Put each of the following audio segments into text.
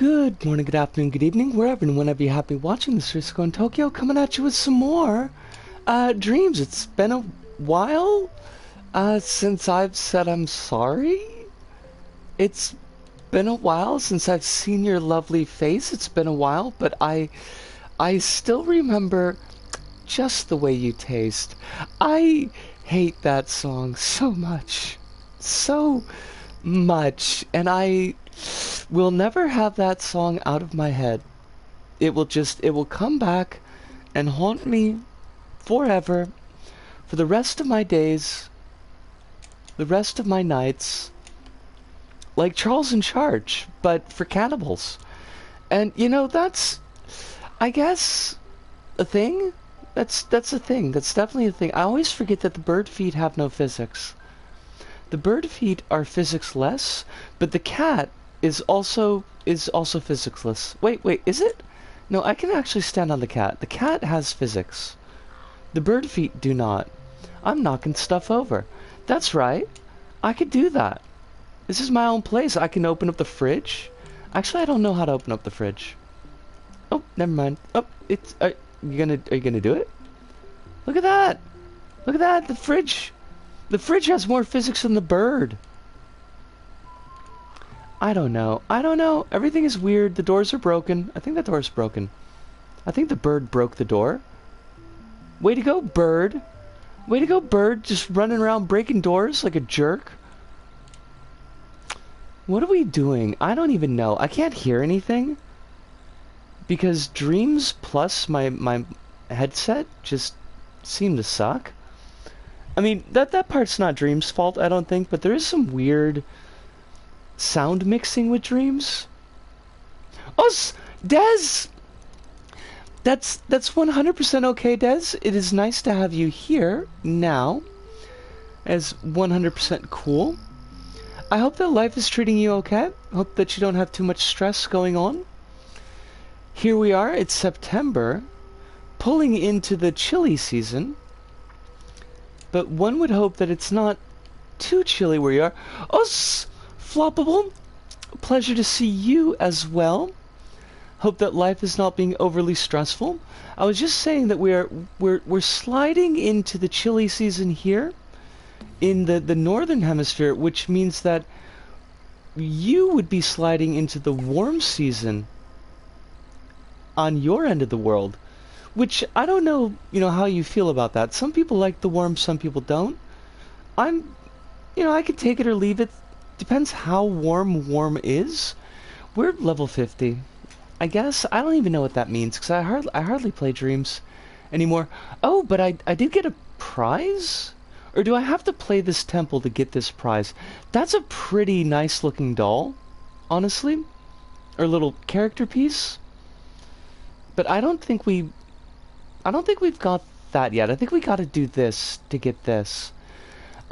Good morning, good afternoon, good evening, wherever and whenever you're happy watching this Risco in Tokyo, coming at you with some more dreams. It's been a while since I've said I'm sorry. It's been a while since I've seen your lovely face. It's been a while, but I still remember just the way you taste. I hate that song so much. So much. And I will never have that song out of my head. It will come back and haunt me forever, for the rest of my days, the rest of my nights, like Charles in Charge, but for cannibals. And you know, that's, I guess, a thing. That's a thing. That's definitely a thing. I always forget that the bird feet have no physics. The bird feet are physics-less, but the cat is also physics-less. Wait, is it? No, I can actually stand on the cat. The cat has physics. The bird feet do not. I'm knocking stuff over. That's right. I could do that. This is my own place. I can open up the fridge. Actually, I don't know how to open up the fridge. Oh, never mind. Oh, it's are you gonna do it? Look at that. Look at that. The fridge. The fridge has more physics than the bird. I don't know. Everything is weird. The doors are broken. I think the door's broken. I think the bird broke the door. Way to go, bird. Way to go, bird. Just running around breaking doors like a jerk. What are we doing? I don't even know. I can't hear anything. Because Dreams plus my headset just seem to suck. I mean, that part's not Dreams' fault, I don't think, but there is some weird sound mixing with Dreams. Oh, Des! That's 100% okay, Des. It is nice to have you here now, as 100% cool. I hope that life is treating you okay. I hope that you don't have too much stress going on. Here we are, it's September, pulling into the chilly season. But one would hope that it's not too chilly where you are. Oh, Floppable! Pleasure to see you as well. Hope that life is not being overly stressful. I was just saying that we're sliding into the chilly season here in the northern hemisphere, which means that you would be sliding into the warm season on your end of the world. Which, I don't know, how you feel about that. Some people like the warm, some people don't. I could take it or leave it. Depends how warm is. We're level 50. I guess. I don't even know what that means, because I hardly play Dreams anymore. Oh, but I did get a prize? Or do I have to play this temple to get this prize? That's a pretty nice looking doll, honestly. Or little character piece. But I don't think we've got that yet. I think we gotta do this to get this.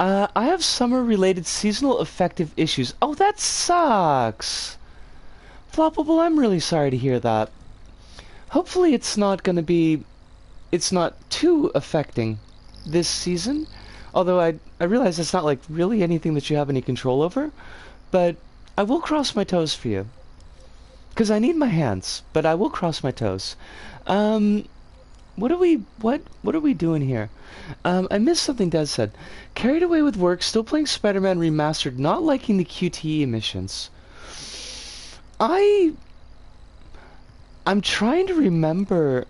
I have summer-related seasonal affective issues. Oh, that sucks! Floppable, I'm really sorry to hear that. Hopefully it's not too affecting this season. Although I realize it's not, like, really anything that you have any control over. But I will cross my toes for you. Because I need my hands, but I will cross my toes. What are we doing here? I missed something Des said. Carried away with work, still playing Spider-Man Remastered, not liking the QTE missions. I'm trying to remember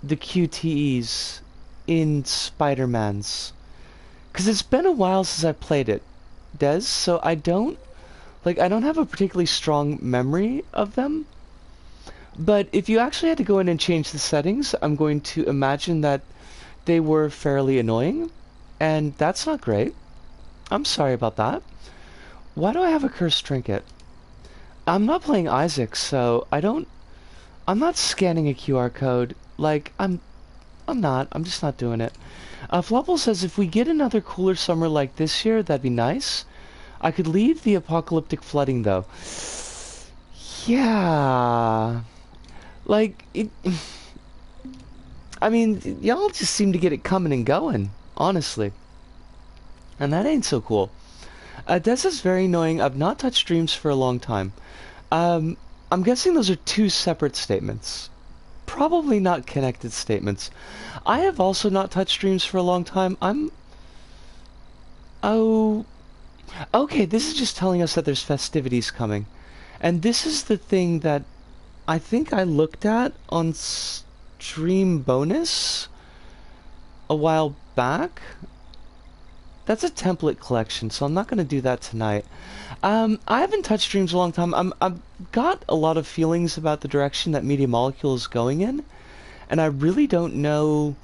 the QTEs in Spider-Man's. Because it's been a while since I played it, Des, so I don't have a particularly strong memory of them. But if you actually had to go in and change the settings, I'm going to imagine that they were fairly annoying. And that's not great. I'm sorry about that. Why do I have a cursed trinket? I'm not playing Isaac, so I'm not scanning a QR code. Like, I'm just not doing it. Flopple says, if we get another cooler summer like this year, that'd be nice. I could leave the apocalyptic flooding, though. Yeah. Like, I mean, y'all just seem to get it coming and going, honestly. And that ain't so cool. Des is very annoying. I've not touched Dreams for a long time. I'm guessing those are two separate statements. Probably not connected statements. I have also not touched dreams for a long time. Oh... Okay, this is just telling us that there's festivities coming. And this is the thing that I think I looked at on Stream Bonus a while back. That's a template collection, so I'm not going to do that tonight. I haven't touched dreams a long time. I've got a lot of feelings about the direction that Media Molecule is going in, and I really don't know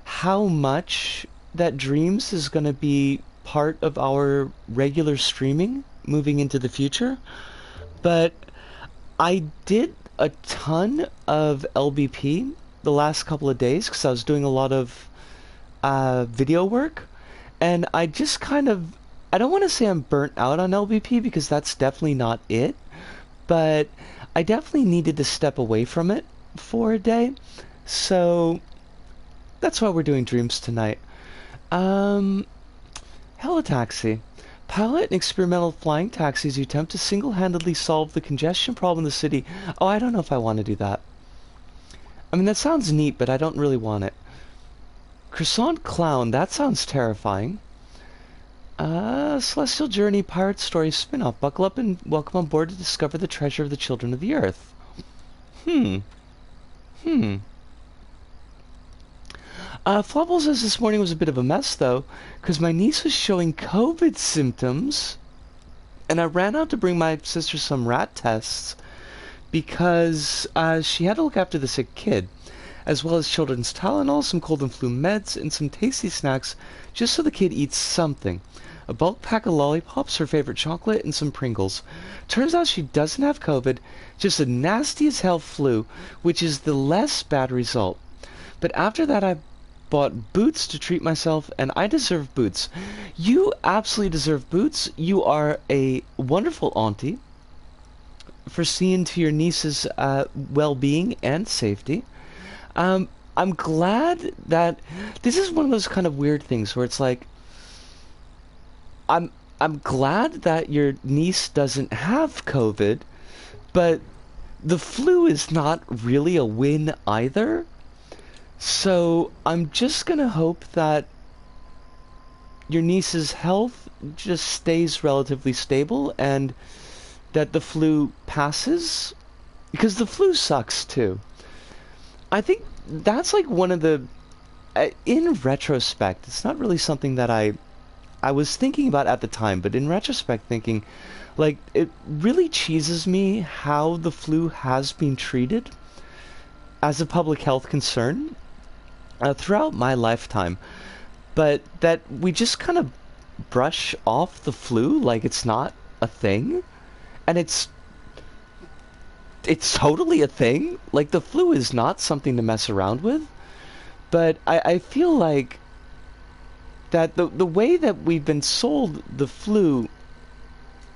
how much that dreams is going to be part of our regular streaming moving into the future. But I did a ton of LBP the last couple of days because I was doing a lot of video work, and I just kind of, I don't want to say I'm burnt out on LBP because that's definitely not it, but I definitely needed to step away from it for a day, so that's why we're doing dreams tonight. Helitaxi. Pilot an experimental flying taxi as you attempt to single-handedly solve the congestion problem in the city. Oh, I don't know if I want to do that. I mean, that sounds neat, but I don't really want it. Croissant Clown, that sounds terrifying. Celestial Journey Pirate Story spin-off. Buckle up and welcome on board to discover the treasure of the children of the earth. Flubble says this morning was a bit of a mess, though, because my niece was showing COVID symptoms, and I ran out to bring my sister some rat tests because she had to look after the sick kid, as well as children's Tylenol, some cold and flu meds, and some tasty snacks, just so the kid eats something. A bulk pack of lollipops, her favorite chocolate, and some Pringles. Turns out she doesn't have COVID, just a nasty as hell flu, which is the less bad result. But after that, I bought boots to treat myself, and I deserve boots. You absolutely deserve boots. You are a wonderful auntie for seeing to your niece's well-being and safety. I'm glad that this is one of those kind of weird things where it's like, I'm glad that your niece doesn't have COVID, but the flu is not really a win either. So I'm just gonna hope that your niece's health just stays relatively stable and that the flu passes, because the flu sucks too. I think that's like one of the, in retrospect, it's not really something that I was thinking about at the time, but in retrospect thinking, like, it really cheeses me how the flu has been treated as a public health concern throughout my lifetime, but that we just kind of brush off the flu like it's not a thing, and it's totally a thing. Like, the flu is not something to mess around with, but I feel like that the way that we've been sold the flu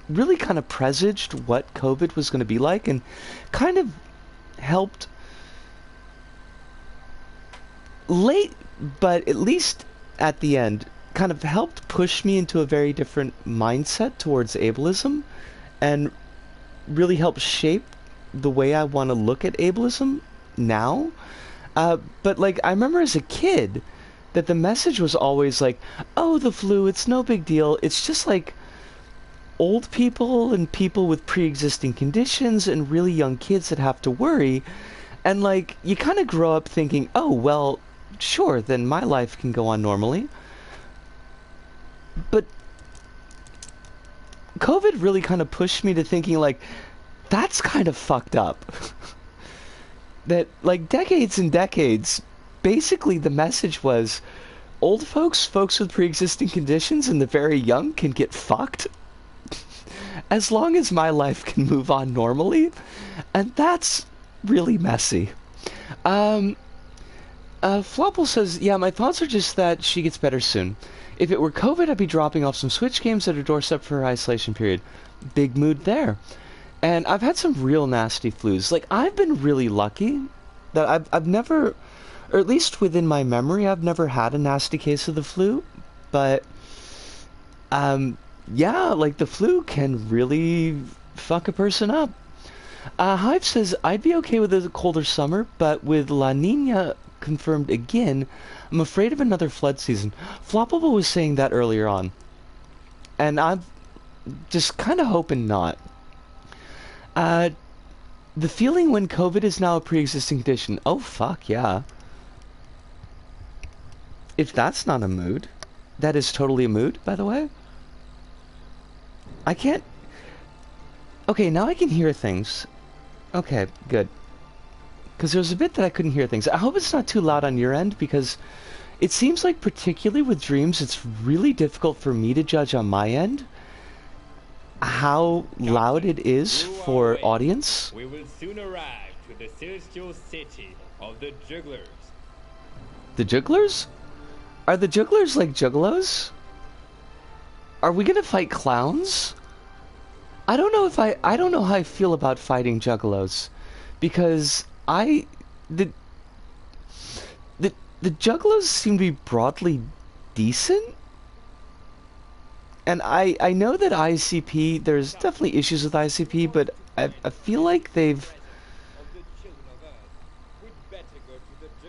really kind of presaged what COVID was going to be like, and kind of helped late, but at least at the end, kind of helped push me into a very different mindset towards ableism, and really helped shape the way I want to look at ableism now. But like, I remember as a kid that the message was always like, oh, the flu, it's no big deal. It's just like old people and people with pre-existing conditions and really young kids that have to worry. And like, you kind of grow up thinking, oh, well, sure, then my life can go on normally. But COVID really kind of pushed me to thinking, like, that's kind of fucked up. That, like, decades and decades, basically the message was, old folks, folks with pre-existing conditions, and the very young can get fucked as long as my life can move on normally. And that's really messy. Flopple says, yeah, my thoughts are just that she gets better soon. If it were COVID, I'd be dropping off some Switch games at her doorstep for her isolation period. Big mood there. And I've had some real nasty flus. Like, I've been really lucky that I've never, or at least within my memory, I've never had a nasty case of the flu. But, yeah, like, the flu can really fuck a person up. Hive says, I'd be okay with a colder summer, but with La Nina confirmed again, I'm afraid of another flood season. Floppable was saying that earlier on. And I'm just kind of hoping not. Uh, the feeling when COVID is now a pre-existing condition. Oh, fuck, yeah. If that's not a mood, that is totally a mood, by the way. I can't... Okay, now I can hear things. Okay, good. Because there was a bit that I couldn't hear things. I hope it's not too loud on your end, because it seems like particularly with dreams, it's really difficult for me to judge on my end how loud it is for audience. We will soon arrive to the celestial city of the jugglers. The jugglers? Are the jugglers like juggalos? Are we gonna fight clowns? I don't know how I feel about fighting juggalos, because the juggalos seem to be broadly decent, and I know that ICP, there's definitely issues with ICP, but I feel like they've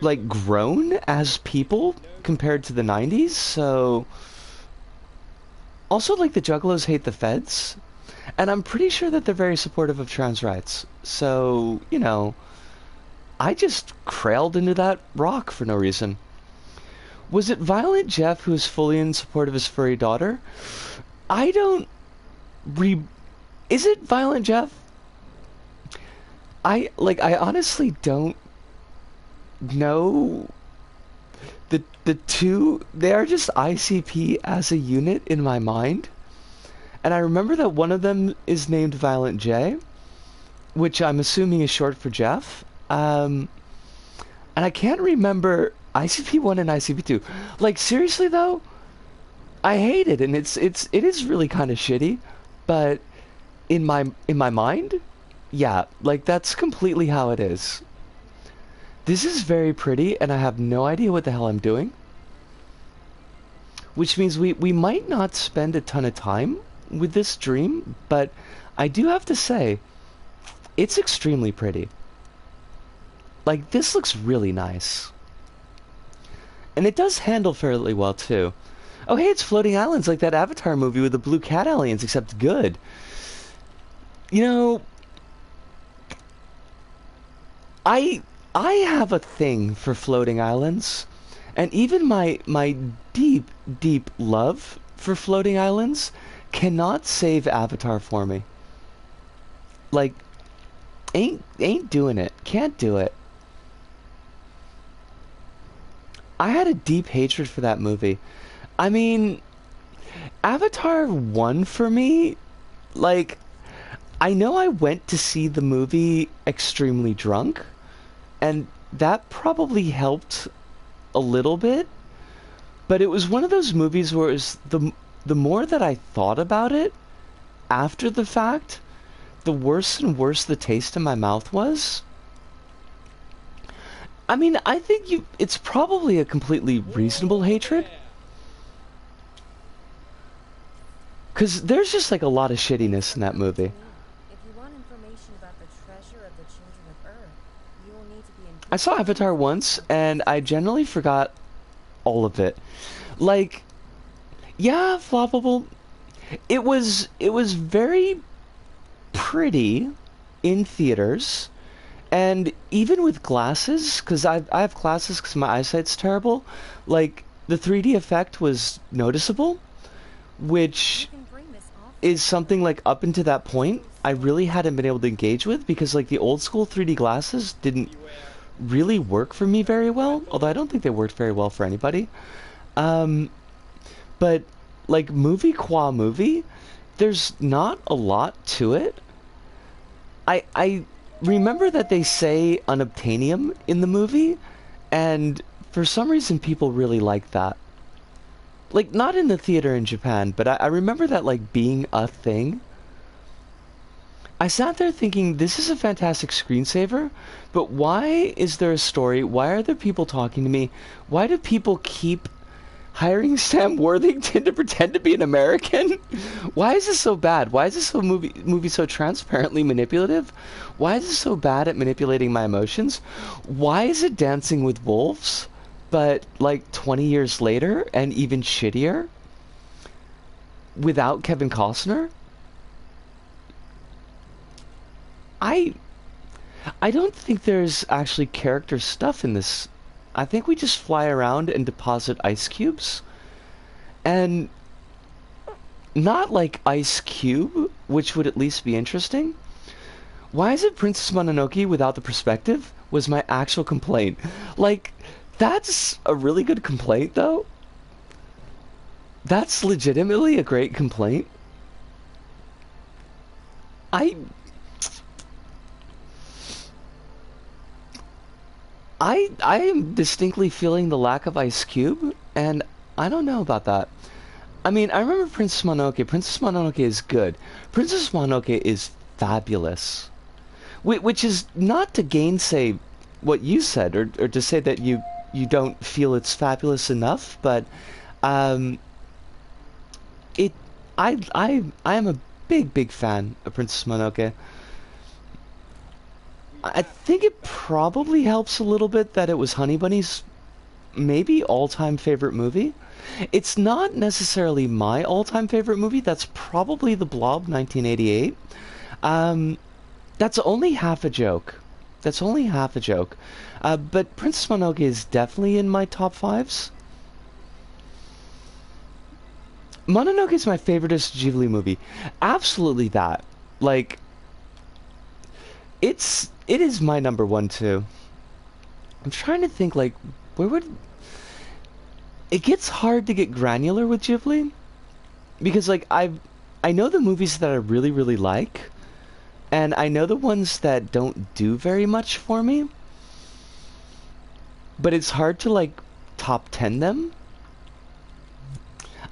like grown as people compared to the 90s. So also, like, the juggalos hate the feds. And I'm pretty sure that they're very supportive of trans rights. So, you know, I just crailed into that rock for no reason. Was it Violent Jeff who is fully in support of his furry daughter? I don't... Is it Violent Jeff? I honestly don't know. The two, they are just ICP as a unit in my mind. And I remember that one of them is named Violent J, which I'm assuming is short for Jeff. And I can't remember ICP-1 and ICP-2. Like, seriously though, I hate it, and it is really kind of shitty. But in my mind, yeah, like, that's completely how it is. This is very pretty, and I have no idea what the hell I'm doing. Which means we might not spend a ton of time with this dream, but I do have to say, it's extremely pretty. Like, this looks really nice. And it does handle fairly well, too. Oh, hey, it's floating islands like that Avatar movie with the blue cat aliens, except good. You know, I have a thing for floating islands, and even my deep love for floating islands cannot save Avatar for me. Like, ain't doing it. Can't do it. I had a deep hatred for that movie. I mean, Avatar 1 for me, like, I know I went to see the movie extremely drunk, and that probably helped a little bit, but it was one of those movies where it was the more that I thought about it after the fact, the worse and worse the taste in my mouth was. I mean, I think it's probably a completely reasonable hatred. Because there's just like a lot of shittiness in that movie. If you want information about the treasure of the children of Earth, you will need to be in... I saw Avatar once, and I generally forgot all of it. Like, yeah, floppable. It was very pretty in theaters, and even with glasses, because I have glasses because my eyesight's terrible. Like, the 3D effect was noticeable, which is something, like, up until that point I really hadn't been able to engage with, because, like, the old school 3D glasses didn't really work for me very well, although I don't think they worked very well for anybody. But, like, movie qua movie, there's not a lot to it. I remember that they say unobtainium in the movie, and for some reason people really like that. Like, not in the theater in Japan, but I remember that, like, being a thing. I sat there thinking, this is a fantastic screensaver, but why is there a story? Why are there people talking to me? Why do people keep hiring Sam Worthington to pretend to be an American? Why is this so bad? Why is this movie so transparently manipulative? Why is it so bad at manipulating my emotions? Why is it Dancing with Wolves, but like 20 years later and even shittier? Without Kevin Costner? I don't think there's actually character stuff in this. I think we just fly around and deposit ice cubes. And not like Ice Cube, which would at least be interesting. Why is it Princess Mononoke without the perspective was my actual complaint. Like, that's a really good complaint, though. That's legitimately a great complaint. I am distinctly feeling the lack of Ice Cube, and I don't know about that. I mean, I remember Princess Mononoke. Princess Mononoke is good. Princess Mononoke is fabulous. Which is not to gainsay what you said, or to say that you don't feel it's fabulous enough, but it I am a big fan of Princess Mononoke. I think it probably helps a little bit that it was Honey Bunny's maybe all-time favorite movie. It's not necessarily my all-time favorite movie. That's probably The Blob, 1988. That's only half a joke. That's only half a joke. But Princess Mononoke is definitely in my top fives. Mononoke is my favoriteest Ghibli movie. Absolutely that. Like, it is my number one too. I'm trying to think, like, where would... It gets hard to get granular with Ghibli, because, like, I know the movies that I really like, and I know the ones that don't do very much for me, but it's hard to, like, top 10 them.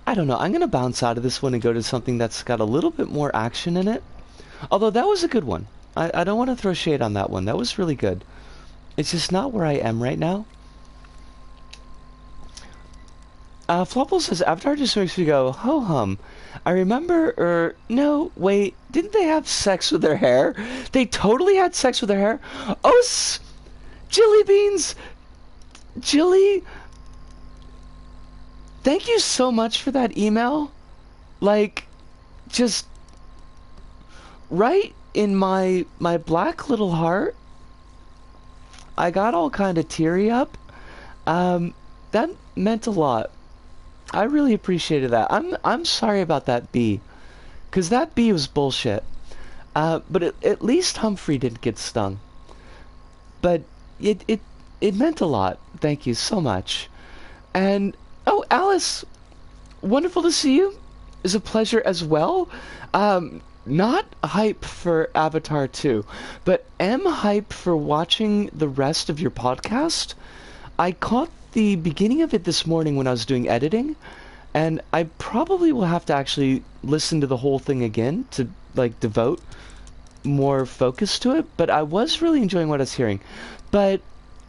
I don't know, I'm gonna bounce out of this one and go to something that's got a little bit more action in it. Although that was a good one. I don't want to throw shade on that one. That was really good. It's just not where I am right now. Flopple says, Avatar just makes me go, ho-hum. I remember, no, wait, didn't they have sex with their hair? They totally had sex with their hair? Oh, Jilly Beans! Jilly, thank you so much for that email. Like, just right in my black little heart, I got all kind of teary up. That meant a lot. I really appreciated that. I'm sorry about that bee, cause that bee was bullshit. But at least Humphrey didn't get stung. But it meant a lot. Thank you so much. And oh, Alice, wonderful to see you. It's a pleasure as well. Not hype for Avatar 2, but am hype for watching the rest of your podcast. I caught the beginning of it this morning when I was doing editing, and I probably will have to actually listen to the whole thing again to, like, devote more focus to it, but I was really enjoying what I was hearing. But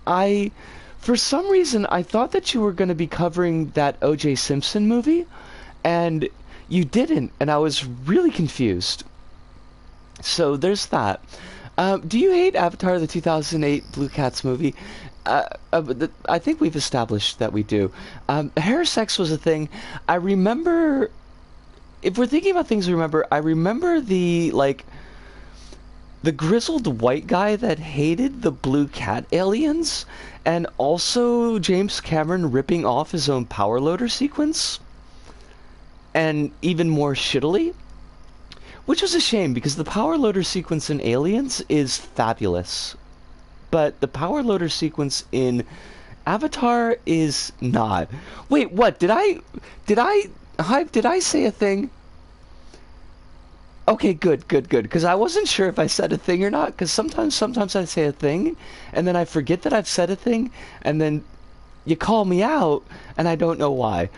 for some reason, I thought that you were going to be covering that O.J. Simpson movie, and you didn't, and I was really confused. So there's that. Do you hate Avatar, the 2008 Blue Cats movie? I think we've established that we do. Hair sex was a thing. I remember... If we're thinking about things we remember, I remember the grizzled white guy that hated the blue cat aliens, and also James Cameron ripping off his own power loader sequence. And even more shittily, which was a shame because the power loader sequence in Aliens is fabulous, but the power loader sequence in Avatar is not. Wait, what? Did I say a thing? Okay, good, because I wasn't sure if I said a thing or not, because sometimes I say a thing, and then I forget that I've said a thing, and then you call me out, and I don't know why.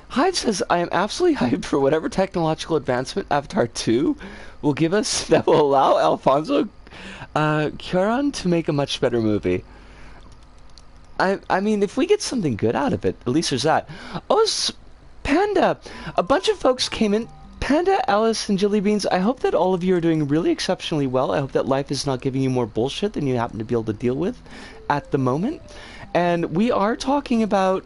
Hyde says, I am absolutely hyped for whatever technological advancement Avatar 2 will give us that will allow Alfonso Cuarón to make a much better movie. I mean, if we get something good out of it, at least there's that. Oh, Panda! A bunch of folks came in. Panda, Alice, and Jelly Beans, I hope that all of you are doing really exceptionally well. I hope that life is not giving you more bullshit than you happen to be able to deal with at the moment. And we are talking about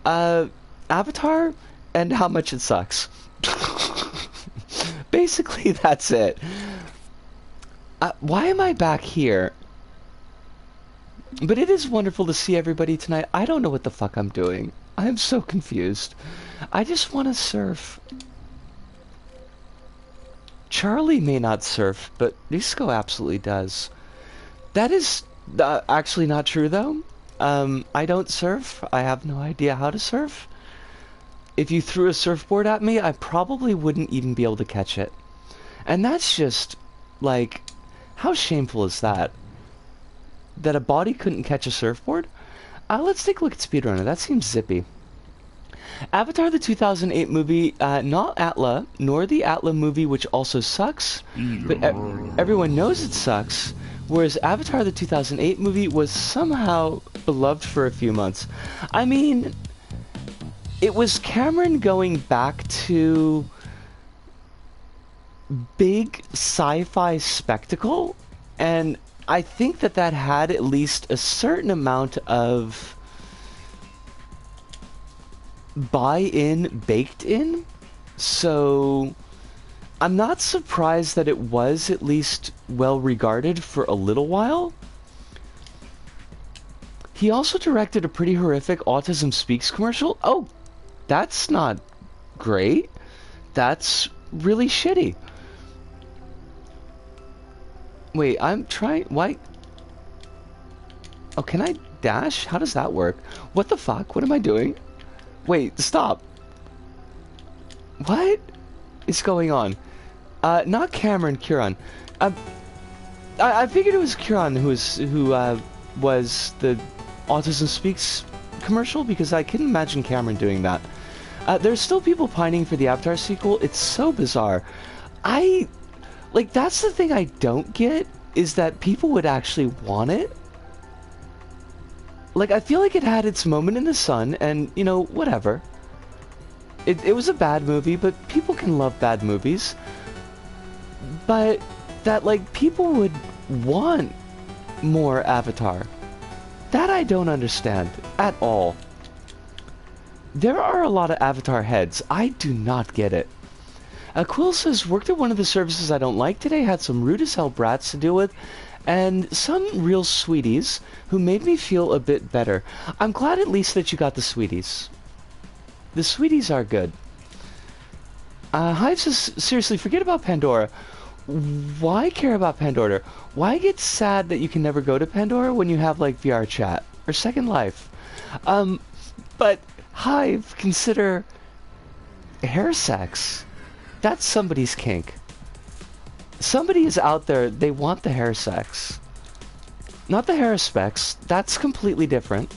Avatar and how much it sucks. Basically, that's it. Why am I back here? But it is wonderful to see everybody tonight. I don't know what the fuck I'm doing. I am so confused. I just want to surf. Charlie may not surf, but Risco absolutely does. That is actually not true, though. I don't surf. I have no idea how to surf. If you threw a surfboard at me, I probably wouldn't even be able to catch it. And that's just, like, how shameful is that? That a body couldn't catch a surfboard? Let's take a look at Speedrunner. That seems zippy. Avatar the 2008 movie, not Atla, nor the Atla movie, which also sucks, but everyone knows it sucks, whereas Avatar the 2008 movie was somehow beloved for a few months. I mean, it was Cameron going back to big sci-fi spectacle, and I think that that had at least a certain amount of buy-in baked in, so I'm not surprised that it was at least well regarded for a little while. He also directed a pretty horrific Autism Speaks commercial. Oh, that's not great. That's really shitty. Wait, I'm trying... Why? Oh, can I dash? How does that work? What the fuck? What am I doing? Wait, stop. What is going on? Not Cameron, Kieran. I figured it was Kieran who was the Autism Speaks commercial, because I couldn't imagine Cameron doing that. There's still people pining for the Avatar sequel. It's so bizarre. Like, that's the thing I don't get, is that people would actually want it. Like, I feel like it had its moment in the sun, and, you know, whatever. It was a bad movie, but people can love bad movies. But that, like, people would want more Avatar. That I don't understand at all. There are a lot of Avatar heads. I do not get it. Quill says, worked at one of the services I don't like today, had some rude as hell brats to deal with, and some real sweeties who made me feel a bit better. I'm glad at least that you got the sweeties. The sweeties are good. Hive says, seriously, forget about Pandora. Why care about Pandora? Why get sad that you can never go to Pandora when you have, like, VR chat or Second Life? But Hive, consider hair sex. That's somebody's kink. Somebody is out there, they want the hair sex. Not the hair specs, that's completely different.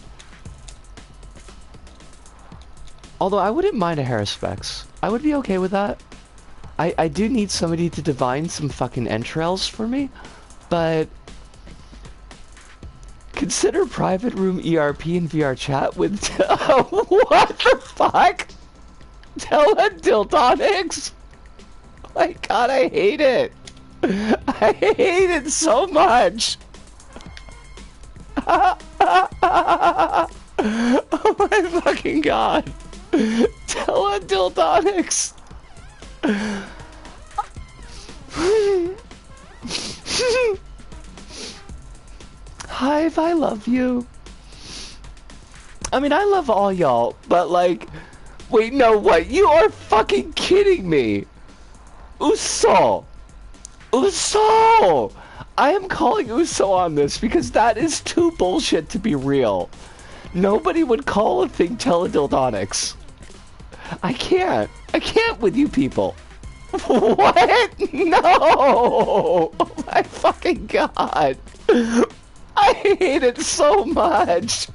Although I wouldn't mind a hair specs. I would be okay with that. I do need somebody to divine some fucking entrails for me, but consider private room ERP and VR chat with what the fuck? Teledildonics? My god, I hate it. I hate it so much. Oh my fucking god. Teledildonics. Hive, I love you. I mean, I love all y'all, but like, wait, no, what? You are fucking kidding me. Uso! Uso! I am calling Uso on this because that is too bullshit to be real. Nobody would call a thing teledildonics. I can't. I can't with you people. What? No! Oh my fucking god. I hate it so much.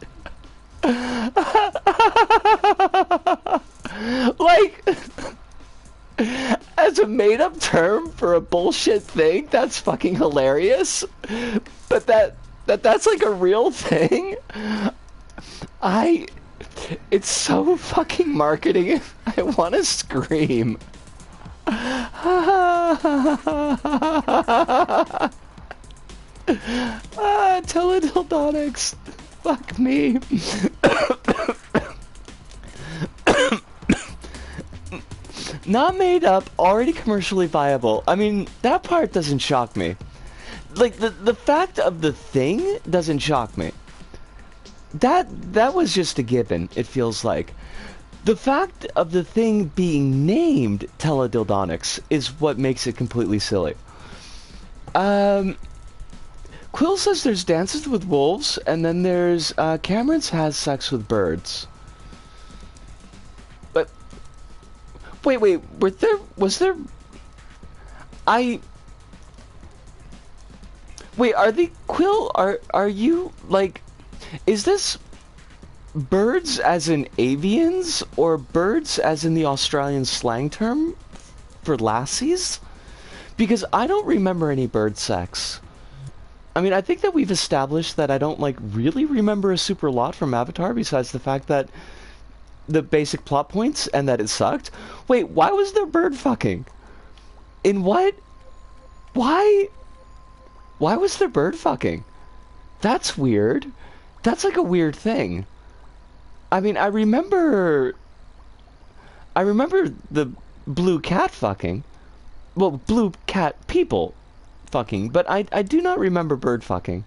Like, as a made-up term for a bullshit thing, that's fucking hilarious. But that's like a real thing. I... It's so fucking marketing. I want to scream. Teledildonics. Fuck me. Not made up, already commercially viable. I mean, that part doesn't shock me. Like, the fact of the thing doesn't shock me. That was just a given, it feels like. The fact of the thing being named Teledildonics is what makes it completely silly. Quill says there's dances with wolves, and then there's, Cameron's has sex with birds. But, wait, was there, wait, are you, like, is this birds as in avians, or birds as in the Australian slang term for lassies? Because I don't remember any bird sex. I mean, I think that we've established that I don't, like, really remember a super lot from Avatar, besides the fact that the basic plot points and that it sucked. Wait, why was there bird fucking? In what? Why was there bird fucking? That's weird. That's like a weird thing. I mean, I remember the blue cat fucking. Well, blue cat people fucking, but I do not remember bird fucking.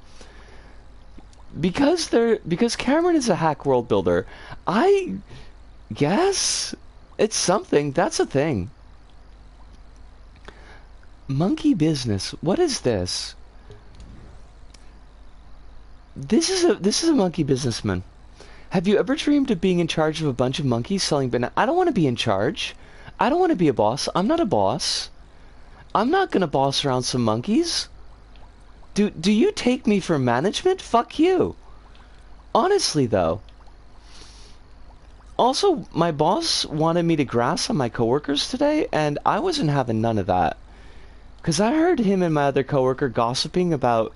Because Cameron is a hack world builder, I guess it's something. That's a thing. Monkey business. What is this? This is a monkey businessman. Have you ever dreamed of being in charge of a bunch of monkeys selling bananas? I don't want to be in charge. I don't want to be a boss. I'm not a boss. I'm not gonna boss around some monkeys. Do you take me for management? Fuck you. Honestly, though. Also, my boss wanted me to grass on my coworkers today, and I wasn't having none of that. Because I heard him and my other coworker gossiping about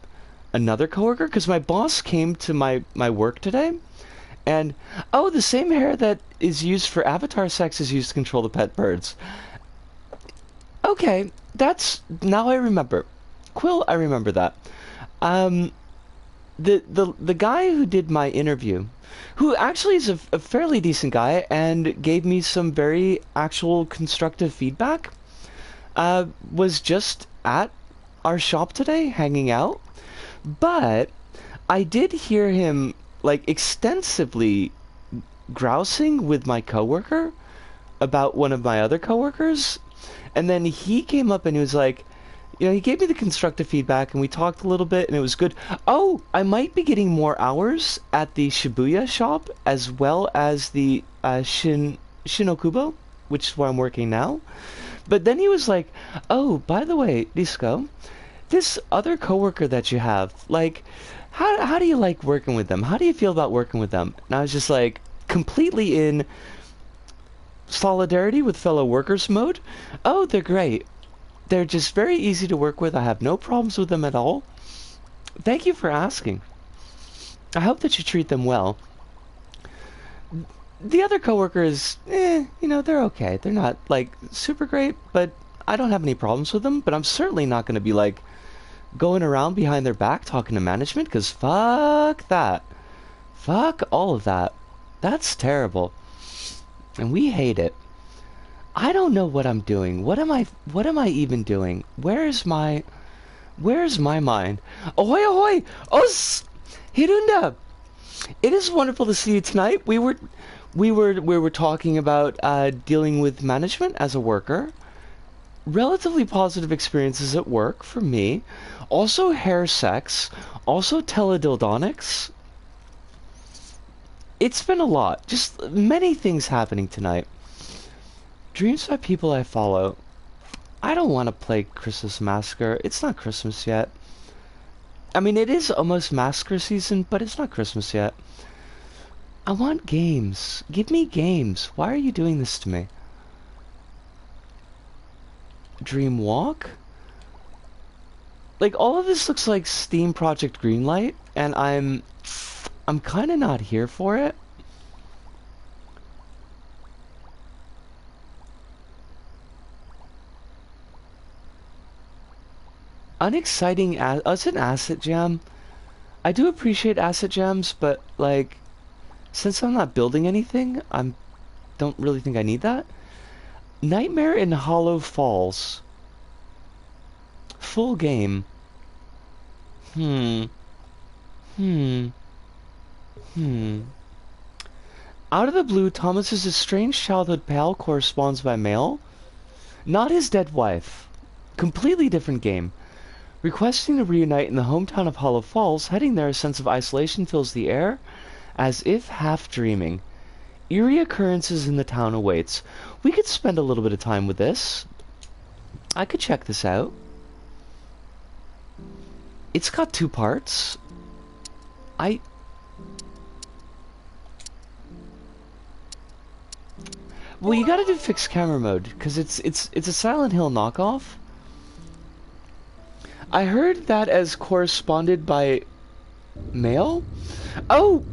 another coworker, because my boss came to my work today, and, oh, the same hair that is used for avatar sex is used to control the pet birds. Okay, now I remember. Quill, I remember that. The guy who did my interview, who actually is a fairly decent guy and gave me some very actual constructive feedback, was just at our shop today, hanging out. But I did hear him, like, extensively grousing with my coworker about one of my other coworkers. And then he came up and he was like, you know, he gave me the constructive feedback and we talked a little bit and it was good. Oh, I might be getting more hours at the Shibuya shop as well as the Shinokubo, which is where I'm working now. But then he was like, oh, by the way, Disco, this other coworker that you have, like, how do you like working with them? How do you feel about working with them? And I was just like, completely in solidarity with fellow workers mode. Oh, they're great. They're just very easy to work with. I have no problems with them at all. Thank you for asking. I hope that you treat them well. The other coworkers, you know, they're okay. They're not, like, super great, but I don't have any problems with them. But I'm certainly not going to be, like, going around behind their back talking to management, because fuck that. Fuck all of that. That's terrible. And we hate it. I don't know what I'm doing. What am I even doing? Where's my mind? Ahoy ahoy! Os Hirunda! It is wonderful to see you tonight. We were talking about dealing with management as a worker. Relatively positive experiences at work for me. Also hair sex. Also teledildonics. It's been a lot. Just many things happening tonight. Dreams by people I follow. I don't want to play Christmas Massacre. It's not Christmas yet. I mean, it is almost Massacre season, but it's not Christmas yet. I want games. Give me games. Why are you doing this to me? Dream Walk? Like, all of this looks like Steam Project Greenlight, and I'm kind of not here for it. Unexciting as it's an asset jam. I do appreciate asset jams, but like since I'm not building anything, I don't really think I need that. Nightmare in Hollow Falls. Full game. Hmm. Hmm. Hmm. Out of the blue, Thomas's estranged childhood pal corresponds by mail. Not his dead wife. Completely different game. Requesting to reunite in the hometown of Hollow Falls, heading there, a sense of isolation fills the air, as if half dreaming. Eerie occurrences in the town awaits. We could spend a little bit of time with this. I could check this out. It's got 2 parts. Well, you gotta do fixed camera mode, because it's a Silent Hill knockoff. I heard that as corresponded by mail. Oh,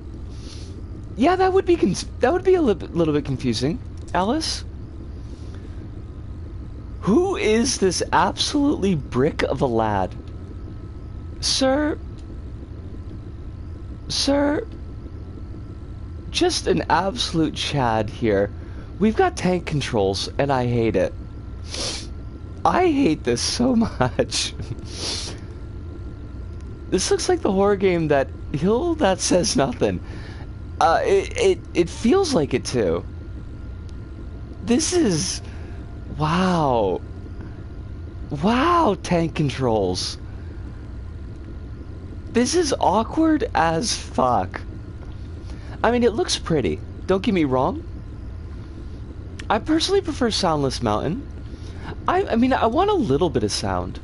yeah, that would be a little bit confusing. Alice, who is this absolutely brick of a lad, sir? Sir, just an absolute Chad here. We've got tank controls, and I hate it. I hate this so much. This looks like the horror game that Hill that says nothing. It feels like it too. This is wow. Wow, tank controls. This is awkward as fuck. I mean, it looks pretty. Don't get me wrong. I personally prefer Soundless Mountain. I mean, I want a little bit of sound.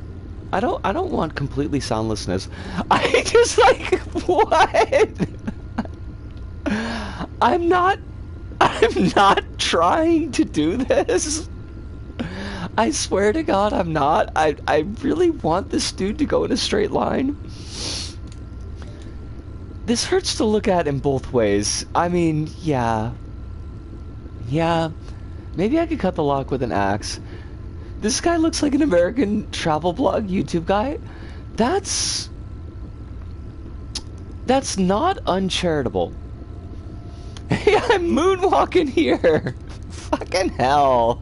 I don't want completely soundlessness. I just like what? I'm not trying to do this. I swear to God, I'm not. I really want this dude to go in a straight line. This hurts to look at in both ways. I mean, yeah. Yeah. Maybe I could cut the lock with an axe. This guy looks like an American travel blog YouTube guy. That's not uncharitable. Hey, I'm moonwalking here. Fucking hell.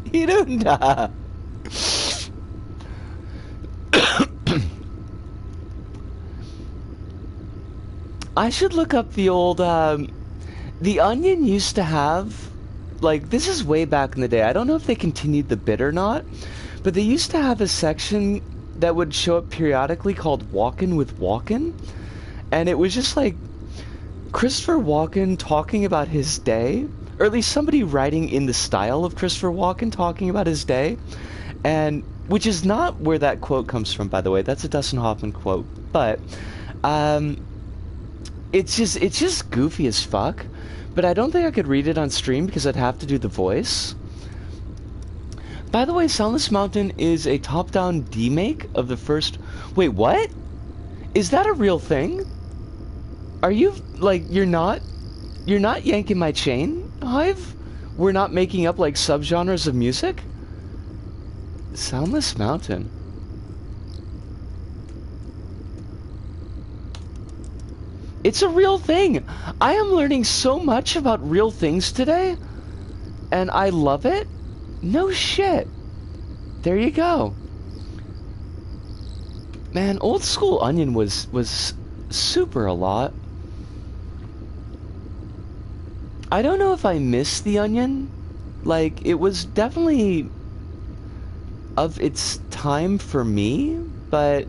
Hirunda. I should look up the old, The Onion used to have, like, this is way back in the day. I don't know if they continued the bit or not, but they used to have a section that would show up periodically called Walkin' with Walkin', and it was just like Christopher Walken talking about his day, or at least somebody writing in the style of Christopher Walken talking about his day, and which is not where that quote comes from, by the way. That's a Dustin Hoffman quote, but it's just goofy as fuck. But I don't think I could read it on stream because I'd have to do the voice. By the way, Soundless Mountain is a top-down demake of the first... Wait, what? Is that a real thing? Are you, like, you're not yanking my chain, Hive? We're not making up, like, subgenres of music? Soundless Mountain. It's a real thing. I am learning so much about real things today, and I love it. No shit. There you go. Man, old school Onion was super a lot. I don't know if I miss the Onion. Like, it was definitely of its time for me, but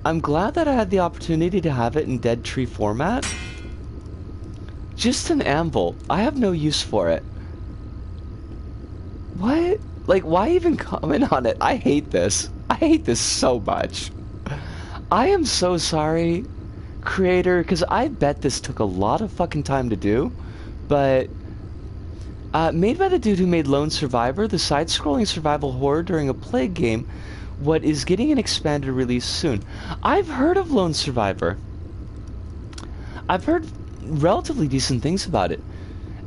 I'm glad that I had the opportunity to have it in Dead Tree format. Just an anvil. I have no use for it. What? Like, why even comment on it? I hate this. I hate this so much. I am so sorry, creator, because I bet this took a lot of fucking time to do, but made by the dude who made Lone Survivor, the side-scrolling survival horror during a plague game, what is getting an expanded release soon. I've heard of Lone Survivor. I've heard relatively decent things about it.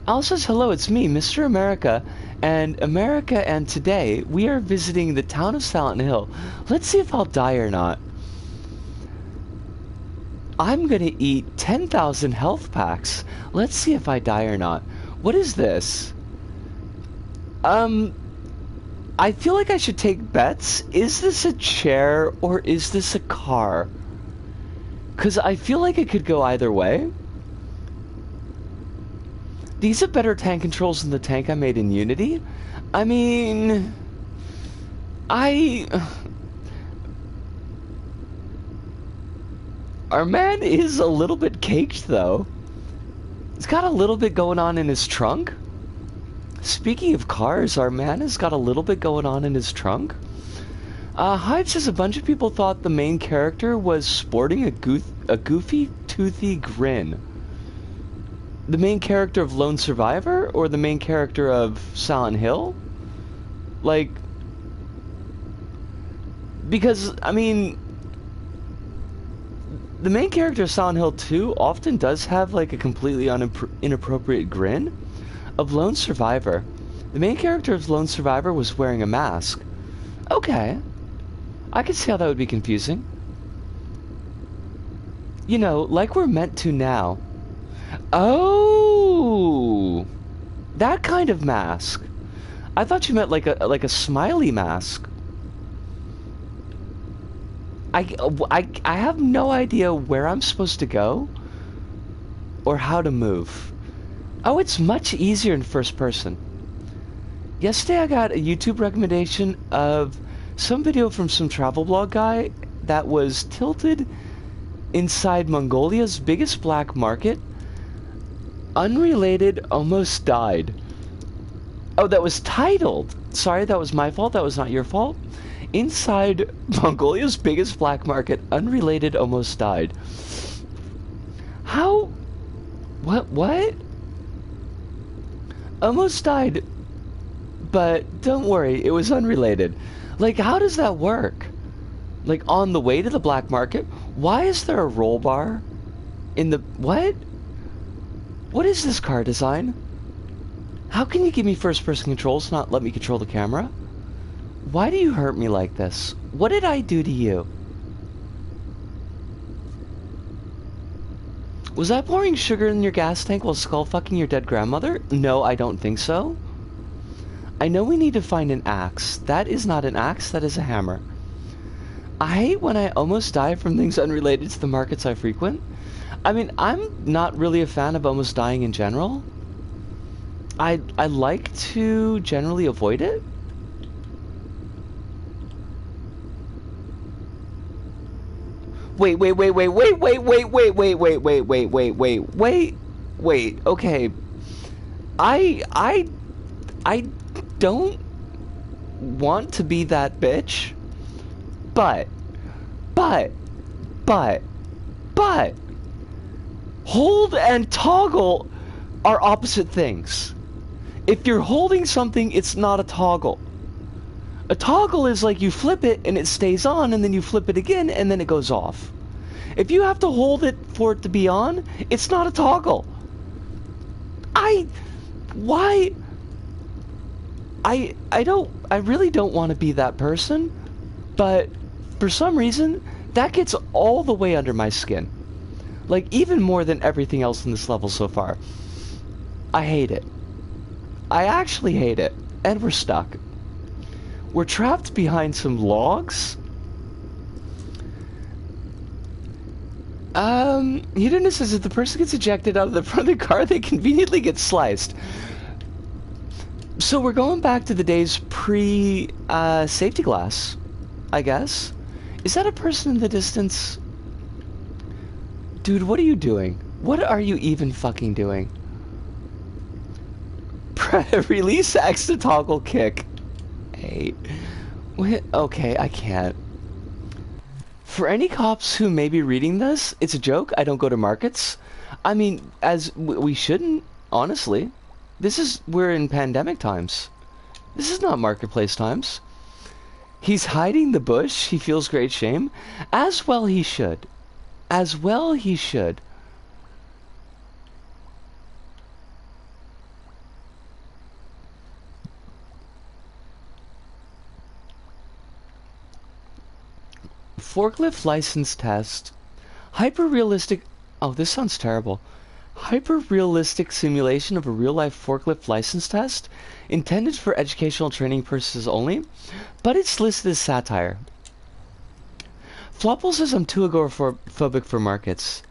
Al says, hello, it's me, Mr. America, and America, and today we are visiting the town of Silent Hill. Let's see if I'll die or not. I'm gonna eat 10,000 health packs. Let's see if I die or not. What is this? I feel like I should take bets. Is this a chair or is this a car? Because I feel like it could go either way. These are better tank controls than the tank I made in Unity. I mean... Our man is a little bit caked, though. He's got a little bit going on in his trunk. Speaking of cars, our man has got a little bit going on in his trunk. Hive says a bunch of people thought the main character was sporting a goofy, toothy grin. The main character of Lone Survivor or the main character of Silent Hill? Like, because, I mean, the main character of Silent Hill 2 often does have like a completely inappropriate grin. Of Lone Survivor, the main character of Lone Survivor was wearing a mask. Okay. I can see how that would be confusing. You know, like we're meant to now. Oh! That kind of mask. I thought you meant like a smiley mask. I have no idea where I'm supposed to go or how to move. Oh, it's much easier in first person. Yesterday I got a YouTube recommendation of some video from some travel blog guy that was tilted inside Mongolia's biggest black market. Unrelated, almost died. Oh, that was titled. Sorry, that was my fault. That was not your fault. Inside Mongolia's biggest black market, unrelated, almost died. How? What? Almost died, but don't worry, it was unrelated. Like, how does that work? Like, on the way to the black market, why is there a roll bar in the... What? What is this car design? How can you give me first-person controls, not let me control the camera? Why do you hurt me like this? What did I do to you? Was I pouring sugar in your gas tank while skull-fucking your dead grandmother? No, I don't think so. I know we need to find an axe. That is not an axe, that is a hammer. I hate when I almost die from things unrelated to the markets I frequent. I mean, I'm not really a fan of almost dying in general. I like to generally avoid it. Wait, okay. I don't want to be that bitch, but, hold and toggle are opposite things. If you're holding something, it's not a toggle. A toggle is like you flip it and it stays on, and then you flip it again and then it goes off. If you have to hold it for it to be on, it's not a toggle. I really don't want to be that person, but for some reason, that gets all the way under my skin. Like, even more than everything else in this level so far. I hate it. I actually hate it. And we're stuck. We're trapped behind some logs. Hedonist says if the person gets ejected out of the front of the car, they conveniently get sliced. So we're going back to the days pre-safety glass, I guess. Is that a person in the distance? Dude, what are you doing? What are you even fucking doing? Release X to toggle kick. Hey. Okay, I can't. For any cops who may be reading this, it's a joke. I don't go to markets. I mean, as we shouldn't, honestly. We're in pandemic times. This is not marketplace times. He's hiding the bush. He feels great shame. As well he should. As well he should. forklift license test. Hyper-realistic... Oh, this sounds terrible. Hyper-realistic simulation of a real-life forklift license test intended for educational training purposes only, but it's listed as satire. Flopple says I'm too agoraphobic for markets.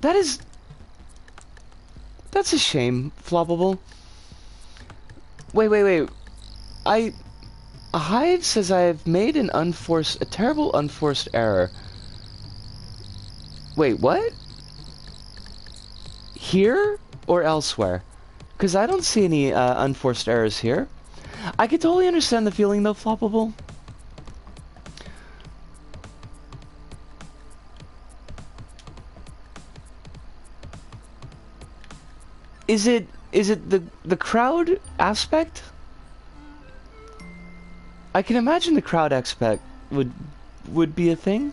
That's a shame, Floppable. Wait. Hive says I've made a terrible unforced error. Wait, what? Here or elsewhere? Because I don't see any unforced errors here. I could totally understand the feeling though, Floppable. Is it the crowd aspect? I can imagine the crowd aspect would be a thing.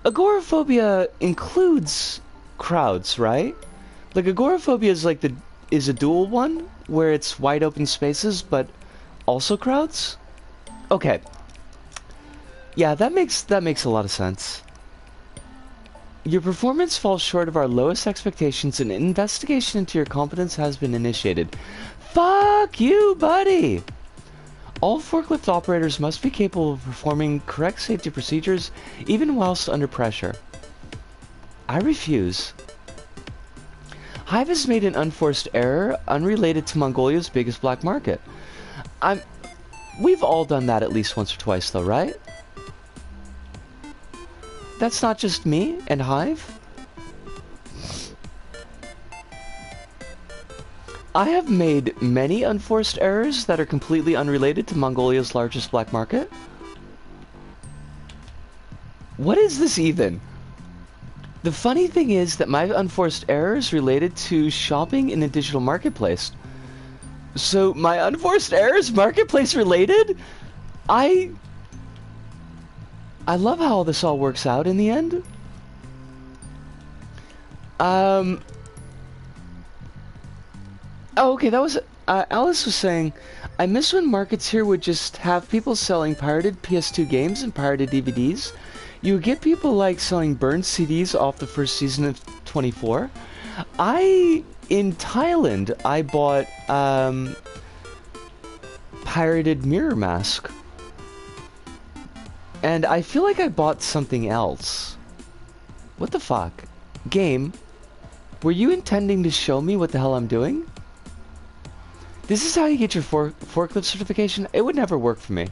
Agoraphobia includes crowds, right? Like agoraphobia is a dual one where it's wide open spaces but also crowds. Okay. Yeah, that makes a lot of sense. Your performance falls short of our lowest expectations and an investigation into your competence has been initiated. Fuck you, buddy! All forklift operators must be capable of performing correct safety procedures even whilst under pressure. I refuse. Hive has made an unforced error unrelated to Mongolia's biggest black market. We've all done that at least once or twice though, right? That's not just me and Hive. I have made many unforced errors that are completely unrelated to Mongolia's largest black market. What is this even? The funny thing is that my unforced error is related to shopping in a digital marketplace. So my unforced error is marketplace related? I love how this all works out in the end. Oh, okay, that was... Alice was saying, I miss when markets here would just have people selling pirated PS2 games and pirated DVDs. You would get people like selling burned CDs off the first season of 24. In Thailand, I bought, pirated Mirror Mask. And I feel like I bought something else. What the fuck? Game, were you intending to show me what the hell I'm doing? This is how you get your forklift certification? It would never work for me.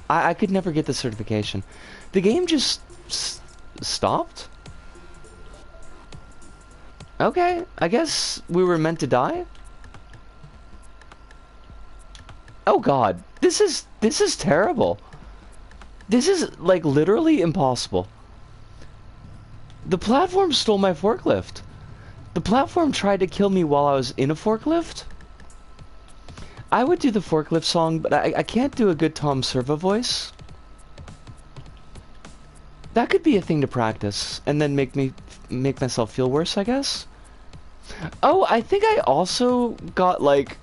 I could never get the certification. The game just stopped? Okay, I guess we were meant to die? Oh god, this is terrible. This is, like, literally impossible. The platform stole my forklift. The platform tried to kill me while I was in a forklift? I would do the forklift song, but I can't do a good Tom Servo voice. That could be a thing to practice, and then make myself feel worse, I guess. Oh, I think I also got, like...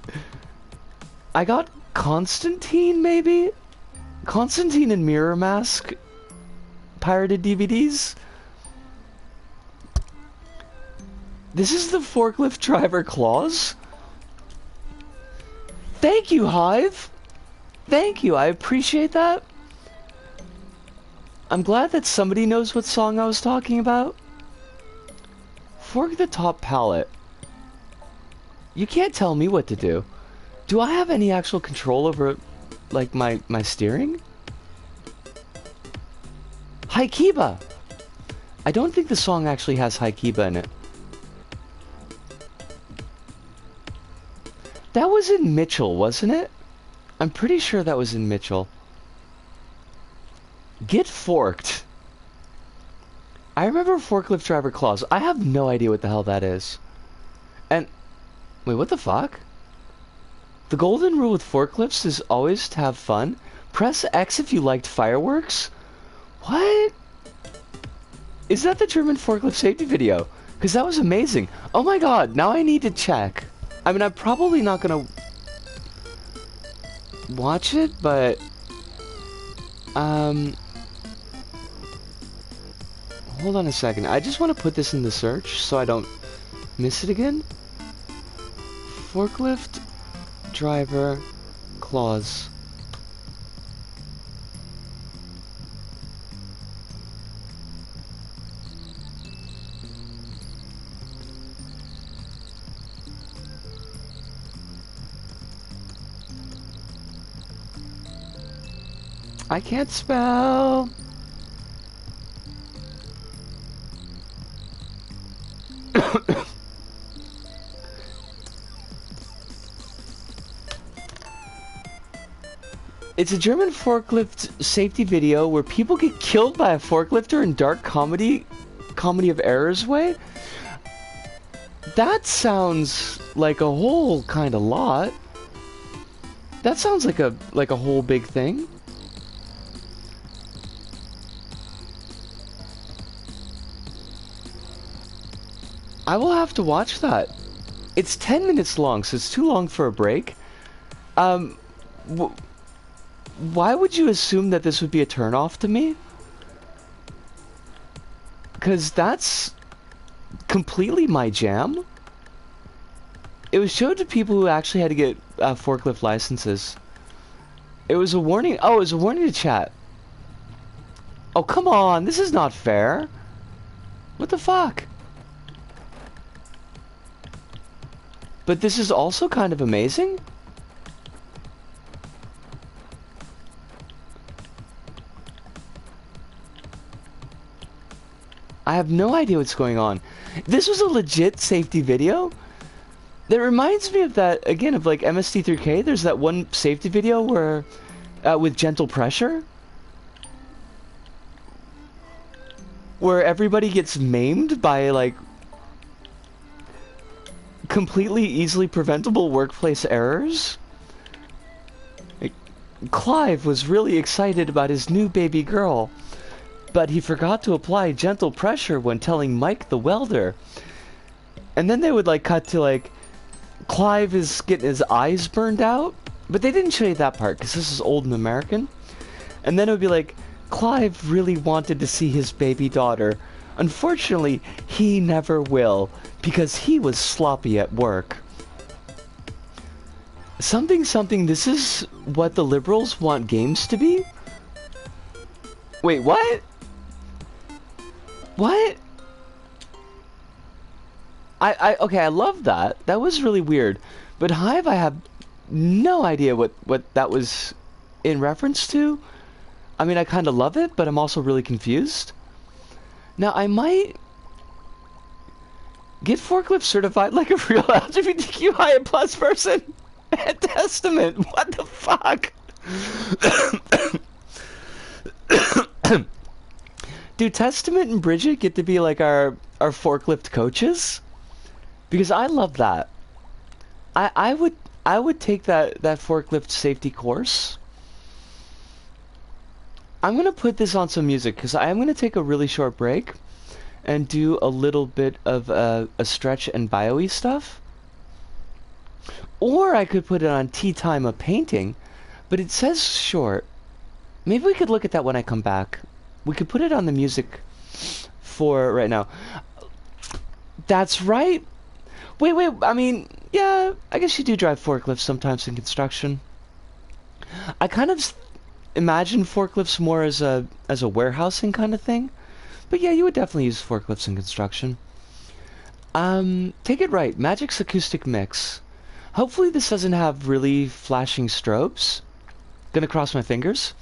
I got Constantine, maybe? Constantine and Mirror Mask pirated DVDs? This is the forklift driver clause? Thank you, Hive! Thank you, I appreciate that. I'm glad that somebody knows what song I was talking about. Fork the top pallet. You can't tell me what to do. Do I have any actual control over, like, my steering? Haikiba! I don't think the song actually has Haikiba in it. That was in Mitchell, wasn't it? I'm pretty sure that was in Mitchell. Get forked. I remember forklift driver clause. I have no idea what the hell that is. And... wait, what the fuck? The golden rule with forklifts is always to have fun. Press X if you liked fireworks? What? Is that the German forklift safety video? Because that was amazing. Oh my god, now I need to check. I mean, I'm probably not gonna watch it, but hold on a second. I just want to put this in the search so I don't miss it again. Forklift driver clause. I can't spell. It's a German forklift safety video where people get killed by a forklifter in dark comedy of errors way. That sounds like a whole kind of lot. That sounds like a whole big thing. I will have to watch that. It's 10 minutes long, so it's too long for a break. Why would you assume that this would be a turnoff to me? Because that's completely my jam. It was showed to people who actually had to get forklift licenses. It was a warning. Oh, it was a warning to chat. Oh, come on. This is not fair. What the fuck? But this is also kind of amazing. I have no idea what's going on. This was a legit safety video. That reminds me of that, again, of like MST3K. There's that one safety video where, with gentle pressure, where everybody gets maimed by like completely easily preventable workplace errors. Like, Clive was really excited about his new baby girl, but he forgot to apply gentle pressure when telling Mike the welder. And then they would like cut to like Clive is getting his eyes burned out, but they didn't show you that part because this is old and American. And then it would be like, Clive really wanted to see his baby daughter. Unfortunately, he never will because he was sloppy at work. Something, this is what the liberals want games to be? Wait, what? What? Okay, I love that. That was really weird. But Hive, I have no idea what that was in reference to. I mean, I kind of love it, but I'm also really confused. Now, I might get forklift certified like a real LGBTQIA plus person. At Testament, what the fuck? Do Testament and Bridget get to be like our forklift coaches? Because I love that. I would take that forklift safety course. I'm gonna put this on some music because I'm gonna take a really short break and do a little bit of a stretch and bio-y stuff. Or I could put it on Tea Time of Painting, but it says short. Maybe we could look at that when I come back. We could put it on the music for right now. That's right. Wait, I mean, yeah, I guess you do drive forklifts sometimes in construction. I kind of imagine forklifts more as a warehousing kind of thing. But yeah, you would definitely use forklifts in construction. Take it right, Magic's acoustic mix. Hopefully this doesn't have really flashing strobes. Gonna cross my fingers.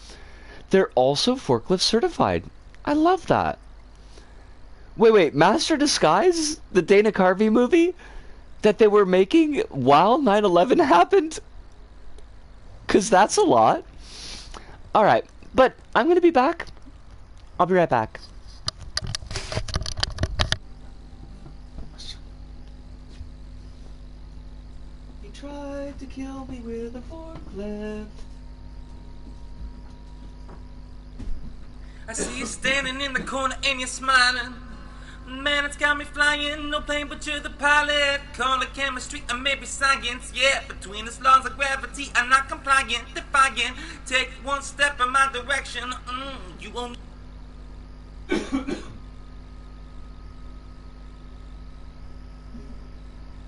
They're also forklift certified. I love that. Wait, Master Disguise? The Dana Carvey movie? That they were making while 9/11 happened? Cause that's a lot. Alright, but I'm gonna be back. I'll be right back. He tried to kill me with a forklift. I see you standing in the corner and you're smiling. Man, it's got me flying, no plane but you're the pilot. Call it chemistry or maybe science. Yeah, between us laws of gravity, I'm not compliant, defiant. Take one step in my direction, you won't.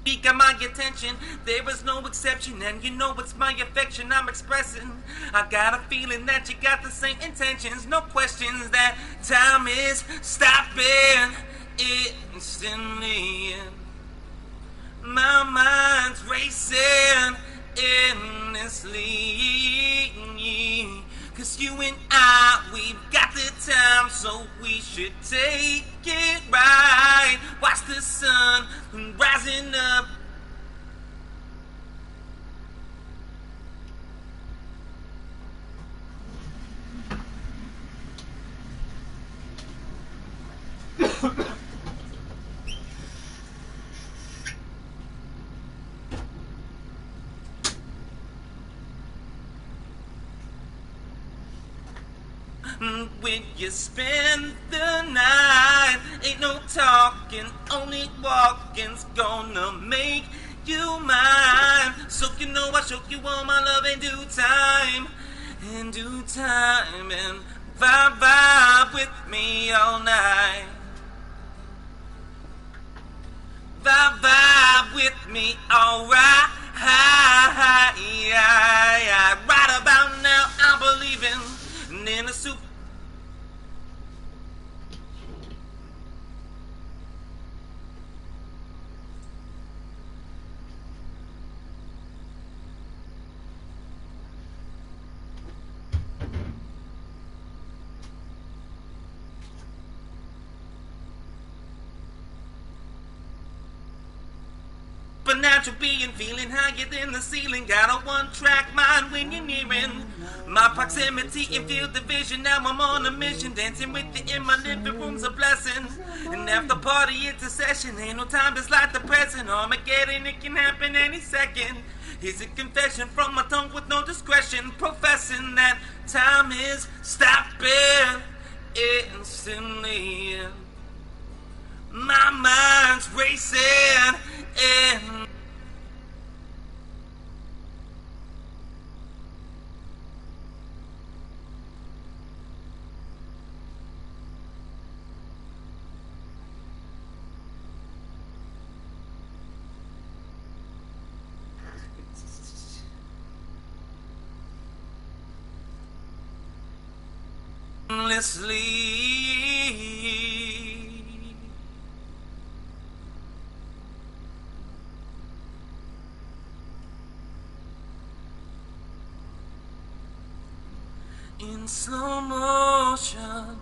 He got my attention, there is no exception, and you know it's my affection I'm expressing. I got a feeling that you got the same intentions, no questions that time is stopping instantly. My mind's racing endlessly. 'Cause you and I, we've got the time, so we should take it right. Watch the sun rising up. When you spend the night, ain't no talking, only walking's gonna make you mine. So you know I show you all my love in due time, and vibe with me all night. Vibe with me, alright. Right about now, I'm believing in a super. But natural being, feeling higher than the ceiling. Got a one-track mind when you're nearing my proximity and feel the vision. Now I'm on a mission, dancing with you in my living room's a blessing. And after party, it's a session. Ain't no time that's like the present. Armageddon, it can happen any second. Here's a confession from my tongue with no discretion, professing that time is stopping instantly. My mind's racing and endlessly. In slow motion,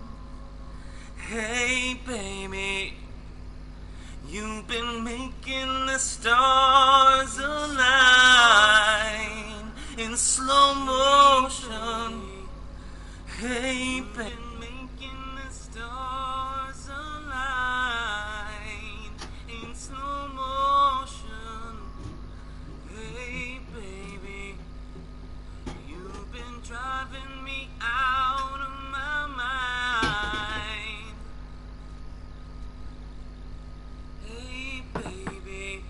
hey baby, you've been making the stars align. In slow motion, hey baby, making the stars align. In slow motion, hey baby, you've been driving me out of my mind. Hey baby, baby,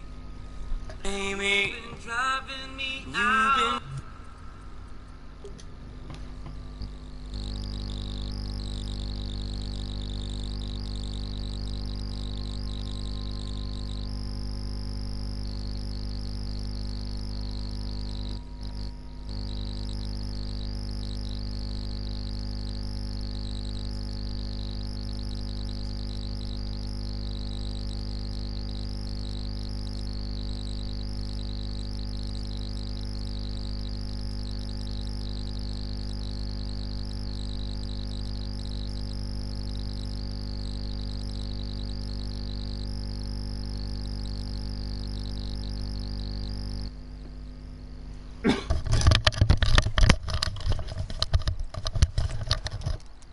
you've been driving me out.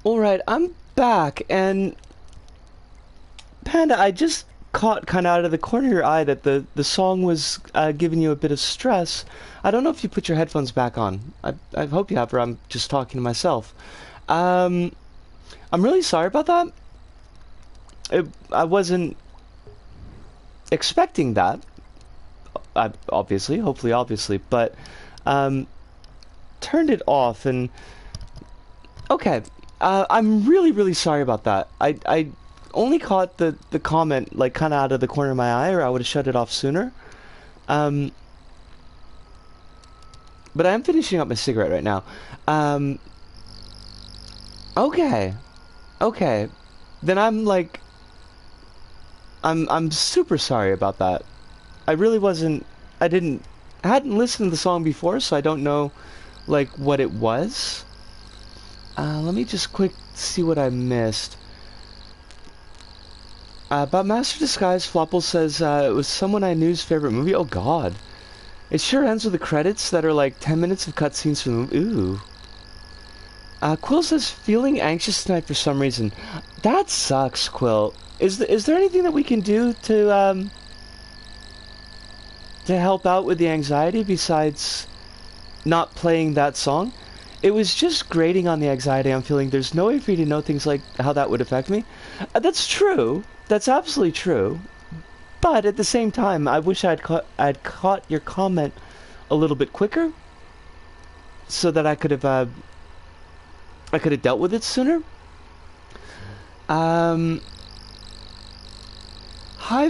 Alright, I'm back, and Panda, I just caught kind of out of the corner of your eye that the song was giving you a bit of stress. I don't know if you put your headphones back on. I hope you have, or I'm just talking to myself. I'm really sorry about that. I wasn't expecting that, hopefully obviously, but turned it off, and okay. I'm really sorry about that. I only caught the comment like kind of out of the corner of my eye, or I would have shut it off sooner. Um, but I'm finishing up my cigarette right now. Okay. Okay. Then I'm like... I'm super sorry about that. I really wasn't... I hadn't listened to the song before, so I don't know, like, what it was. Let me just quick see what I missed. About Master Disguise, Flopple says it was someone I knew's favorite movie. Oh god. It sure ends with the credits that are like 10 minutes of cutscenes from the movie. Ooh. Quill says, feeling anxious tonight for some reason. That sucks, Quill. Is there anything that we can do to help out with the anxiety besides not playing that song? It was just grating on the anxiety I'm feeling. There's no way for you to know things like how that would affect me. That's true. That's absolutely true. But at the same time, I wish I'd caught your comment a little bit quicker, so that I could have dealt with it sooner. Hive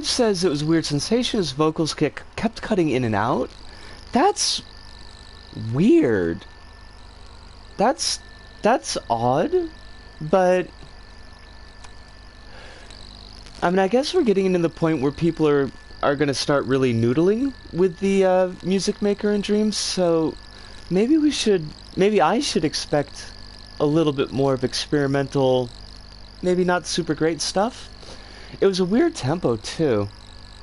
says it was a weird sensation. His vocals kept cutting in and out. That's weird. That's odd, but I mean, I guess we're getting into the point where people are going to start really noodling with the music maker in Dreams, so maybe I should expect a little bit more of experimental, maybe not super great stuff. It was a weird tempo too.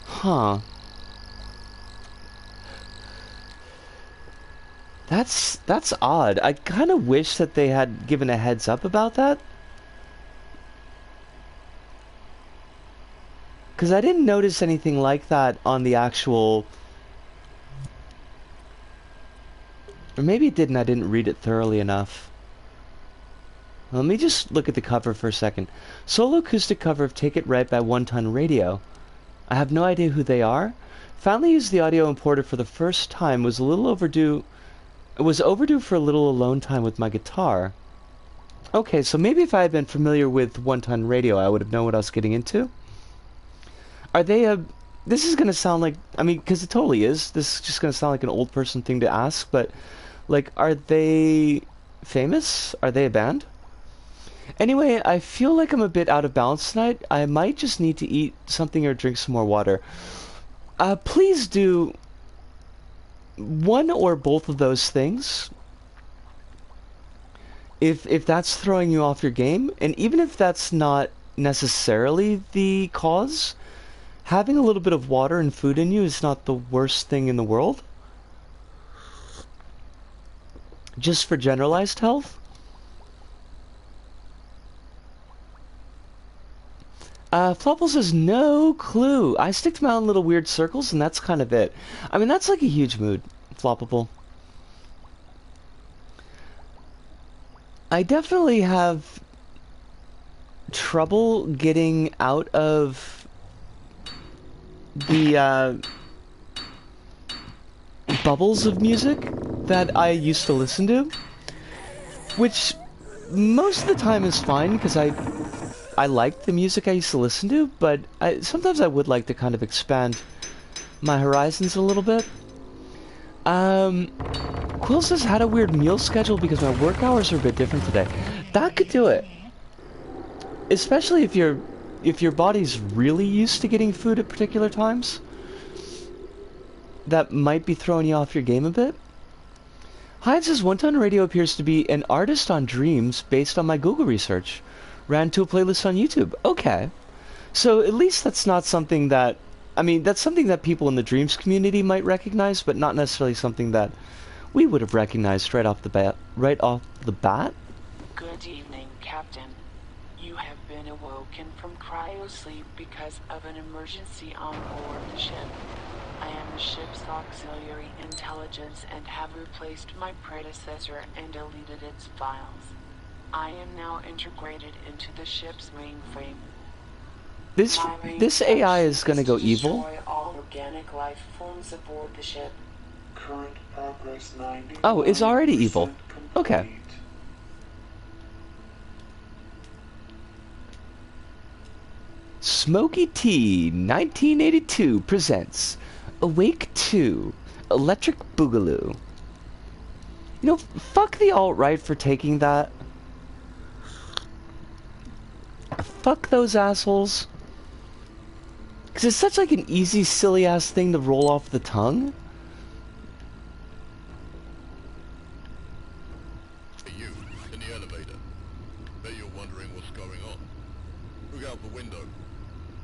Huh. That's odd. I kind of wish that they had given a heads up about that. Because I didn't notice anything like that on the actual... Or maybe it didn't, I didn't read it thoroughly enough. Let me just look at the cover for a second. Solo acoustic cover of Take It Right by One Ton Radio. I have no idea who they are. Finally used the audio importer for the first time. Was overdue for a little alone time with my guitar. Okay, so maybe if I had been familiar with One Ton Radio, I would have known what I was getting into. Are they a... This is going to sound like... I mean, because it totally is. This is just going to sound like an old person thing to ask, but... Like, are they famous? Are they a band? Anyway, I feel like I'm a bit out of balance tonight. I might just need to eat something or drink some more water. Please do one or both of those things. If that's throwing you off your game, and even if that's not necessarily the cause, having a little bit of water and food in you is not the worst thing in the world. Just for generalized health. Flopple says, no clue. I stick to my own little weird circles, and that's kind of it. I mean, that's like a huge mood, Floppable. I definitely have trouble getting out of the bubbles of music that I used to listen to, which most of the time is fine because I like the music I used to listen to, but sometimes I would like to kind of expand my horizons a little bit. Quill says, had a weird meal schedule because my work hours are a bit different today. That could do it. Especially if your body's really used to getting food at particular times. That might be throwing you off your game a bit. Hive says, One Ton Radio appears to be an artist on Dreams based on my Google research. Ran to a playlist on YouTube. Okay. So at least that's not something that... I mean, that's something that people in the Dreams community might recognize, but not necessarily something that we would have recognized right off the bat. Good evening, Captain. You have been awoken from cryosleep because of an emergency on board the ship. I am the ship's auxiliary intelligence and have replaced my predecessor and deleted its files. I am now integrated into the ship's mainframe. This AI is gonna go evil. Destroy all organic life forms aboard the ship. Current progress 90. Oh, it's already evil. Okay. Smoky T 1982 presents Awake 2. Electric Boogaloo. You know, fuck the alt-right for taking that. Fuck those assholes. Because it's such like an easy, silly-ass thing to roll off the tongue. Hey, you, in the elevator. Bet you're wondering what's going on. Look out the window.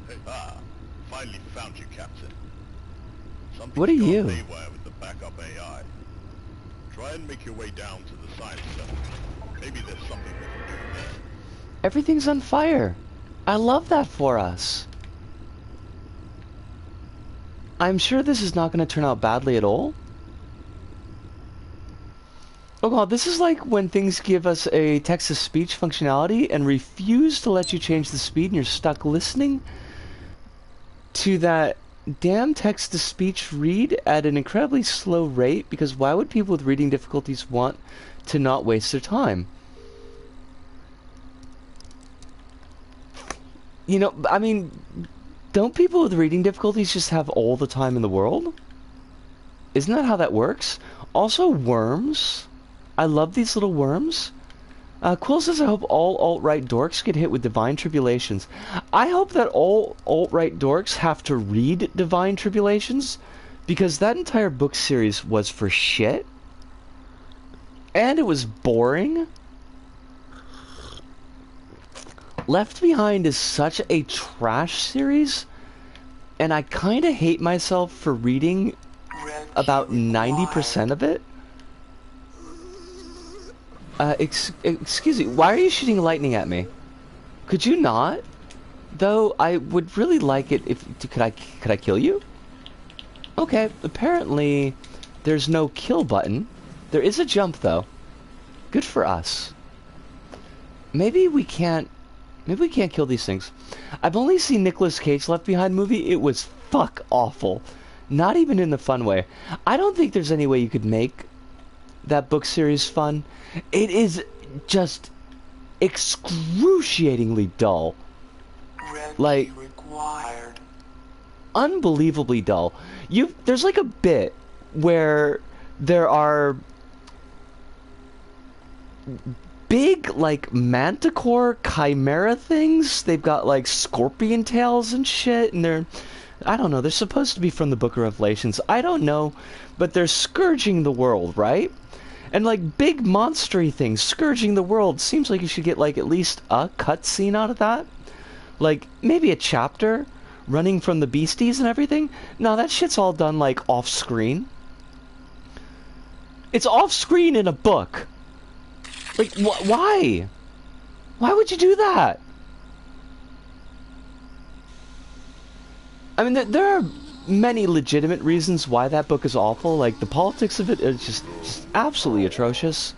Hey, finally found you, Captain. Something's What are gone you? haywire with the backup AI. Try and make your way down to the science center. Maybe there's something we can do there. Everything's on fire. I love that for us. I'm sure this is not going to turn out badly at all. Oh god, this is like when things give us a text-to-speech functionality and refuse to let you change the speed and you're stuck listening to that damn text-to-speech read at an incredibly slow rate, because why would people with reading difficulties want to not waste their time? You know, I mean, don't people with reading difficulties just have all the time in the world? Isn't that how that works? Also, worms. I love these little worms. Quill says, I hope all alt-right dorks get hit with divine tribulations. I hope that all alt-right dorks have to read divine tribulations, because that entire book series was for shit. And it was boring. Left Behind is such a trash series, and I kind of hate myself for reading about 90% of it. Excuse me, why are you shooting lightning at me? Could you not? Though I would really like it if could I kill you? Okay, apparently there's no kill button. There is a jump though. Good for us. Maybe we can't kill these things. I've only seen Nicolas Cage Left Behind movie. It was fuck awful. Not even in the fun way. I don't think there's any way you could make that book series fun. It is just excruciatingly dull. Like, unbelievably dull. There's like a bit where there are big, like, manticore chimera things. They've got, like, scorpion tails and shit, and I don't know, they're supposed to be from the Book of Revelations. I don't know, but they're scourging the world, right? And, like, big monstery things scourging the world. Seems like you should get, like, at least a cutscene out of that. Like, maybe a chapter running from the beasties and everything. No, that shit's all done, like, off-screen. It's off-screen in a book. Like, why? Why would you do that? I mean, there are many legitimate reasons why that book is awful. Like, the politics of it is just absolutely atrocious.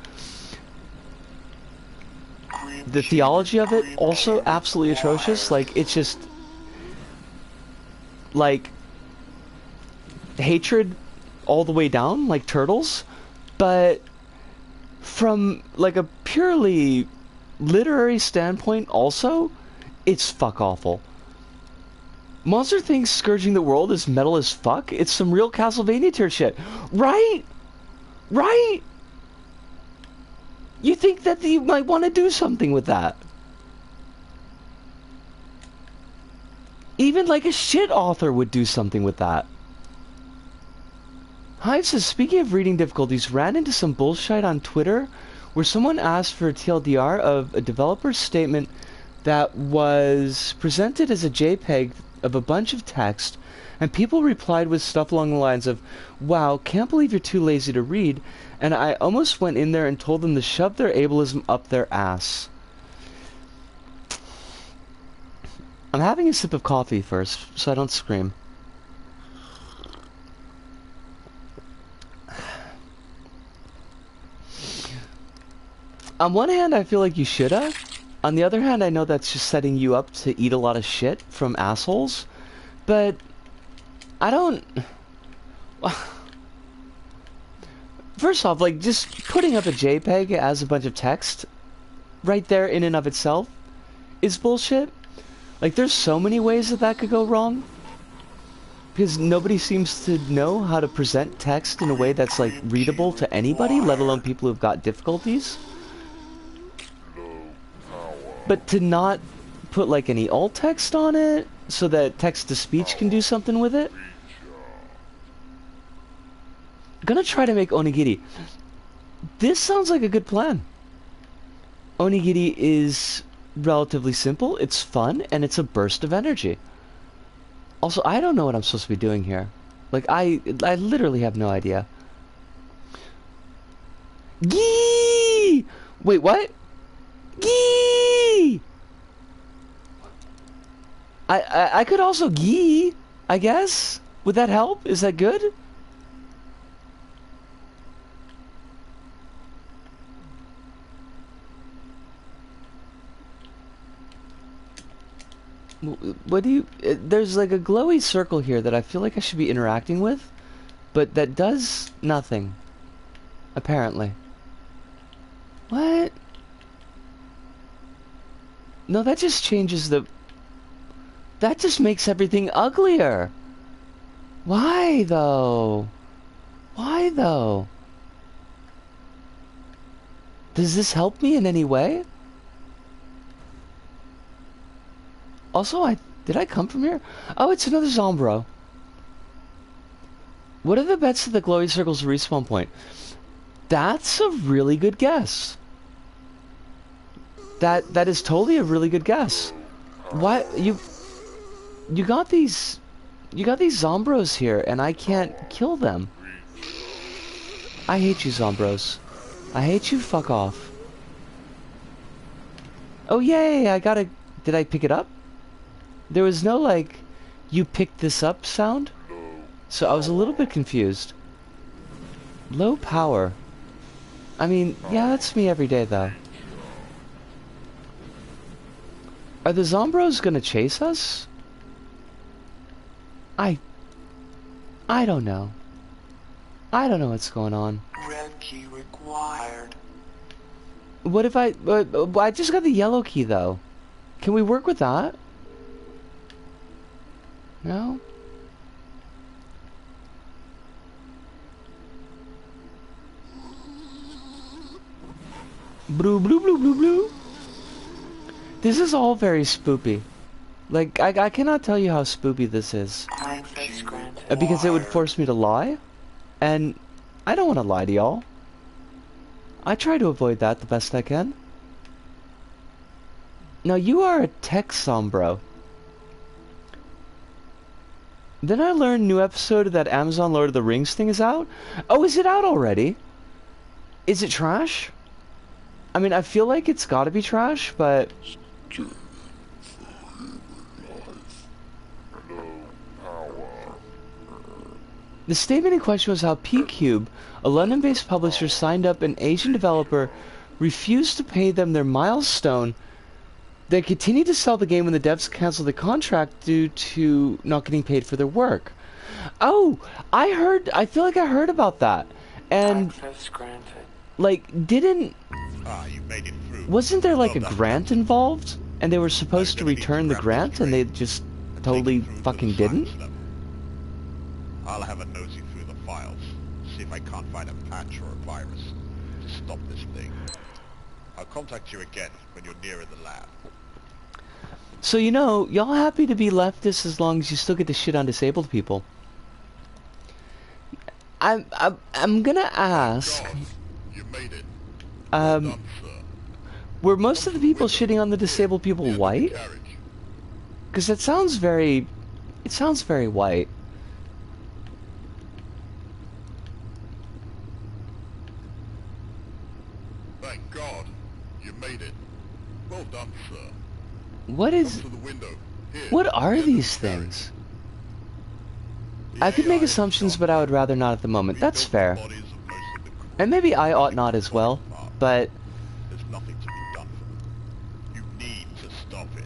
The theology of it, also absolutely atrocious. Like, it's just, like, hatred all the way down, like turtles. But from, like, a purely literary standpoint also, it's fuck awful. Monster Things Scourging the World is metal as fuck. It's some real Castlevania tier shit. Right? Right? You think that you might want to do something with that. Even like a shit author would do something with that. Hive says, speaking of reading difficulties, ran into some bullshit on Twitter where someone asked for a TLDR of a developer's statement that was presented as a JPEG of a bunch of text, and people replied with stuff along the lines of, wow, can't believe you're too lazy to read, and I almost went in there and told them to shove their ableism up their ass. I'm having a sip of coffee first, so I don't scream. On one hand, I feel like you shoulda. On the other hand, I know that's just setting you up to eat a lot of shit from assholes. But I don't... First off, like, just putting up a JPEG as a bunch of text right there in and of itself is bullshit. Like, there's so many ways that could go wrong. Because nobody seems to know how to present text in a way that's, like, readable to anybody, let alone people who've got difficulties. But to not put, like, any alt text on it, so that text-to-speech can do something with it. I'm gonna try to make onigiri. This sounds like a good plan. Onigiri is relatively simple, it's fun, and it's a burst of energy. Also, I don't know what I'm supposed to be doing here. Like, I literally have no idea. Gee! Wait, what? Gee! I could also gee, I guess. Would that help? Is that good? What do you... There's like a glowy circle here that I feel like I should be interacting with, but that does nothing. Apparently. What? No, that just changes the... That just makes everything uglier. Why, though? Why, though? Does this help me in any way? Also, did I come from here? Oh, it's another Zombro. What are the bets to the glowy circle's respawn point? That's a really good guess. That is totally a really good guess. Why you got these Zombros here and I can't kill them. I hate you, Zombros. I hate you, fuck off. Oh yay, did I pick it up? There was no, like, you picked this up sound? So I was a little bit confused. Low power. I mean, yeah, that's me every day, though. Are the Zombros gonna chase us? I don't know. I don't know what's going on. Red key required. What if I just got the yellow key, though. Can we work with that? No? Blue, blue, blue, blue, blue. This is all very spoopy. Like, I cannot tell you how spoopy this is. Because it would force me to lie. And I don't want to lie to y'all. I try to avoid that the best I can. Now, you are a tech sombro. Then I learned new episode of that Amazon Lord of the Rings thing is out. Oh, is it out already? Is it trash? I mean, I feel like it's gotta be trash, but... The statement in question was how P-Cube, a London-based publisher, signed up an Asian developer, refused to pay them their milestone. They continued to sell the game when the devs canceled the contract due to not getting paid for their work. Oh, I feel like I heard about that. And, like, wasn't there like a grant involved? And they were supposed to return the grant and they just totally fucking didn't? I'll have a nosy through the files, see if I can't find a patch or a virus to stop this thing. I'll contact you again when you're nearer the lab. So, you know, y'all happy to be leftists as long as you still get to shit on disabled people. I'm gonna ask... You made it. Were most of the people shitting on the disabled people white? Because it sounds very white. Thank God. You made it. Well done, sir. What are these things? I could make assumptions, but I would rather not at the moment. That's fair. And maybe I ought not as well, but... There's nothing to be done for them. You need to stop it.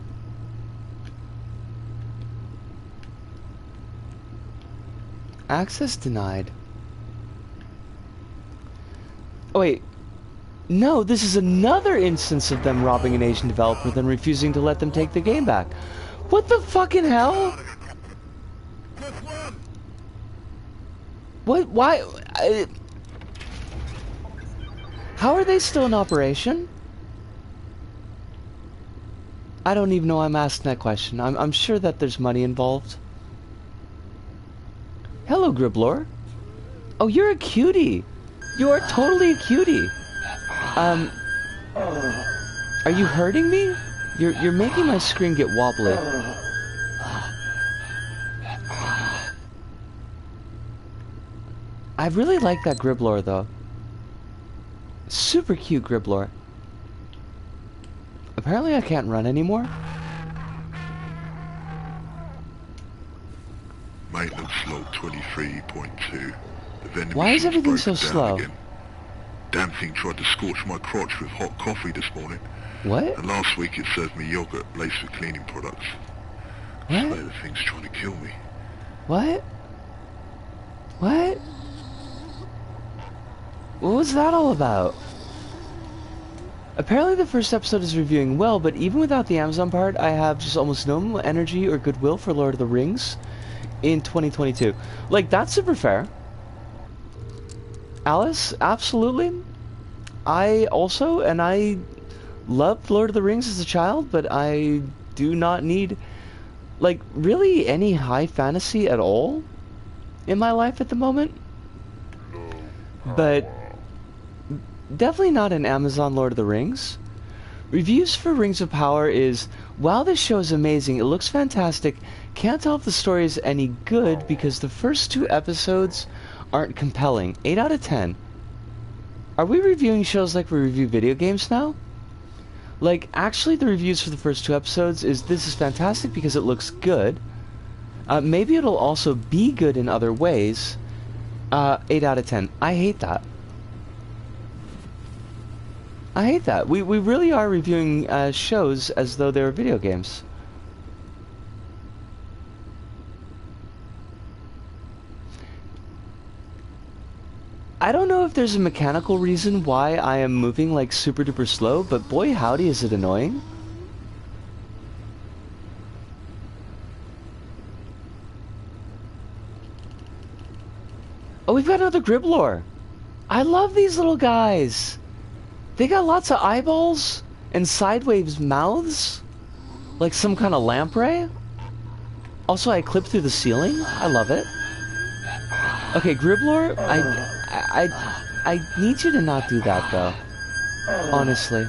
Access denied. Oh, wait. No, this is another instance of them robbing an Asian developer, then refusing to let them take the game back. What the fucking hell? Just run! What? Why? How are they still in operation? I don't even know why I'm asking that question. I'm sure that there's money involved. Hello, Griblor. Oh, you're a cutie. You are totally a cutie. Are you hurting me? You're making my screen get wobbly. I really like that Griblor, though. Super cute Griblor. Apparently I can't run anymore. Maintenance log 23.2. The vending Why is machine's everything so broken down slow? again. Damn thing tried to scorch my crotch with hot coffee this morning. What? And last week it served me yogurt laced with cleaning products. I swear the thing's trying to kill me. What? What? What was that all about? Apparently the first episode is reviewing well, but even without the Amazon part, I have just almost no energy or goodwill for Lord of the Rings in 2022. Like, that's super fair. Alice, absolutely. I also, and I loved Lord of the Rings as a child, but I do not need, like, really any high fantasy at all in my life at the moment. But definitely not an Amazon Lord of the Rings. Reviews for Rings of Power is, wow, this show is amazing, it looks fantastic, can't tell if the story is any good because the first 2 episodes aren't compelling. 8 out of 10. Are we reviewing shows like we review video games now? Like, actually the reviews for the first 2 episodes is, this is fantastic because it looks good. Maybe it'll also be good in other ways. 8 out of 10. I hate that. I hate that. We really are reviewing shows as though they were video games. I don't know if there's a mechanical reason why I am moving like super duper slow, but boy howdy is it annoying. Oh, we've got another Griblor. I love these little guys. They got lots of eyeballs and sideways mouths, like some kind of lamprey. Also, I clip through the ceiling. I love it. Okay, Griblor, I need you to not do that, though. Honestly.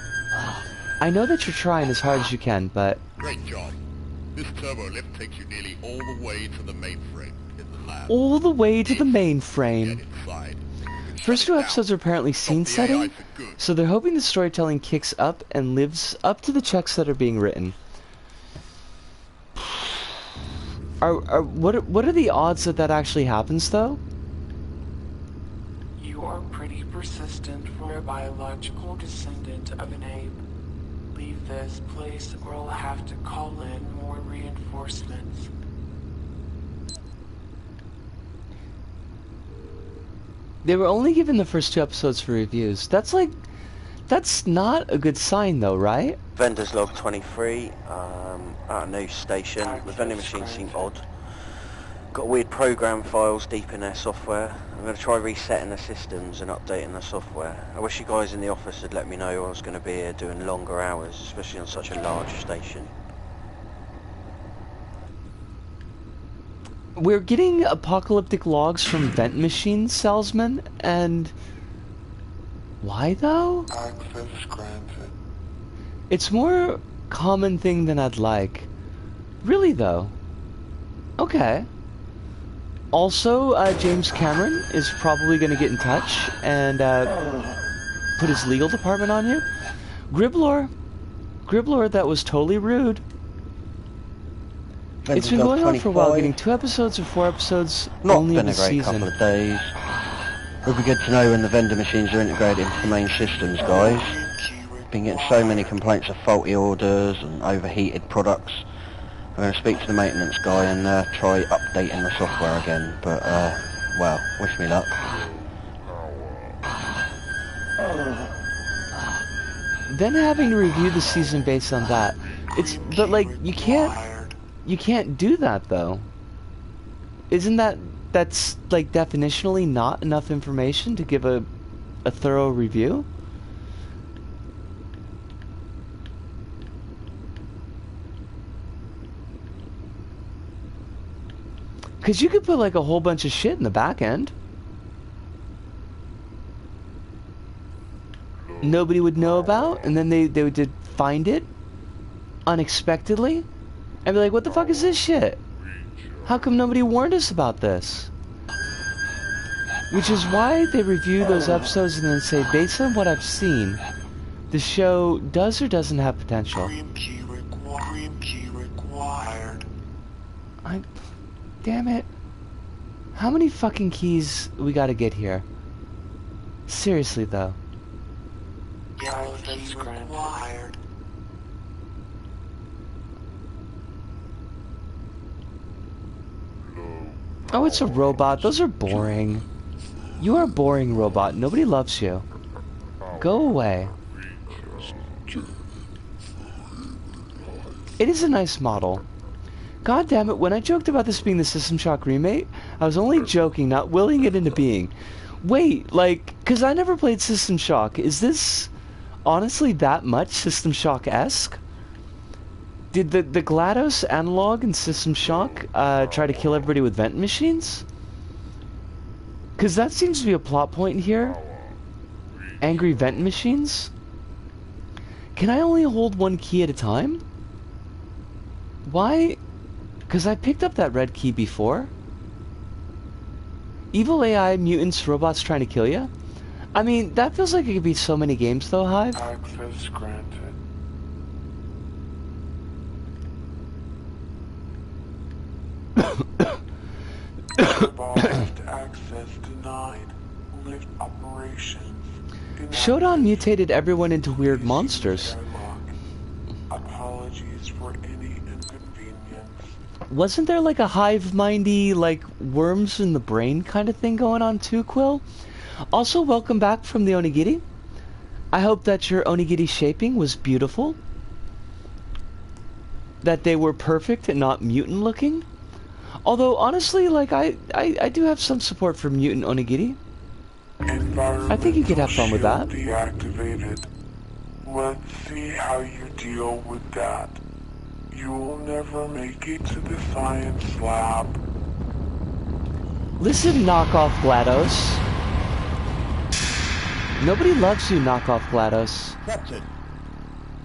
I know that you're trying as hard as you can, but... Great job. This turbo lift takes you nearly all the way to the mainframe in the lab. All the way to the mainframe. Get inside. First 2 episodes are apparently scene setting, so they're hoping the storytelling kicks up and lives up to the checks that are being written. What are the odds that that actually happens, though? You are pretty persistent for a biological descendant of an ape. Leave this place or I'll have to call in more reinforcements. They were only given the first 2 episodes for reviews. That's not a good sign, though, right? Vendors log 23, at a news station. The vending machines seem odd. Got weird program files deep in their software. I'm going to try resetting the systems and updating the software. I wish you guys in the office had let me know I was going to be here doing longer hours, especially on such a large station. We're getting apocalyptic logs from vent machine salesmen, and... why, though? Access granted. It's more common thing than I'd like. Really, though. Okay. Also, James Cameron is probably going to get in touch and put his legal department on you. Griblor, that was totally rude. It's been going on for a while, getting 2 episodes or 4 episodes only of the season. Not been a great couple of days. It'll be good to know when the vendor machines are integrated into the main systems, guys. Been getting so many complaints of faulty orders and overheated products. I'm going to speak to the maintenance guy and try updating the software again, but, well, wish me luck. Then having to review the season based on that, but like, you can't do that, though. Isn't that that's like definitionally not enough information to give a thorough review? Because you could put like a whole bunch of shit in the back end. Nobody would know about, and then they would find it unexpectedly and be like, what the fuck is this shit? How come nobody warned us about this? Which is why they review those episodes and then say, based on what I've seen, the show does or doesn't have potential. Green key required. Damn it. How many fucking keys we gotta get here? Seriously though. Yellow key required. Oh, it's a robot. Those are boring. You are a boring robot. Nobody loves you. Go away. It is a nice model. God damn it, when I joked about this being the System Shock remake, I was only joking, not willing it into being. Wait, like, because I never played System Shock. Is this honestly that much System Shock-esque? Did the GLaDOS analog in System Shock try to kill everybody with vent machines? Because that seems to be a plot point here. Angry vent machines? Can I only hold one key at a time? Why? Because I picked up that red key before. Evil AI, mutants, robots trying to kill you? I mean, that feels like it could be so many games though, Hive. Access granted. Revised access denied. Lift operations. Showdown mutated everyone into weird monsters. Apologies for any inconvenience. Wasn't there like a hive-mindy, like, worms in the brain kind of thing going on too, Quill? Also, welcome back from the onigiri. I hope that your onigiri shaping was beautiful. That they were perfect and not mutant looking. Although, honestly, like, I do have some support for mutant onigiri. I think you could have fun with that. Deactivated. Let's see how you deal with that. You'll never make it to the science lab. Listen, knockoff GLaDOS. Nobody loves you, knockoff GLaDOS. Captain.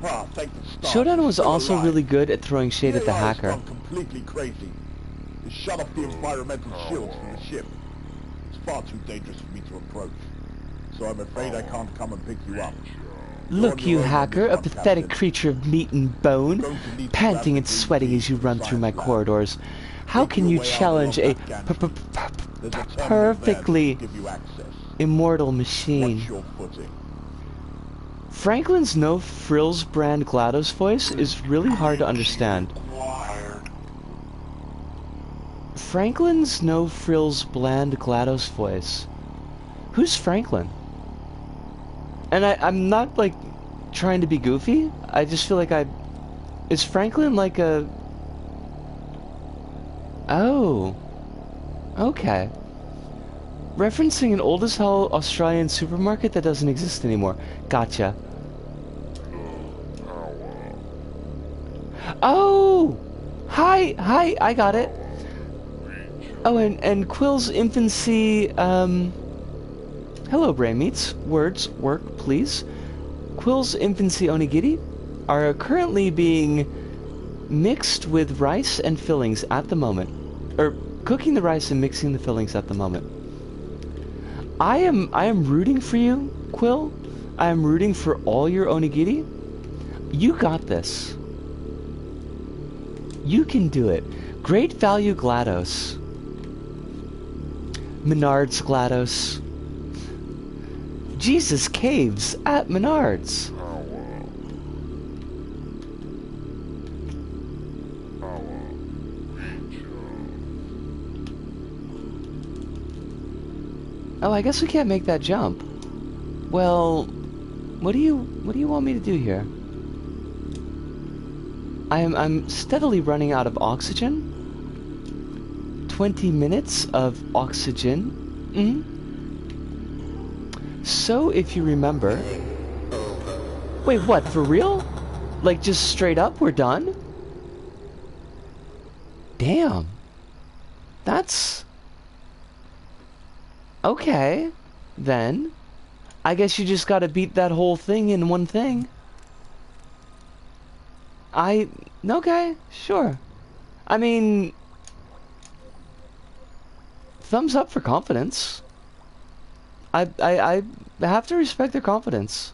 Ah, thank the stars. Showdown was Still also alive. really good at throwing shade at the AI has hacker. gone completely crazy. It shut off the environmental shields from the ship. It's far too dangerous for me to approach. So I'm afraid I can't come and pick you up. Look, you hacker, a pathetic creature of meat and bone, panting and sweating as you run through my corridors. How can you challenge a perfectly immortal machine? Watch your footing. Franklin's No Frills brand GLaDOS voice is really hard to understand. Franklin's No Frills bland GLaDOS voice. Who's Franklin? And I'm not, like, trying to be goofy. I just feel like is Franklin like a... Oh. Okay. Referencing an old as hell Australian supermarket that doesn't exist anymore. Gotcha. Oh! Hi, I got it. Oh, and Quill's infancy, hello, Brain Meats. Words, work, please. Quill's infancy onigiri are currently being mixed with rice and fillings at the moment. Or, cooking the rice and mixing the fillings at the moment. I am rooting for you, Quill. I am rooting for all your onigiri. You got this. You can do it. Great value GLaDOS. Menards GLaDOS. Jesus Caves at Menards. Oh, I guess we can't make that jump. Well, what do you want me to do here? I'm steadily running out of oxygen. 20 minutes of oxygen. So, if you remember... Wait, what, for real? Like, just straight up, we're done? Damn. That's... Okay, then. I guess you just gotta beat that whole thing in one thing. Okay, sure. I mean... Thumbs up for confidence. I have to respect their confidence.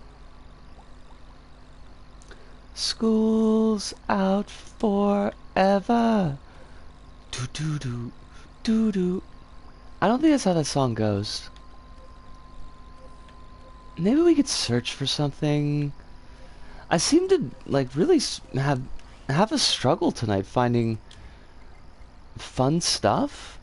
School's out forever. Do do do do do. I don't think that's how that song goes. Maybe we could search for something. I seem to like really have a struggle tonight finding fun stuff.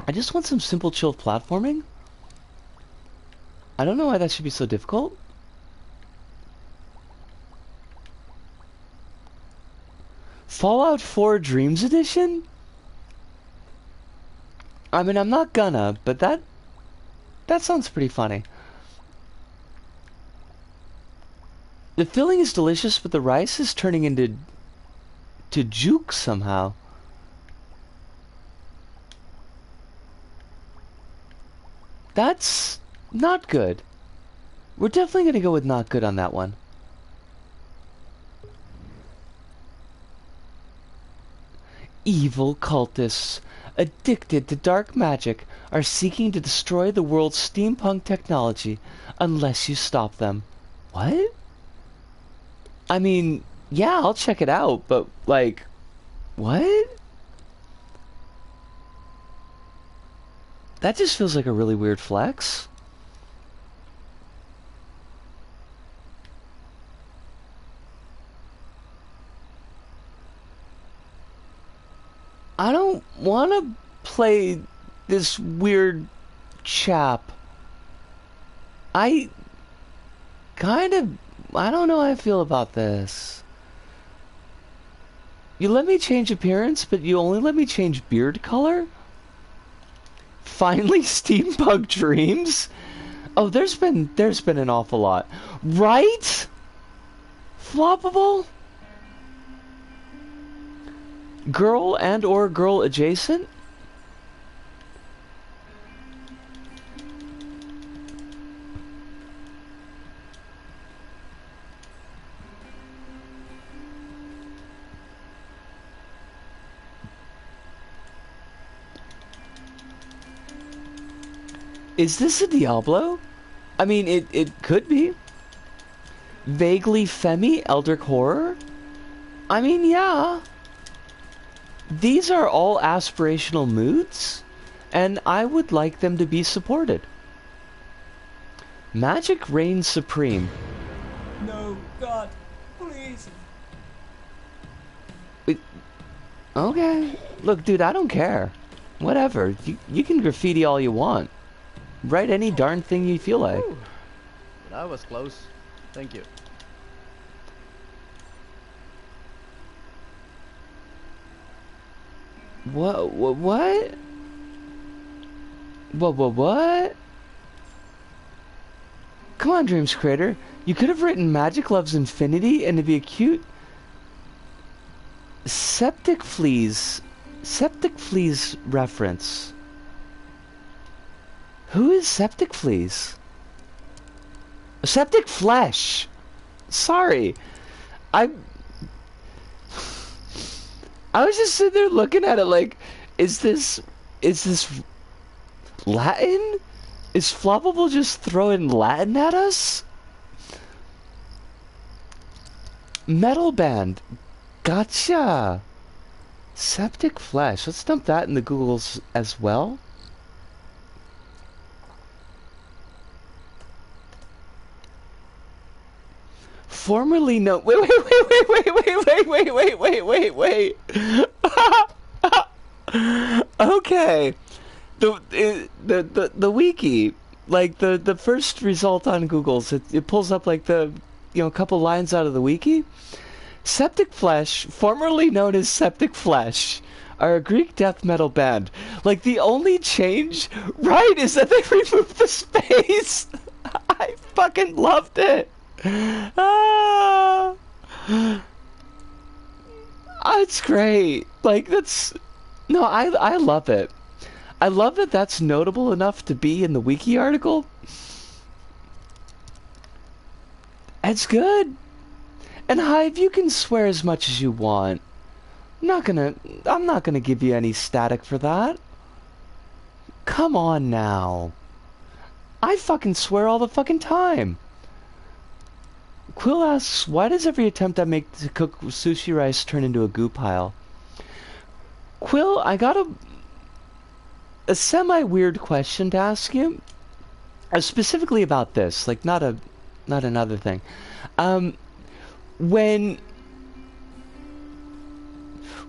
I just want some simple, chill platforming. I don't know why that should be so difficult. Fallout 4 Dreams Edition? I mean, I'm not gonna, but that sounds pretty funny. The filling is delicious, but the rice is turning into juke somehow. That's not good. We're definitely going to go with not good on that one. Evil cultists, addicted to dark magic, are seeking to destroy the world's steampunk technology unless you stop them. What? I mean, yeah, I'll check it out, but, like, what? That just feels like a really weird flex. I don't want to play this weird chap. I don't know how I feel about this. You let me change appearance, but you only let me change beard color? Finally, steampunk dreams? Oh, there's been an awful lot. Right? Floppable? Girl and or girl adjacent? Is this a Diablo? I mean, it could be. Vaguely femmy Eldritch Horror? I mean, yeah. These are all aspirational moods, and I would like them to be supported. Magic reigns supreme. No, God, please. Okay. Look, dude, I don't care. Whatever. You can graffiti all you want. Write any darn thing you feel like. Ooh, that was close. Thank you. What? What? What? Come on, Dreams Creator. You could have written Magic Loves Infinity and it'd be a cute... Septic Fleas reference. Who is Septic Fleas? Septic Flesh! Sorry. I was just sitting there looking at it like, is this Latin? Is Floppable just throwing Latin at us? Metal band. Gotcha. Septic Flesh. Let's dump that in the Googles as well. Formerly known. Wait. Okay. the wiki, like the first result on Google's, it pulls up like the couple lines out of the wiki. Septic Flesh, formerly known as Septic Flesh, are a Greek death metal band. Like, the only change, right, is that they removed the space. I fucking loved it. Ah, it's great. Like, that's... No, I love it. I love that that's notable enough to be in the wiki article. It's good. And Hive, you can swear as much as you want. I'm not gonna give you any static for that. Come on now. I fucking swear all the fucking time. Quill asks, why does every attempt I make to cook sushi rice turn into a goo pile? Quill, I got a semi-weird question to ask you. Specifically about this, like not another thing.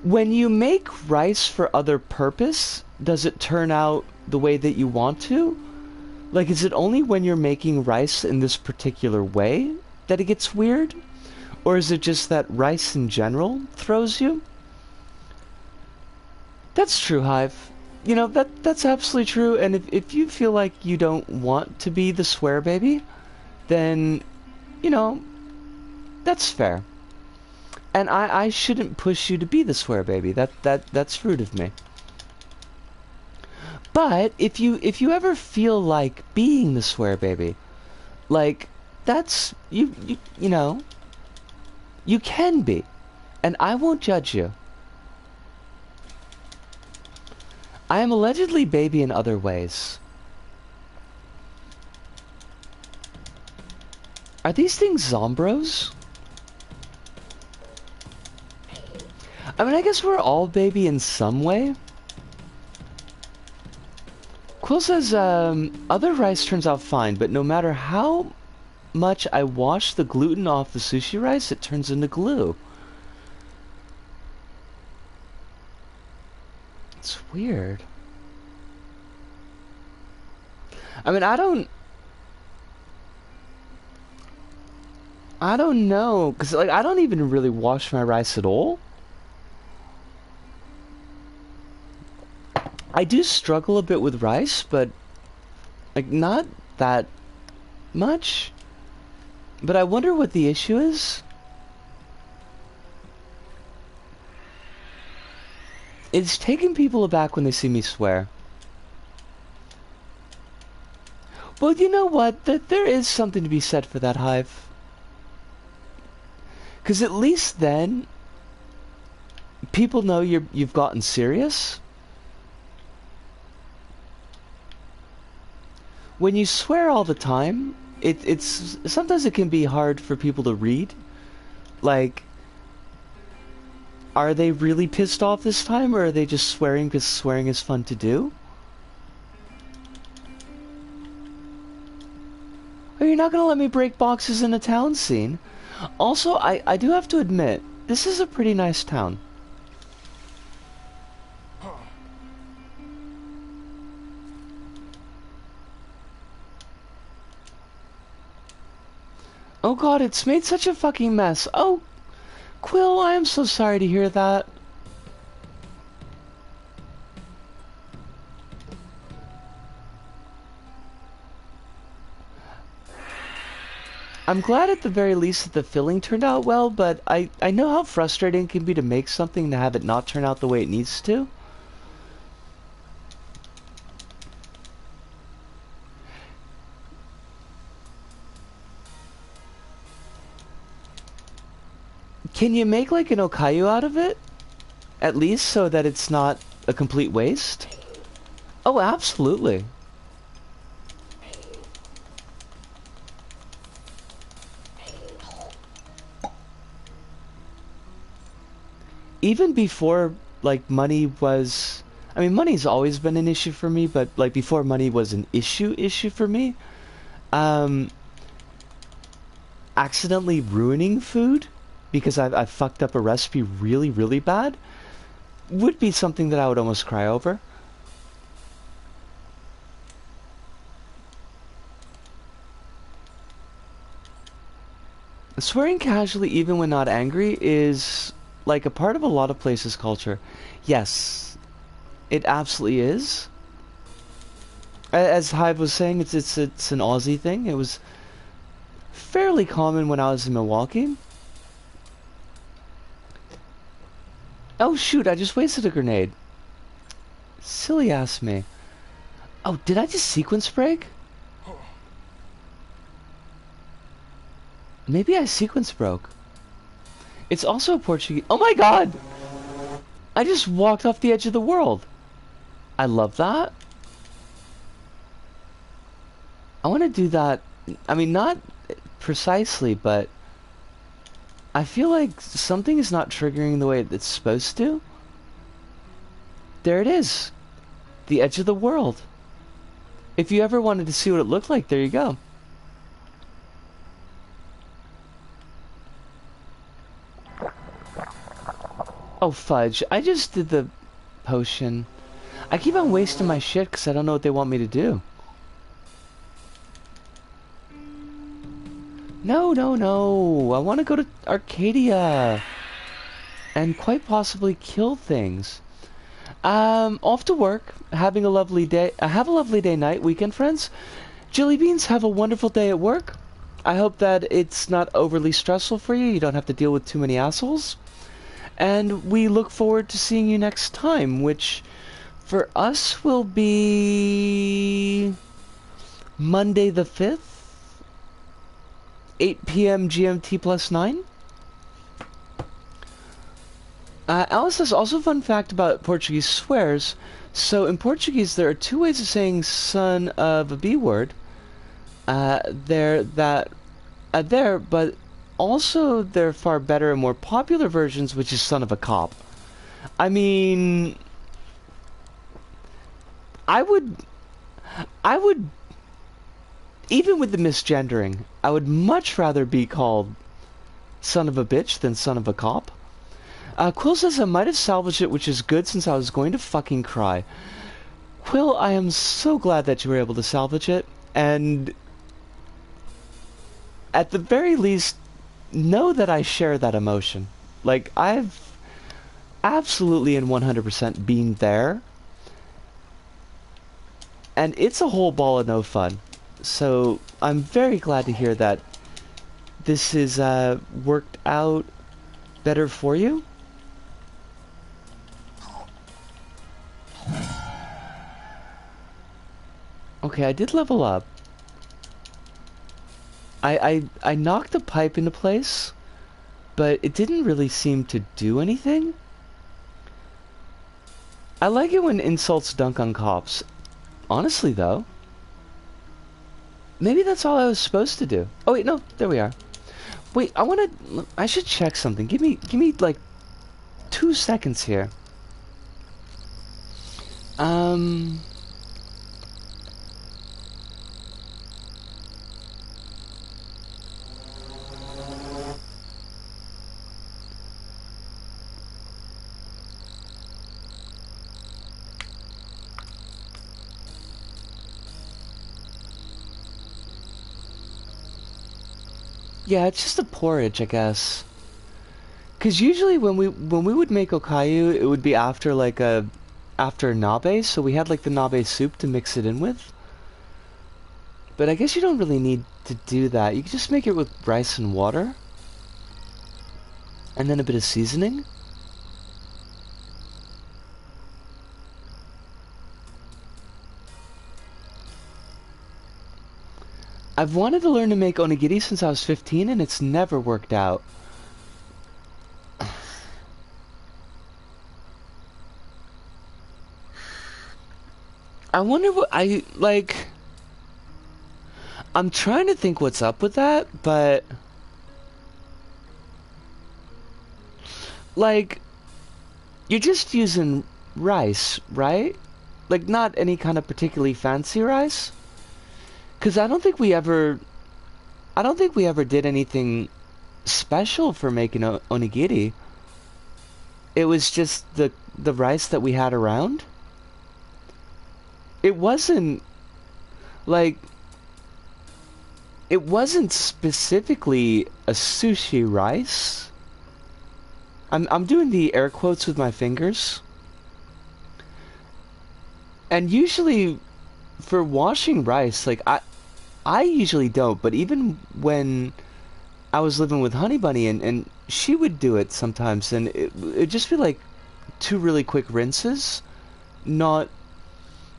When you make rice for other purpose, does it turn out the way that you want to? Like, is it only when you're making rice in this particular way that it gets weird? Or is it just that rice in general throws you? That's true, Hive. You know, that's absolutely true, and if you feel like you don't want to be the swear baby, then, you know, that's fair. And I shouldn't push you to be the swear baby. That's rude of me. But if you ever feel like being the swear baby, like that's you know, you can be, and I won't judge you. I am allegedly baby in other ways. Are these things Zombros? I mean, I guess we're all baby in some way. Quill says, other rice turns out fine, but no matter how much I wash the gluten off the sushi rice, it turns into glue. It's weird. I mean, I don't know, because, like, I don't even really wash my rice at all. I do struggle a bit with rice, but, like, not that much. But I wonder what the issue is. It's taking people aback when they see me swear. Well, you know what? There is something to be said for that, Hive. Because at least then, people know you've gotten serious. When you swear all the time, it's sometimes it can be hard for people to read. Like, are they really pissed off this time, or are they just swearing because swearing is fun to do? Oh, you're not gonna let me break boxes in a town scene? Also, I do have to admit, this is a pretty nice town. Oh god, it's made such a fucking mess. Oh, Quill, I am so sorry to hear that. I'm glad at the very least that the filling turned out well, but I know how frustrating it can be to make something to have it not turn out the way it needs to. Can you make like an okayu out of it? At least so that it's not a complete waste? Oh, absolutely. Even before, like, money was... I mean, money's always been an issue for me, but, like, before money was an issue for me, accidentally ruining food because I fucked up a recipe really bad would be something that I would almost cry over. Swearing casually even when not angry is like a part of a lot of places' culture. Yes, it absolutely is. As Hive was saying, it's an Aussie thing. It was fairly common when I was in Milwaukee. Oh shoot, I just wasted a grenade. Silly ass me. Oh, did I just sequence break? Maybe I sequence broke. It's also a Portuguese. Oh my god! I just walked off the edge of the world. I love that. I want to do that. I mean, not precisely, but I feel like something is not triggering the way it's supposed to. There it is. The edge of the world. If you ever wanted to see what it looked like, there you go. Oh, fudge. I just did the potion. I keep on wasting my shit because I don't know what they want me to do. No, no, no. I want to go to Arcadia. And quite possibly kill things. Off to work. Having a lovely day. Have a lovely day night, weekend friends. Jelly Beans, have a wonderful day at work. I hope that it's not overly stressful for you. You don't have to deal with too many assholes. And we look forward to seeing you next time, which for us will be Monday the 5th, 8 p.m. GMT plus 9. Alice says, also fun fact about Portuguese swears. So in Portuguese, there are two ways of saying son of a B word. But also there are far better and more popular versions, which is son of a cop. I mean, I would, even with the misgendering, I would much rather be called son of a bitch than son of a cop. Quill says I might have salvaged it, which is good since I was going to fucking cry. Quill, I am so glad that you were able to salvage it, and at the very least, know that I share that emotion. Like, I've absolutely and 100% been there, and it's a whole ball of no fun. So I'm very glad to hear that this is worked out better for you. Okay, I did level up. I knocked the pipe into place, but it didn't really seem to do anything. I like it when insults dunk on cops. Honestly, though, maybe that's all I was supposed to do. Oh wait, no, there we are. Wait, I should check something. Give me like 2 seconds here. Yeah, it's just a porridge, I guess. Cause usually when we would make okayu, it would be after like after nabe, so we had like the nabe soup to mix it in with. But I guess you don't really need to do that. You can just make it with rice and water. And then a bit of seasoning. I've wanted to learn to make onigiri since I was 15 and it's never worked out. I wonder what I'm trying to think what's up with that, but like you're just using rice, right? Like not any kind of particularly fancy rice? 'Cause I don't think we ever did anything special for making onigiri. It was just the rice that we had around. It wasn't like It wasn't specifically a sushi rice. I'm doing the air quotes with my fingers. And usually for washing rice, like I usually don't, but even when I was living with Honey Bunny and she would do it sometimes, and it'd just be like 2 really quick rinses, not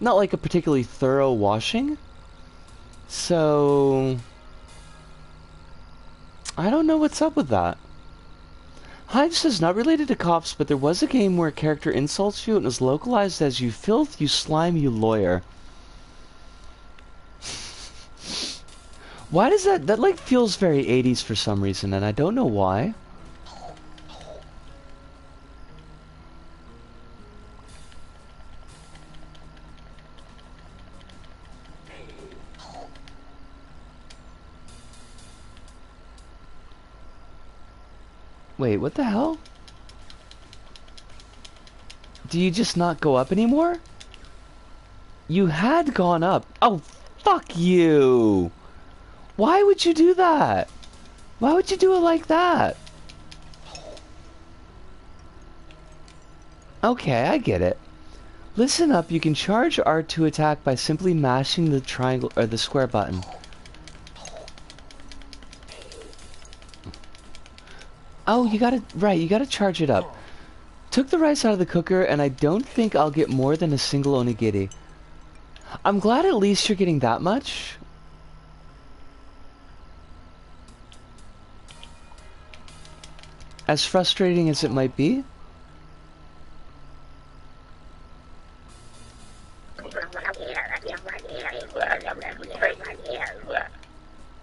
like a particularly thorough washing. So I don't know what's up with that. Hive says, not related to cops, but there was a game where a character insults you and is localized as you filth, you slime, you lawyer. Why does that like feels very 80s for some reason, and I don't know why. Wait, what the hell? Do you just not go up anymore? You had gone up. Oh, fuck you! Why would you do that? Why would you do it like that? Okay, I get it. Listen up, you can charge R2 attack by simply mashing the triangle or the square button. Oh, you gotta charge it up. Took the rice out of the cooker, and I don't think I'll get more than a single onigiri. I'm glad at least you're getting that much. As frustrating as it might be.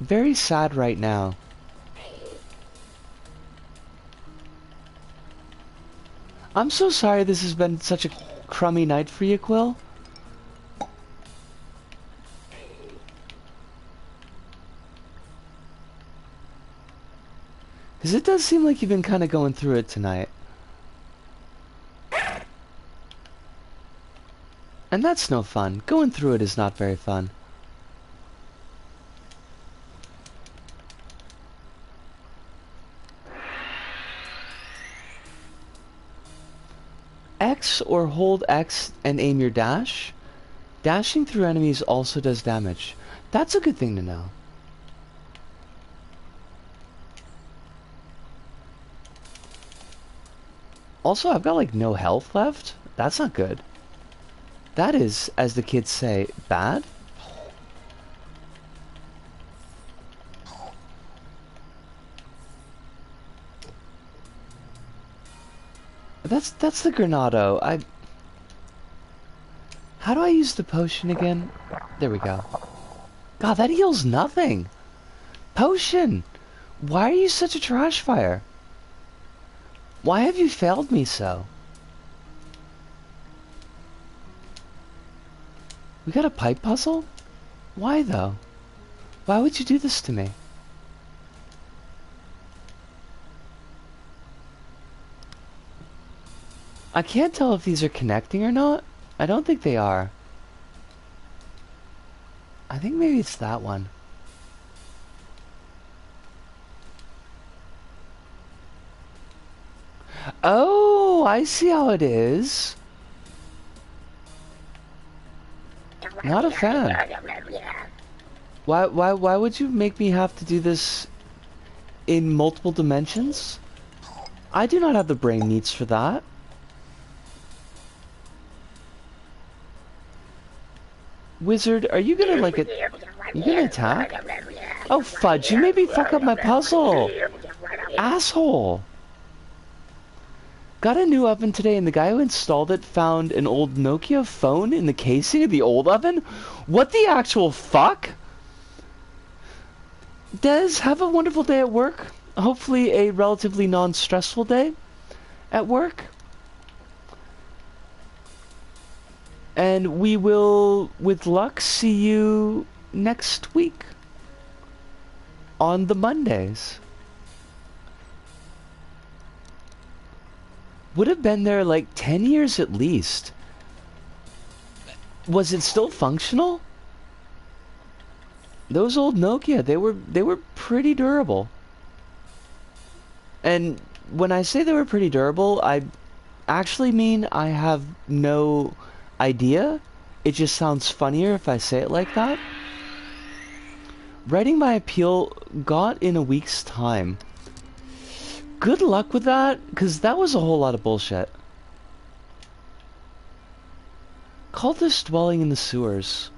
Very sad right now. I'm so sorry this has been such a crummy night for you, Quill. Because it does seem like you've been kind of going through it tonight. And that's no fun. Going through it is not very fun. X or hold X and aim your dash. Dashing through enemies also does damage. That's a good thing to know. Also, I've got like no health left. That's not good. That is, as the kids say, bad. That's the Granado. How do I use the potion again? There we go. God, that heals nothing. Potion! Why are you such a trash fire? Why have you failed me so? We got a pipe puzzle? Why though? Why would you do this to me? I can't tell if these are connecting or not. I don't think they are. I think maybe it's that one. Oh, I see how it is. Not a fan. Why would you make me have to do this in multiple dimensions? I do not have the brain needs for that. Wizard, are you gonna like it? You gonna attack? Oh fudge, you made me fuck up my puzzle! Asshole! Got a new oven today and the guy who installed it found an old Nokia phone in the casing of the old oven? What the actual fuck? Des, have a wonderful day at work. Hopefully a relatively non-stressful day at work. And we will, with luck, see you next week on the Mondays. Would have been there like 10 years at least. Was it still functional? Those old Nokia, they were pretty durable. And when I say they were pretty durable, I actually mean I have no idea. It just sounds funnier if I say it like that. Writing my appeal got in a week's time. Good luck with that, because that was a whole lot of bullshit. Cultist dwelling in the sewers.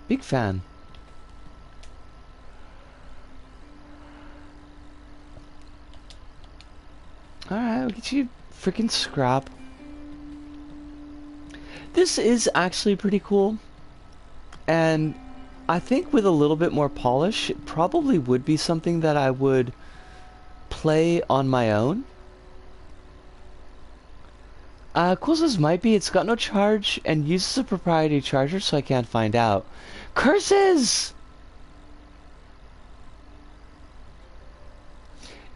Big fan. Alright, we'll get you freaking scrap. This is actually pretty cool. And I think with a little bit more polish, it probably would be something that I would play on my own. Cool as might be, it's got no charge and uses a proprietary charger, so I can't find out. Curses!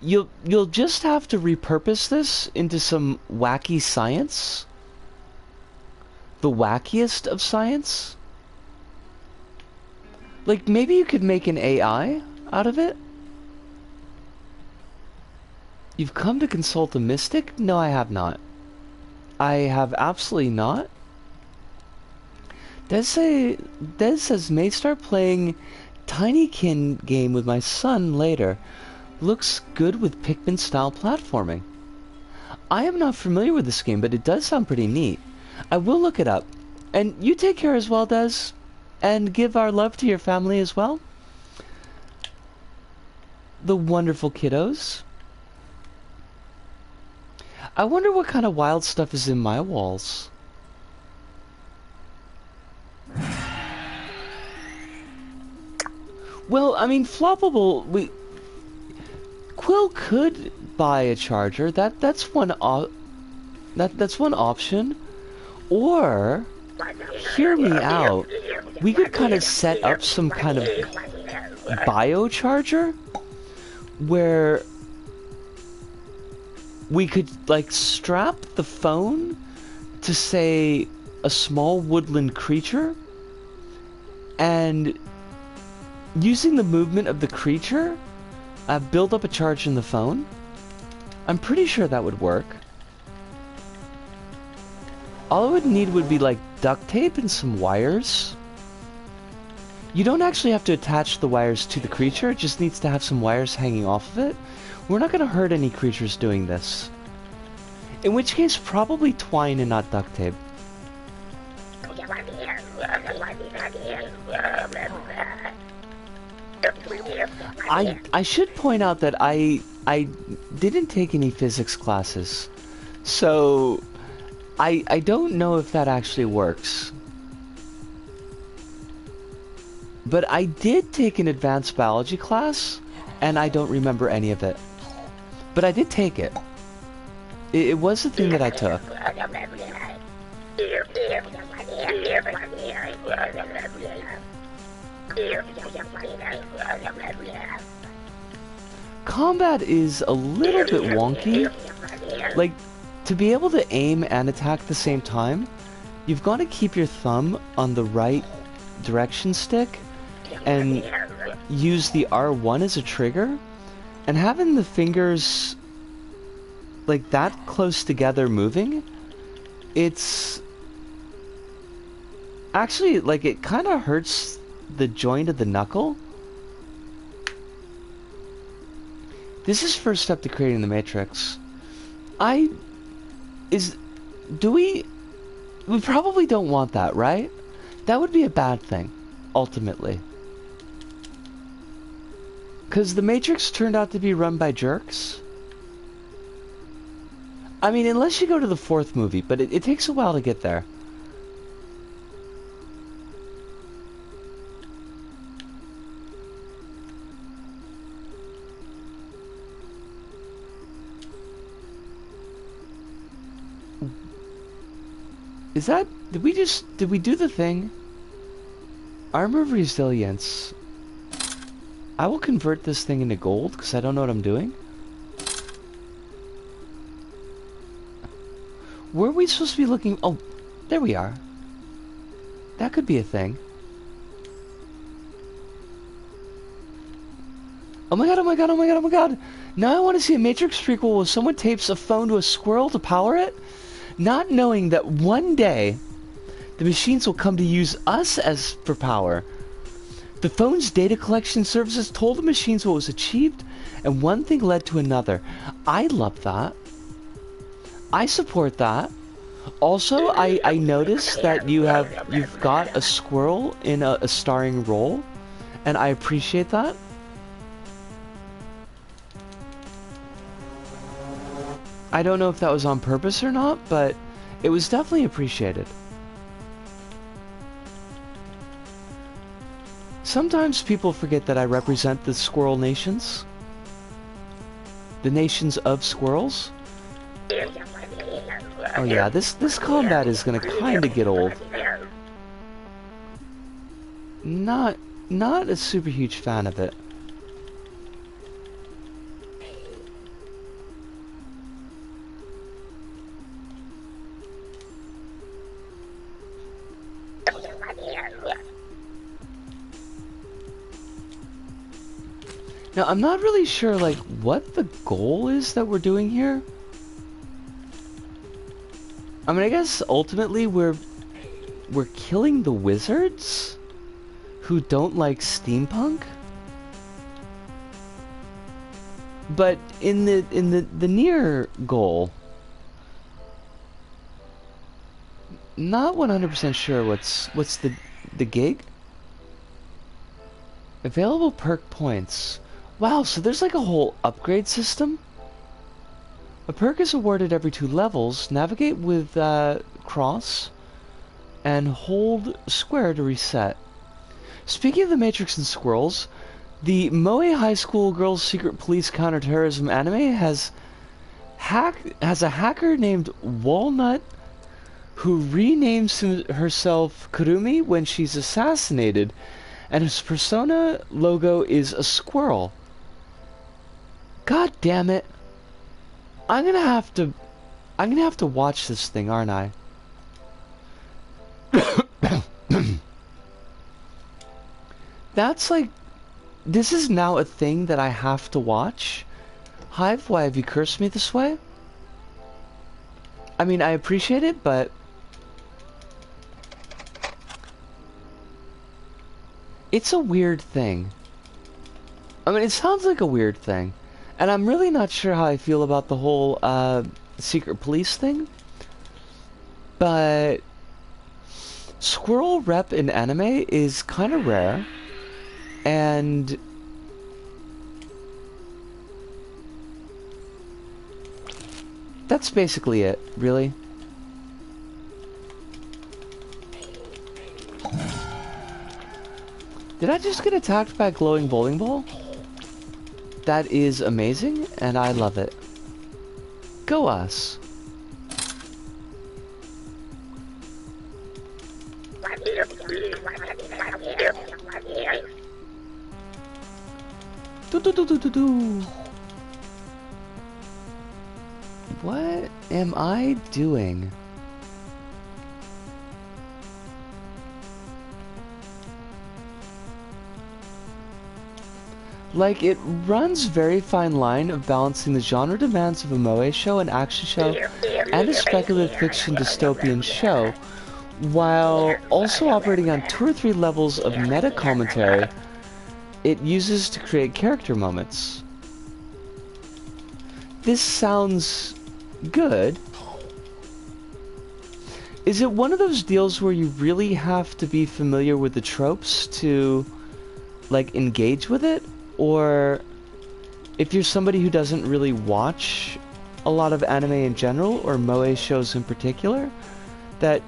You'll just have to repurpose this into some wacky science. The wackiest of science. Like, maybe you could make an AI out of it? You've come to consult a mystic? No, I have not. I have absolutely not. Des says, may start playing Tinykin game with my son later. Looks good with Pikmin-style platforming. I am not familiar with this game, but it does sound pretty neat. I will look it up. And you take care as well, Des. And give our love to your family as well. The wonderful kiddos. I wonder what kind of wild stuff is in my walls. Well, I mean, floppable, Quill could buy a charger. That's one that's one option. Or hear me out. We could kind of set up some kind of biocharger where we could like strap the phone to, say, a small woodland creature, and using the movement of the creature, build up a charge in the phone. I'm pretty sure that would work. All I would need would be like duct tape and some wires. You don't actually have to attach the wires to the creature, it just needs to have some wires hanging off of it. We're not going to hurt any creatures doing this. In which case, probably twine and not duct tape. I should point out that I didn't take any physics classes, so I don't know if that actually works. But I did take an advanced biology class, and I don't remember any of it. But I did take it. It was the thing that I took. Combat is a little bit wonky. Like, to be able to aim and attack at the same time, you've got to keep your thumb on the right direction stick and use the R1 as a trigger. And having the fingers like that close together moving, it's actually like it kind of hurts the joint of the knuckle. This is first step to creating the matrix. We probably don't want that, right? That would be a bad thing, ultimately. Because the Matrix turned out to be run by jerks. I mean, unless you go to the fourth movie, but it takes a while to get there. Is that... Did we do the thing? Armor of Resilience. I will convert this thing into gold, because I don't know what I'm doing. Were we supposed to be looking... Oh, there we are. That could be a thing. Oh my god, oh my god, oh my god, oh my god. Now I want to see a Matrix prequel where someone tapes a phone to a squirrel to power it, not knowing that one day the machines will come to use us as for power. The phone's data collection services told the machines what was achieved, and one thing led to another. I love that. I support that. Also, I noticed that you've got a squirrel in a starring role, and I appreciate that. I don't know if that was on purpose or not, but it was definitely appreciated. Sometimes people forget that I represent the squirrel nations. The nations of squirrels. Oh yeah, this combat is gonna kinda get old. Not a super huge fan of it. Now, I'm not really sure, like, what the goal is that we're doing here. I mean, I guess ultimately we're killing the wizards who don't like steampunk. But in the near goal, not 100% sure what's the gig. Available perk points. Wow, so there's like a whole upgrade system? A perk is awarded every 2 levels. Navigate with cross and hold square to reset. Speaking of the Matrix and squirrels, the Moe High School Girls Secret Police Counterterrorism anime has a hacker named Walnut who renames herself Kurumi when she's assassinated, and his persona logo is a squirrel. God damn it. I'm gonna have to watch this thing, aren't I? That's like, this is now a thing that I have to watch. Hive, why have you cursed me this way? I mean, I appreciate it, but it's a weird thing. I mean, it sounds like a weird thing. And I'm really not sure how I feel about the whole secret police thing. But squirrel rep in anime is kind of rare. And that's basically it, really. Did I just get attacked by a glowing bowling ball? That is amazing, and I love it. Go us. Do. What am I doing? Like, it runs very fine line of balancing the genre demands of a moe show, an action show, and a speculative fiction dystopian show, while also operating on 2 or 3 levels of meta commentary it uses to create character moments. This sounds good. Is it one of those deals where you really have to be familiar with the tropes to, like, engage with it? Or if you're somebody who doesn't really watch a lot of anime in general, or moe shows in particular, that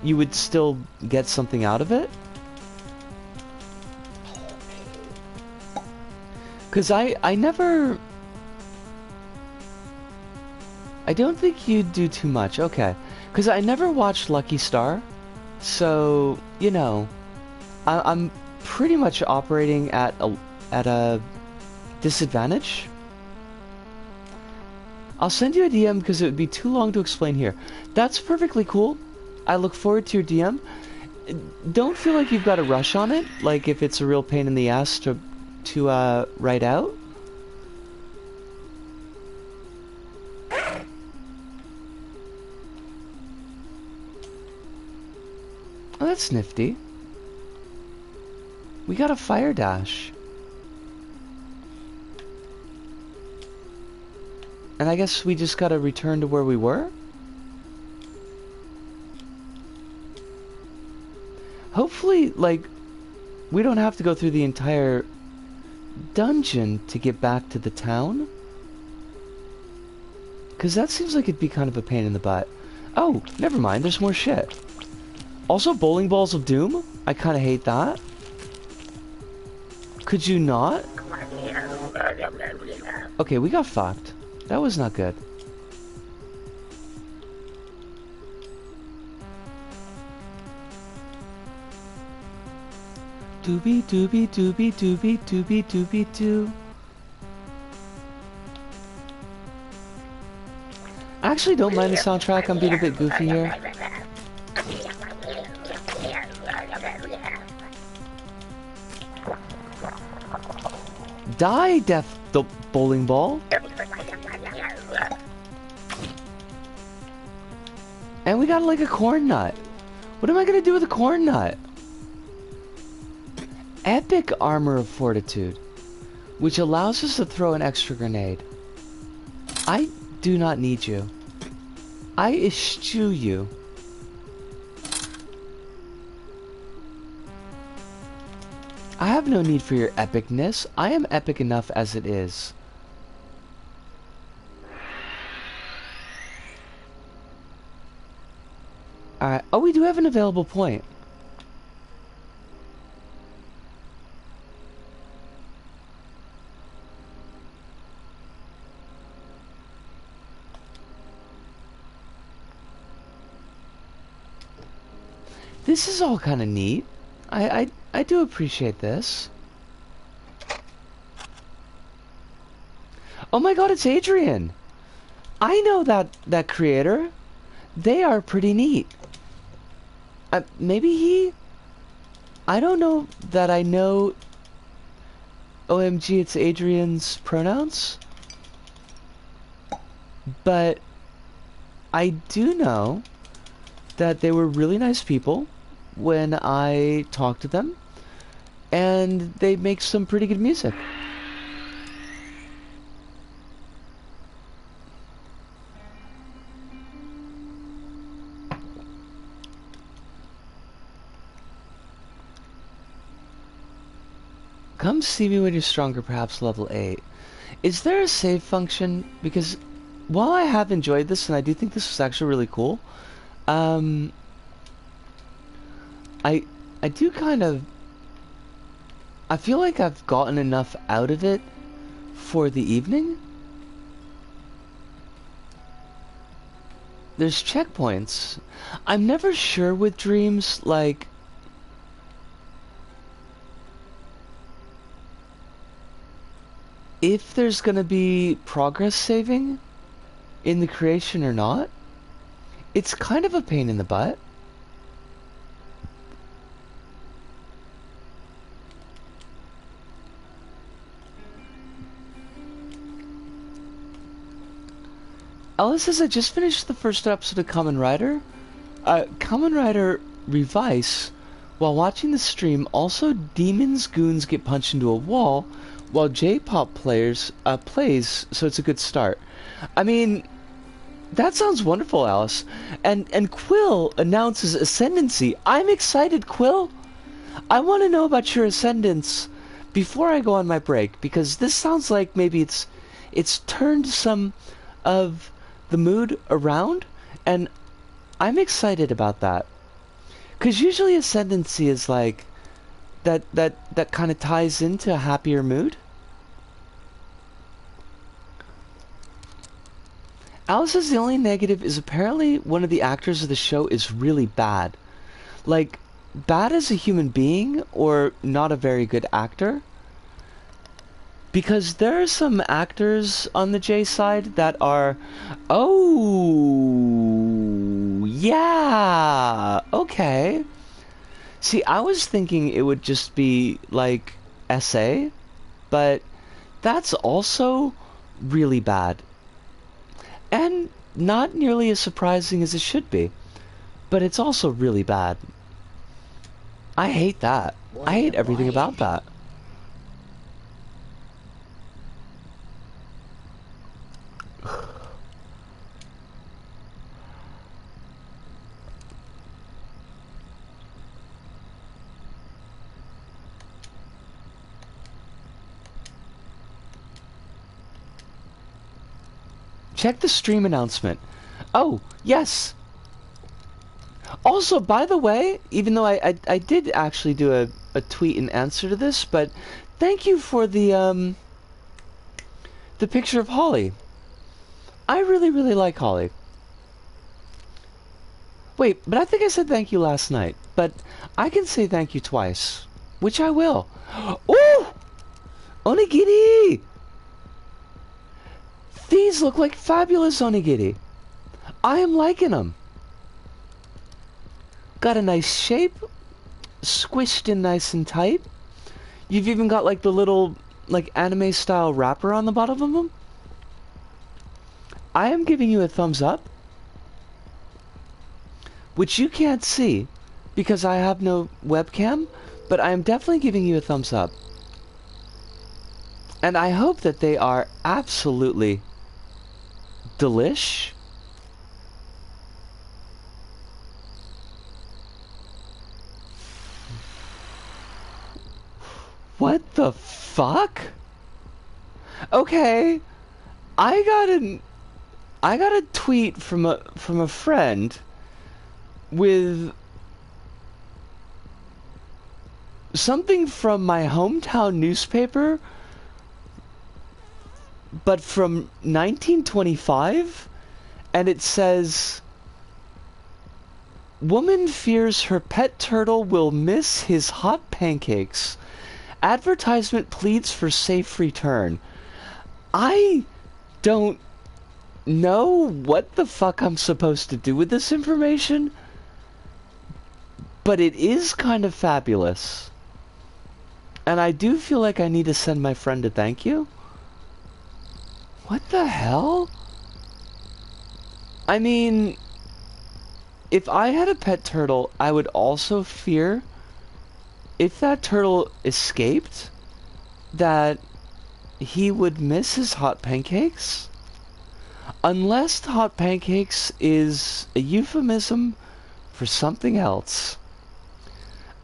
you would still get something out of it? Because I don't think you'd do too much. Okay. Because I never watched Lucky Star. So, you know, I'm pretty much operating at a disadvantage. I'll send you a DM because it would be too long to explain here. That's perfectly cool. I look forward to your DM. Don't feel like you've got to rush on it, like if it's a real pain in the ass to write out. that's nifty. We got a fire dash. And I guess we just gotta return to where we were? Hopefully, like, we don't have to go through the entire dungeon to get back to the town. Because that seems like it'd be kind of a pain in the butt. Oh, never mind, there's more shit. Also, bowling balls of doom? I kind of hate that. Could you not? Okay, we got fucked. That was not good. Doobie doobie doobie doobie doobie doobie doo. I actually don't mind the soundtrack. I'm being a bit goofy here. Die, death the bowling ball. And we got like a corn nut. What am I gonna do with a corn nut? Epic armor of fortitude, which allows us to throw an extra grenade. I do not need you. I eschew you. I have no need for your epicness. I am epic enough as it is. Alright. Oh, we do have an available point. This is all kind of neat. I do appreciate this. Oh my god, it's Adrian! I know that creator. They are pretty neat. Maybe he... I don't know that I know... OMG, it's Adrian's pronouns? But I do know that they were really nice people when I talked to them, and they make some pretty good music. Come see me when you're stronger, perhaps level 8. Is there a save function? Because while I have enjoyed this, and I do think this was actually really cool, I do kind of... I feel like I've gotten enough out of it for the evening. There's checkpoints. I'm never sure with dreams, like... if there's gonna be progress saving in the creation or not. It's kind of a pain in the butt. Alice says, I just finished the first episode of Kamen Rider. Kamen Rider Revice, while watching the stream, also demons goons get punched into a wall while J-pop plays, so it's a good start. I mean, that sounds wonderful, Alice. And Quill announces Ascendancy. I'm excited, Quill. I want to know about your Ascendance before I go on my break, because this sounds like maybe it's turned some of the mood around, and I'm excited about that. Because usually Ascendancy is like that kind of ties into a happier mood. Alice says the only negative is apparently one of the actors of the show is really bad. Like, bad as a human being, or not a very good actor. Because there are some actors on the J side that are... Oh... yeah... okay. See, I was thinking it would just be, like, SA, but that's also really bad. And not nearly as surprising as it should be, but it's also really bad. I hate that. I hate everything about that. Check the stream announcement. Oh, yes. Also, by the way, even though I did actually do a tweet in answer to this, but thank you for the picture of Holly. I really, really like Holly. Wait, but I think I said thank you last night. But I can say thank you twice, which I will. Ooh! Onigiri! These look like fabulous onigiri. I am liking them. Got a nice shape, squished in nice and tight. You've even got like the little like anime style wrapper on the bottom of them. I am giving you a thumbs up, which you can't see because I have no webcam, but I am definitely giving you a thumbs up. And I hope that they are absolutely delish. What the fuck? Okay, I got a tweet from a friend with something from my hometown newspaper, but from 1925, and it says, "Woman fears her pet turtle will miss his hot pancakes. Advertisement pleads for safe return." I don't know what the fuck I'm supposed to do with this information, but it is kind of fabulous. And I do feel like I need to send my friend a thank you. What the hell? I mean, if I had a pet turtle, I would also fear, if that turtle escaped, that he would miss his hot pancakes. Unless the hot pancakes is a euphemism for something else.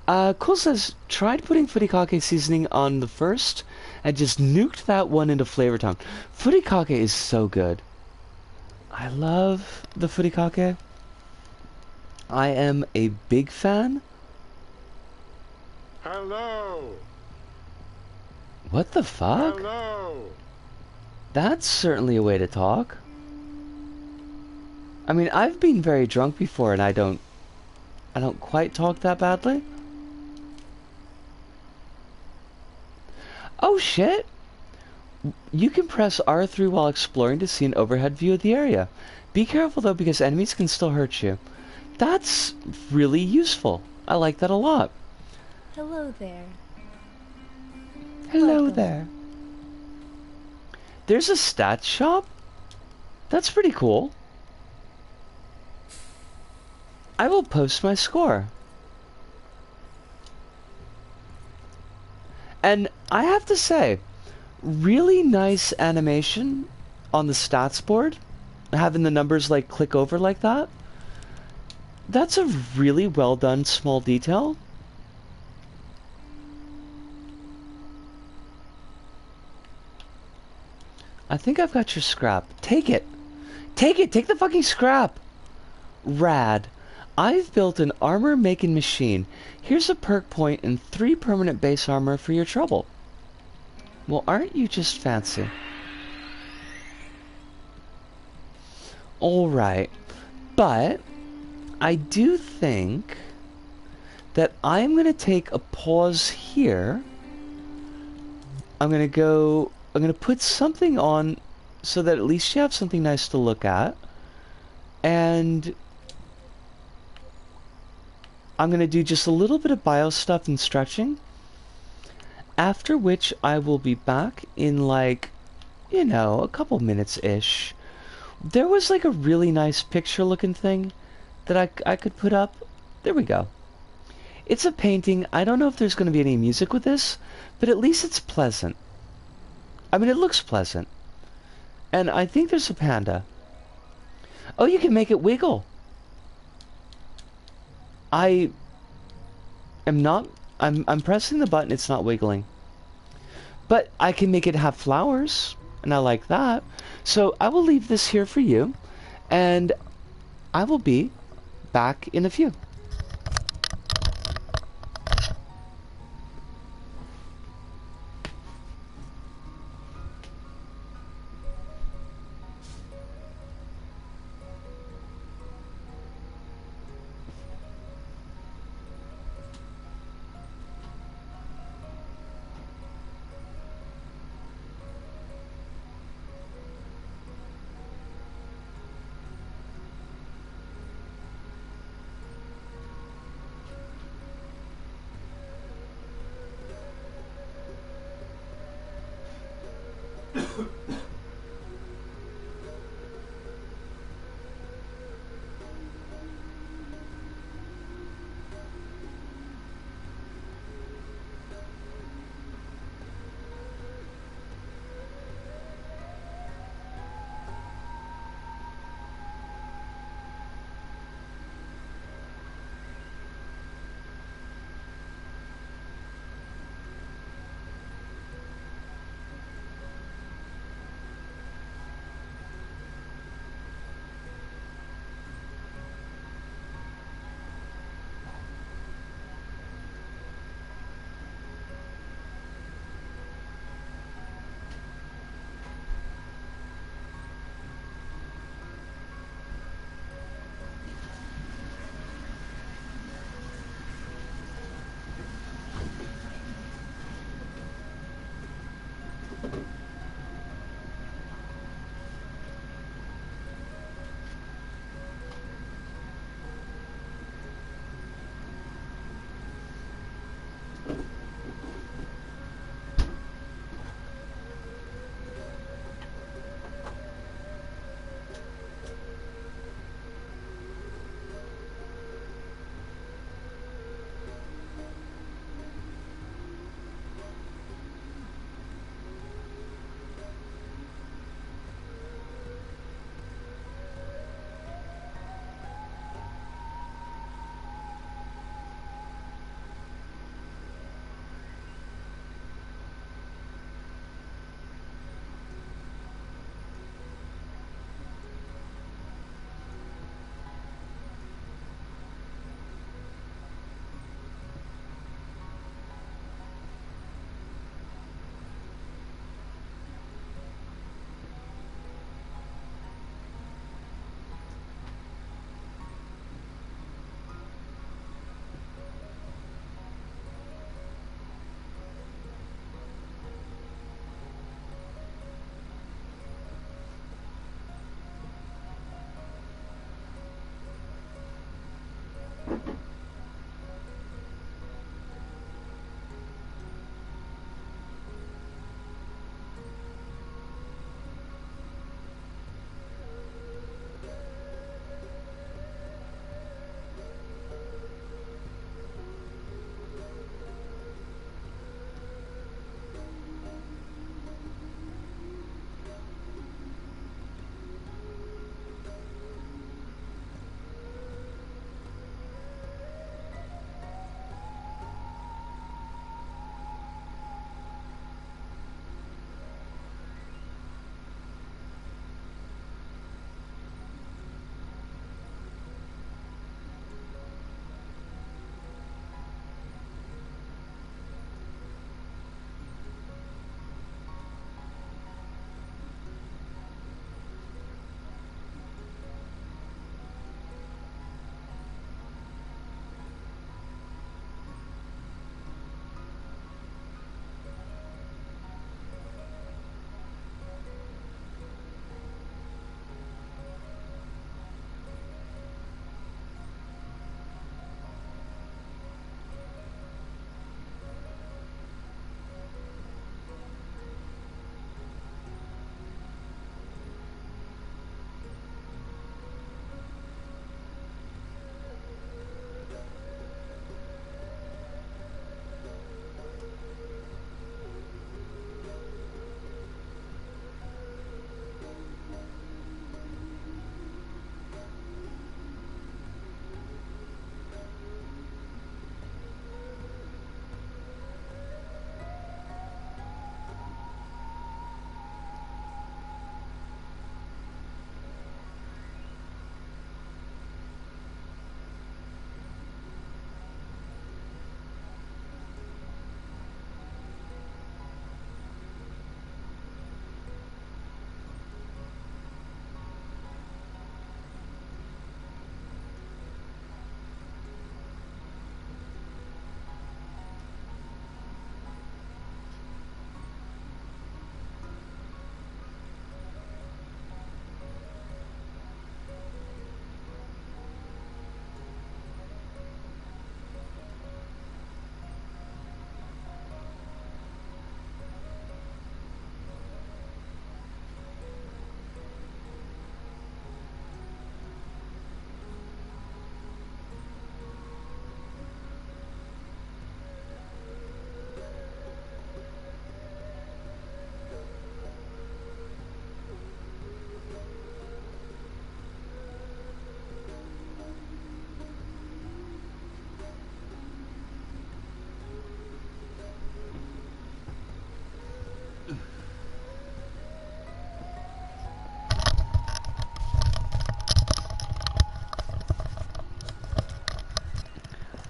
Cool says, tried putting furikake seasoning on the first and just nuked that one into Flavor Town. Furikake is so good. I love the furikake. I am a big fan. Hello. What the fuck? Hello. That's certainly a way to talk. I mean, I've been very drunk before and I don't quite talk that badly. Oh shit! You can press R3 while exploring to see an overhead view of the area. Be careful though, because enemies can still hurt you. That's really useful. I like that a lot. Hello there. Hello Welcome. there. There's a stats shop? That's pretty cool. I will post my score. And I have to say, really nice animation on the stats board. Having the numbers like click over like that. That's a really well done small detail. I think I've got your scrap. Take it! Take it! Take the fucking scrap! Rad. I've built an armor making machine. Here's a perk point and 3 permanent base armor for your trouble. Well, aren't you just fancy? Alright. But I do think that I'm going to take a pause here. I'm going to put something on so that at least you have something nice to look at. And I'm going to do just a little bit of bio stuff and stretching. After which I will be back in like, you know, a couple minutes-ish. There was like a really nice picture looking thing that I could put up. There we go. It's a painting. I don't know if there's going to be any music with this, but at least it's pleasant. I mean, it looks pleasant. And I think there's a panda. Oh, you can make it wiggle. I am not... I'm pressing the button, it's not wiggling. But I can make it have flowers, and I like that. So I will leave this here for you, and I will be back in a few.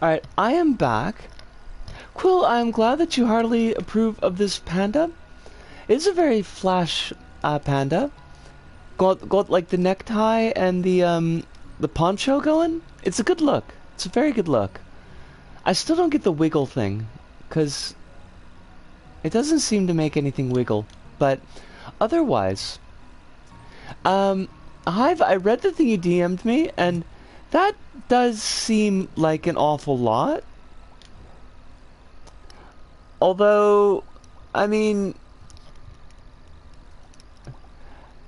Alright, I am back. Quill, I am glad that you heartily approve of this panda. It is a very flash panda. Got like the necktie and the poncho going. It's a good look. It's a very good look. I still don't get the wiggle thing, because it doesn't seem to make anything wiggle. But otherwise, Hive, I read the thing you DM'd me, and that does seem like an awful lot. Although, I mean,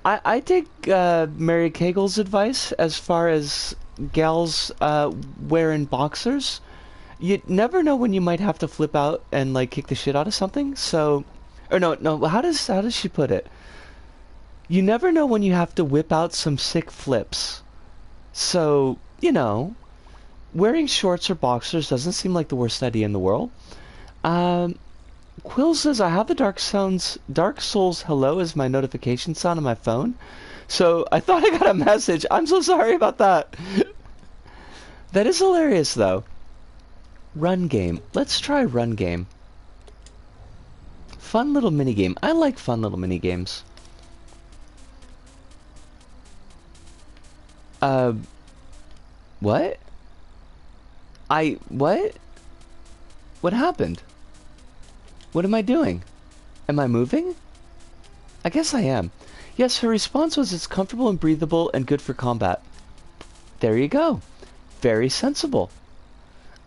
I take Mary Cagel's advice as far as gals wearing boxers. You never know when you might have to flip out and like kick the shit out of something. So, or no, how does she put it? You never know when you have to whip out some sick flips. So, you know, wearing shorts or boxers doesn't seem like the worst idea in the world. Quill says, I have the Dark Souls hello as my notification sound on my phone. So, I thought I got a message. I'm so sorry about that. That is hilarious, though. Run game. Let's try run game. Fun little minigame. I like fun little minigames. What? What? What happened? What am I doing? Am I moving? I guess I am. Yes, her response was it's comfortable and breathable and good for combat. There you go. Very sensible.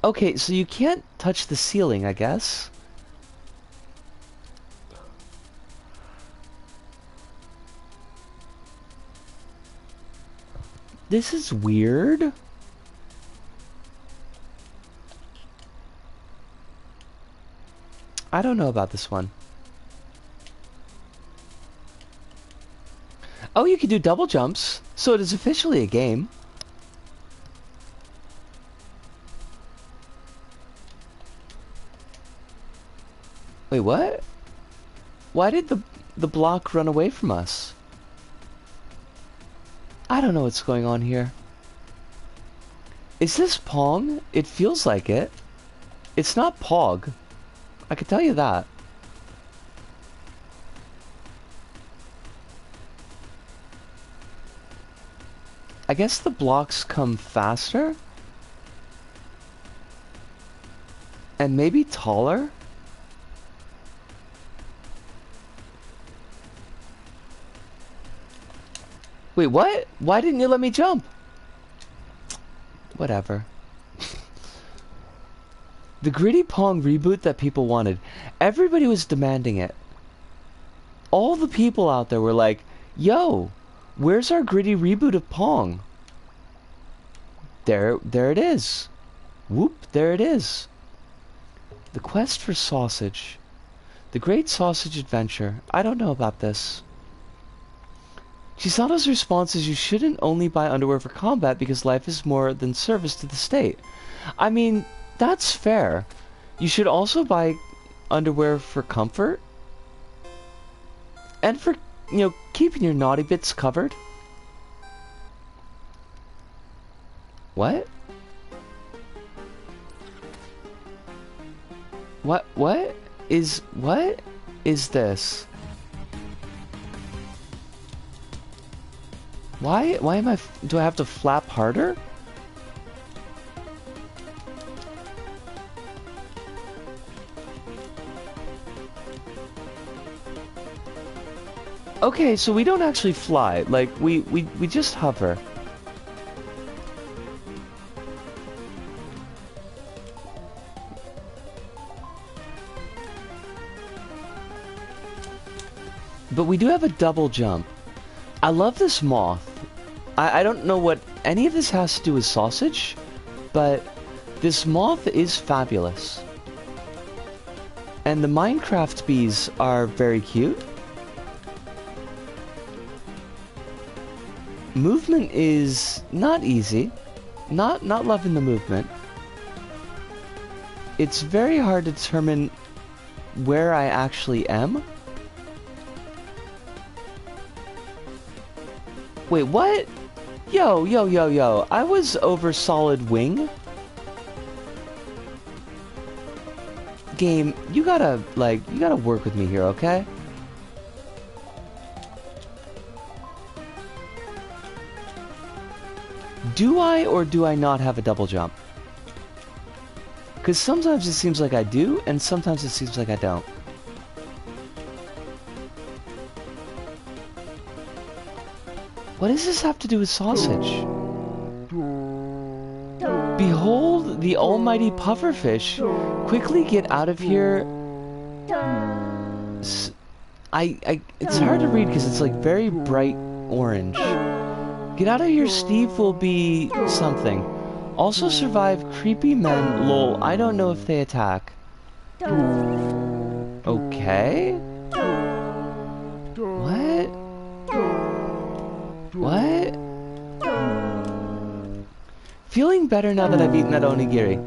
Okay, so you can't touch the ceiling, I guess. This is weird. I don't know about this one. Oh, you can do double jumps, so it is officially a game. Wait, what? Why did the block run away from us? I don't know what's going on here. Is this Pong? It feels like it. It's not Pog. I can tell you that. I guess the blocks come faster? And maybe taller? Wait, what? Why didn't you let me jump? Whatever. The Gritty Pong reboot that people wanted. Everybody was demanding it. All the people out there were like, yo, where's our gritty reboot of Pong? There it is. Whoop, there it is. The Quest for Sausage. The Great Sausage Adventure. I don't know about this. Chisato's response is you shouldn't only buy underwear for combat because life is more than service to the state. I mean, that's fair. You should also buy underwear for comfort. And for, you know, keeping your naughty bits covered. What? What is this? Why do I have to flap harder? Okay, so we don't actually fly, like, we just hover. But we do have a double jump. I love this moth. I don't know what any of this has to do with sausage, but this moth is fabulous. And the Minecraft bees are very cute. Movement is not easy. Not loving the movement. It's very hard to determine where I actually am. Wait, what? Yo. I was over solid wing. game, you gotta work with me here, okay? Do I or do I not have a double jump? Because sometimes it seems like I do, and sometimes it seems like I don't. What does this have to do with sausage? Behold the almighty pufferfish. Quickly get out of here. It's hard to read because it's like very bright orange. Get out of here, Steve will be something. Also survive creepy men, lol, I don't know if they attack. Okay? What? What? Feeling better now that I've eaten that onigiri.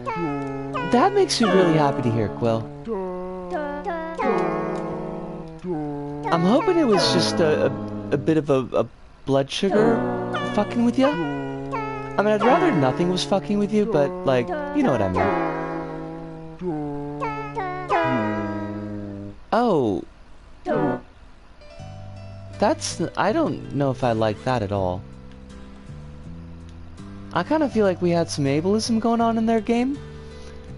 That makes me really happy to hear, Quill. I'm hoping it was just a bit of a blood sugar fucking with you. I mean, I'd rather nothing was fucking with you, but, like, you know what I mean. Oh. I don't know if I like that at all. I kind of feel like we had some ableism going on in their game,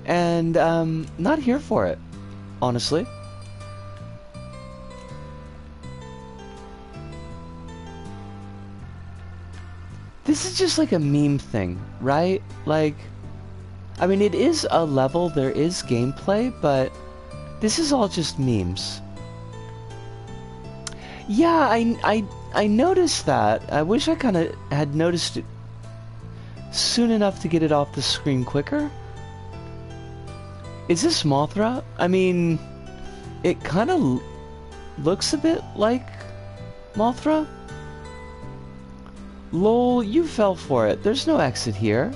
and, not here for it, honestly. This is just like a meme thing, right? Like, I mean, it is a level, there is gameplay, but this is all just memes. Yeah, I noticed that. I wish I kind of had noticed it soon enough to get it off the screen quicker. Is this Mothra? I mean, it kind of looks a bit like Mothra. Lol, you fell for it. There's no exit here.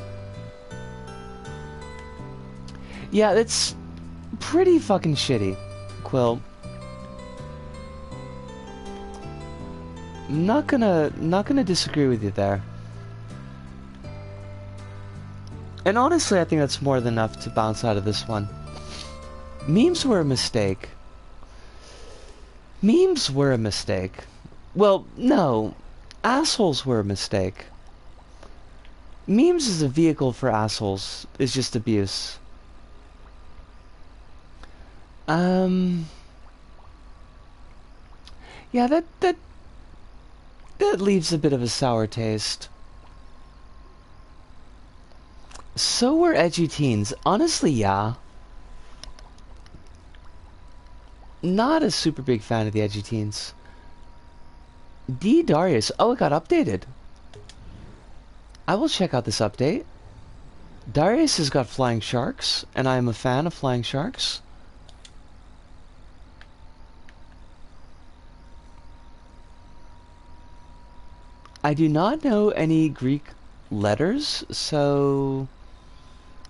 Yeah, it's pretty fucking shitty, Quill. I'm not gonna disagree with you there. And honestly, I think that's more than enough to bounce out of this one. Memes were a mistake. Memes were a mistake. Well, no. Assholes were a mistake. Memes as a vehicle for assholes is just abuse. Yeah, that leaves a bit of a sour taste. So were edgy teens. Honestly, yeah. Not a super big fan of the edgy teens. D. Darius. Oh, it got updated. I will check out this update. Darius has got flying sharks, and I am a fan of flying sharks. I do not know any Greek letters, so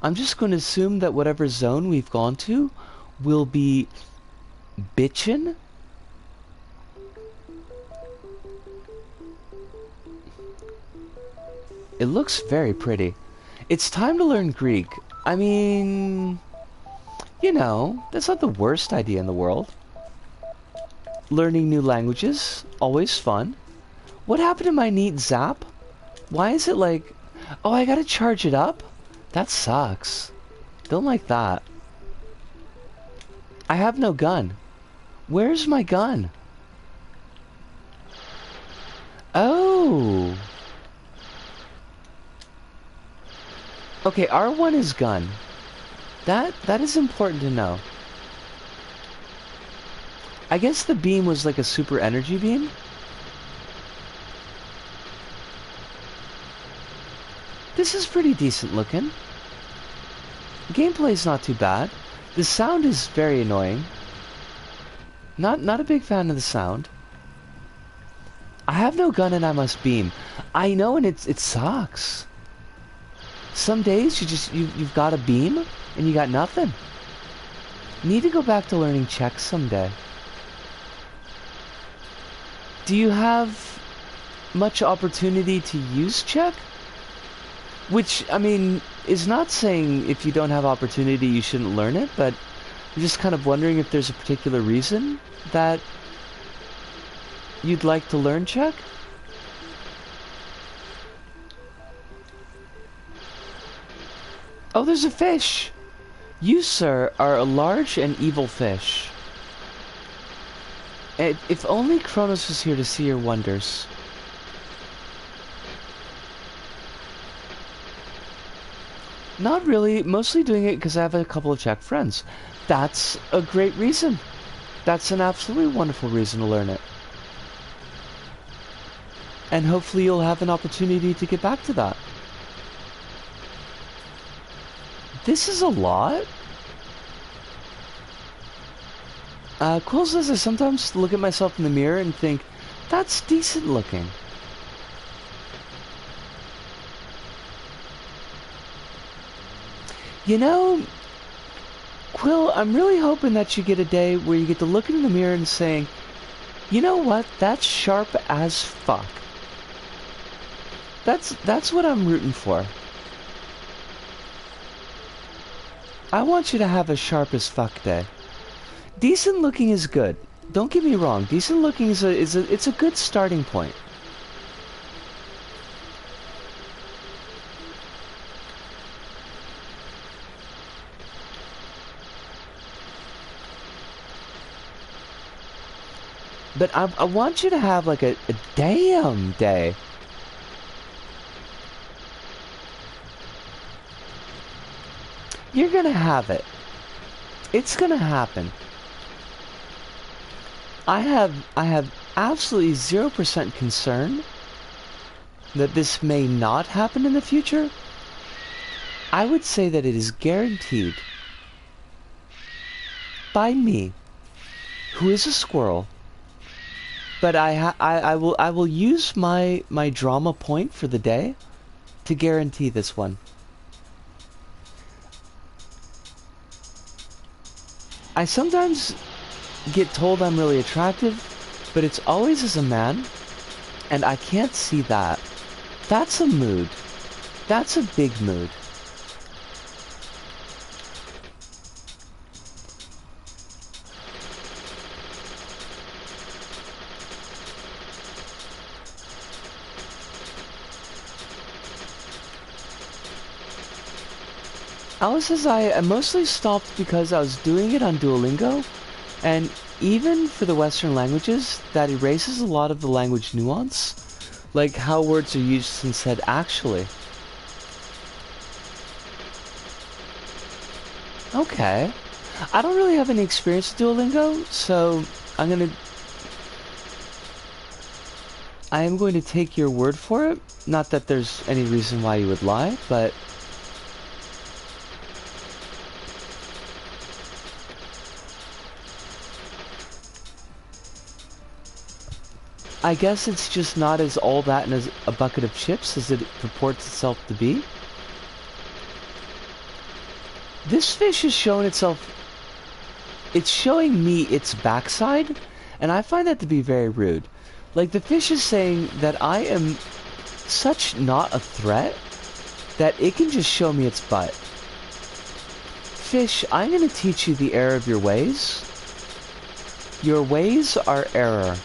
I'm just going to assume that whatever zone we've gone to will be bitchin'. It looks very pretty. It's time to learn Greek. I mean, you know, that's not the worst idea in the world. Learning new languages, always fun. What happened to my neat zap? Why is it like... Oh, I gotta charge it up? That sucks. Don't like that. I have no gun. Where's my gun? Oh... Okay, R1 is gun. That is important to know. I guess the beam was like a super energy beam? This is pretty decent looking. Gameplay's not too bad. The sound is very annoying. Not a big fan of the sound. I have no gun and I must beam. I know, and it sucks. Some days you've got a beam and you got nothing. Need to go back to learning Czech someday. Do you have much opportunity to use Czech? Which, I mean, is not saying if you don't have opportunity you shouldn't learn it, but I'm just kind of wondering if there's a particular reason that you'd like to learn Czech? Oh, there's a fish! You, sir, are a large and evil fish. If only Kronos was here to see your wonders. Not really, mostly doing it because I have a couple of Czech friends. That's a great reason. That's an absolutely wonderful reason to learn it. And hopefully you'll have an opportunity to get back to that. This is a lot. Quill says I sometimes look at myself in the mirror and think, that's decent looking. You know, Quill, I'm really hoping that you get a day where you get to look in the mirror and saying, you know what, that's sharp as fuck. That's what I'm rooting for. I want you to have a sharp as fuck day. Decent looking is good. Don't get me wrong. Decent looking is a good starting point. But I want you to have like a damn day. You're gonna have it. It's gonna happen. I have absolutely 0% concern that this may not happen in the future. I would say that it is guaranteed by me, who is a squirrel. But I will use my drama point for the day to guarantee this one. I sometimes get told I'm really attractive, but it's always as a man, and I can't see that. That's a mood. That's a big mood. Alice says I mostly stopped because I was doing it on Duolingo, and even for the Western languages, that erases a lot of the language nuance, like how words are used and said actually. Okay. I don't really have any experience with Duolingo, so I am going to take your word for it. Not that there's any reason why you would lie, but I guess it's just not as all that in a bucket of chips as it purports itself to be. This fish is showing itself... It's showing me its backside, and I find that to be very rude. Like, the fish is saying that I am such not a threat that it can just show me its butt. Fish, I'm going to teach you the error of your ways. Your ways are error.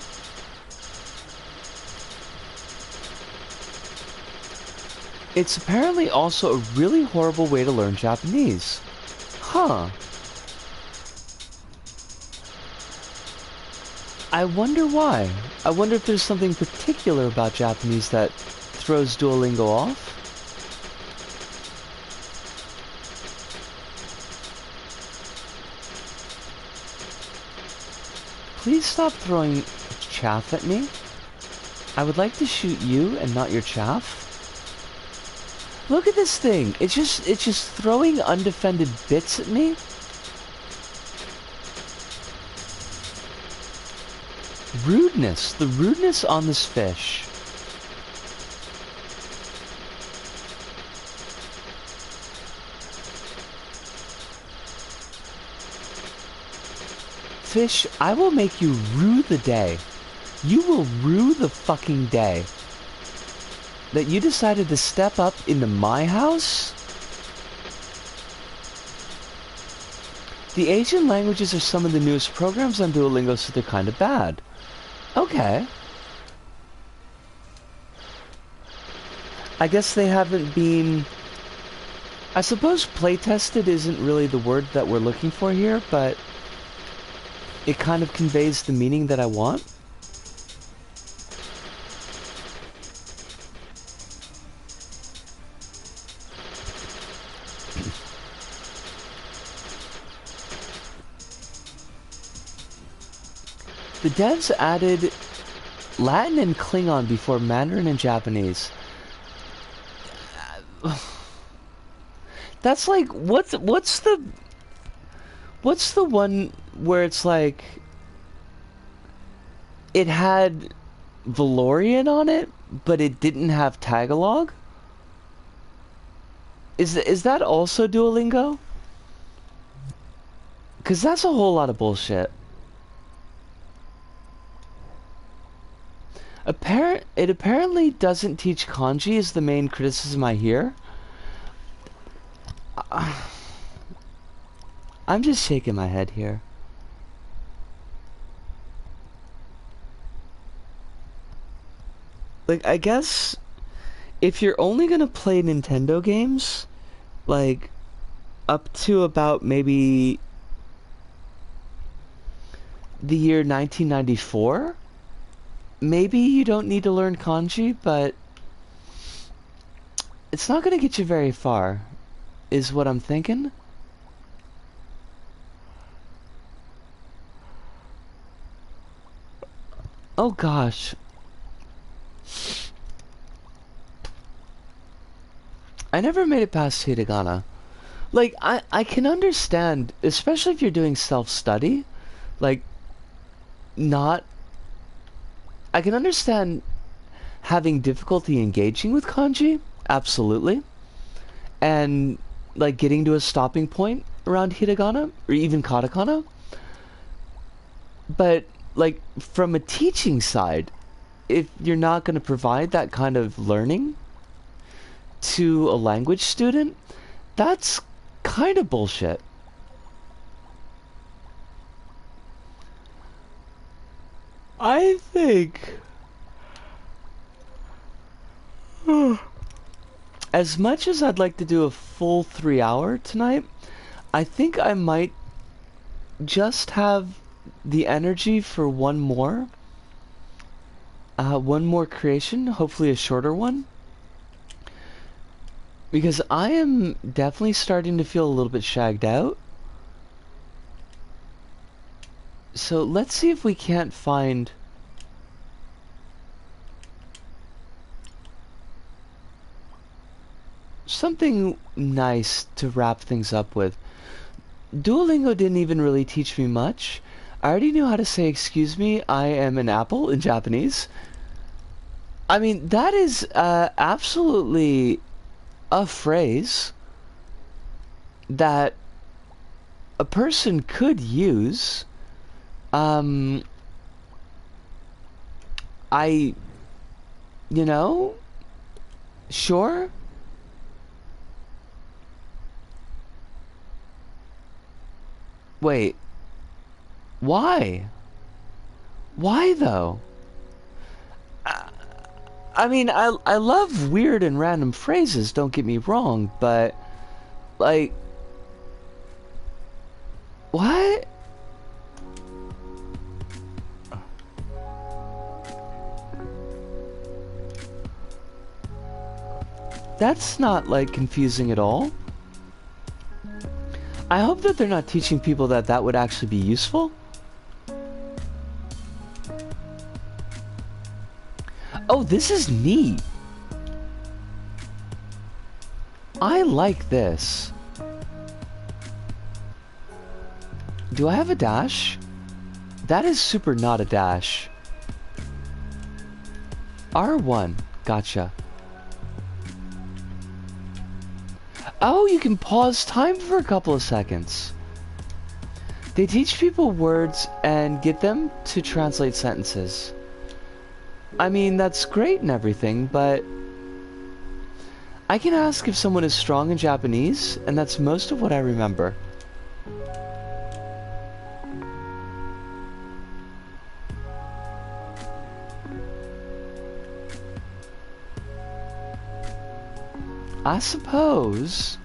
It's apparently also a really horrible way to learn Japanese. Huh. I wonder why. I wonder if there's something particular about Japanese that throws Duolingo off. Please stop throwing chaff at me. I would like to shoot you and not your chaff. Look at this thing. It's just throwing undefended bits at me. Rudeness. The rudeness on this fish. Fish, I will make you rue the day. You will rue the fucking day that you decided to step up into my house The Asian languages are some of the newest programs on Duolingo, so they're kind of bad. Okay. I guess they haven't been... I suppose playtested isn't really the word that we're looking for here, but it kind of conveys the meaning that I want. The devs added Latin and Klingon before Mandarin and Japanese. That's like, what's the one where it's like it had Valorian on it, but it didn't have Tagalog? Is that also Duolingo? Because that's a whole lot of bullshit. It apparently doesn't teach kanji is the main criticism I hear. I'm just shaking my head here. Like, I guess if you're only gonna play Nintendo games, like, up to about maybe the year 1994, maybe you don't need to learn kanji, but it's not gonna get you very far, is what I'm thinking. Oh gosh. I never made it past hiragana. Like, I can understand, especially if you're doing self-study, like, I can understand having difficulty engaging with kanji, absolutely. And, like, getting to a stopping point around hiragana, or even katakana. But, like, from a teaching side, if you're not going to provide that kind of learning to a language student, that's kind of bullshit. I think as much as I'd like to do a full 3 hour tonight, I think I might just have the energy for one more creation, hopefully a shorter one, because I am definitely starting to feel a little bit shagged out. So let's see if we can't find something nice to wrap things up with. Duolingo didn't even really teach me much. I already knew how to say excuse me, I am an apple in Japanese. I mean, that is absolutely a phrase that a person could use. Sure. Wait. Why? Why though? I mean, I love weird and random phrases, don't get me wrong, but, like, what? That's not, like, confusing at all. I hope that they're not teaching people that that would actually be useful. Oh, this is neat. I like this. Do I have a dash? That is super not a dash. R1. Gotcha. Oh, you can pause time for a couple of seconds. They teach people words and get them to translate sentences. I mean, that's great and everything, but I can ask if someone is strong in Japanese, and that's most of what I remember. I suppose...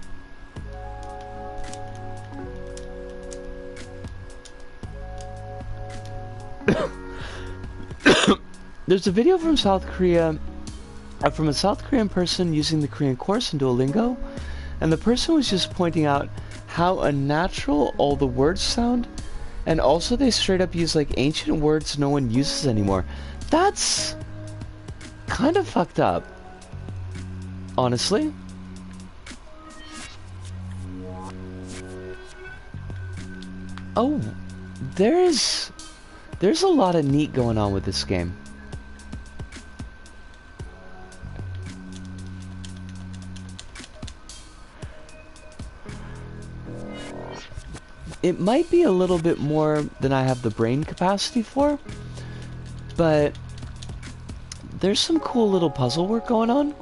There's a video from South Korea, from a South Korean person using the Korean course in Duolingo, and the person was just pointing out how unnatural all the words sound, and also they straight up use like ancient words no one uses anymore. That's kind of fucked up, honestly. Oh, there's a lot of neat going on with this game. It might be a little bit more than I have the brain capacity for, but there's some cool little puzzle work going on.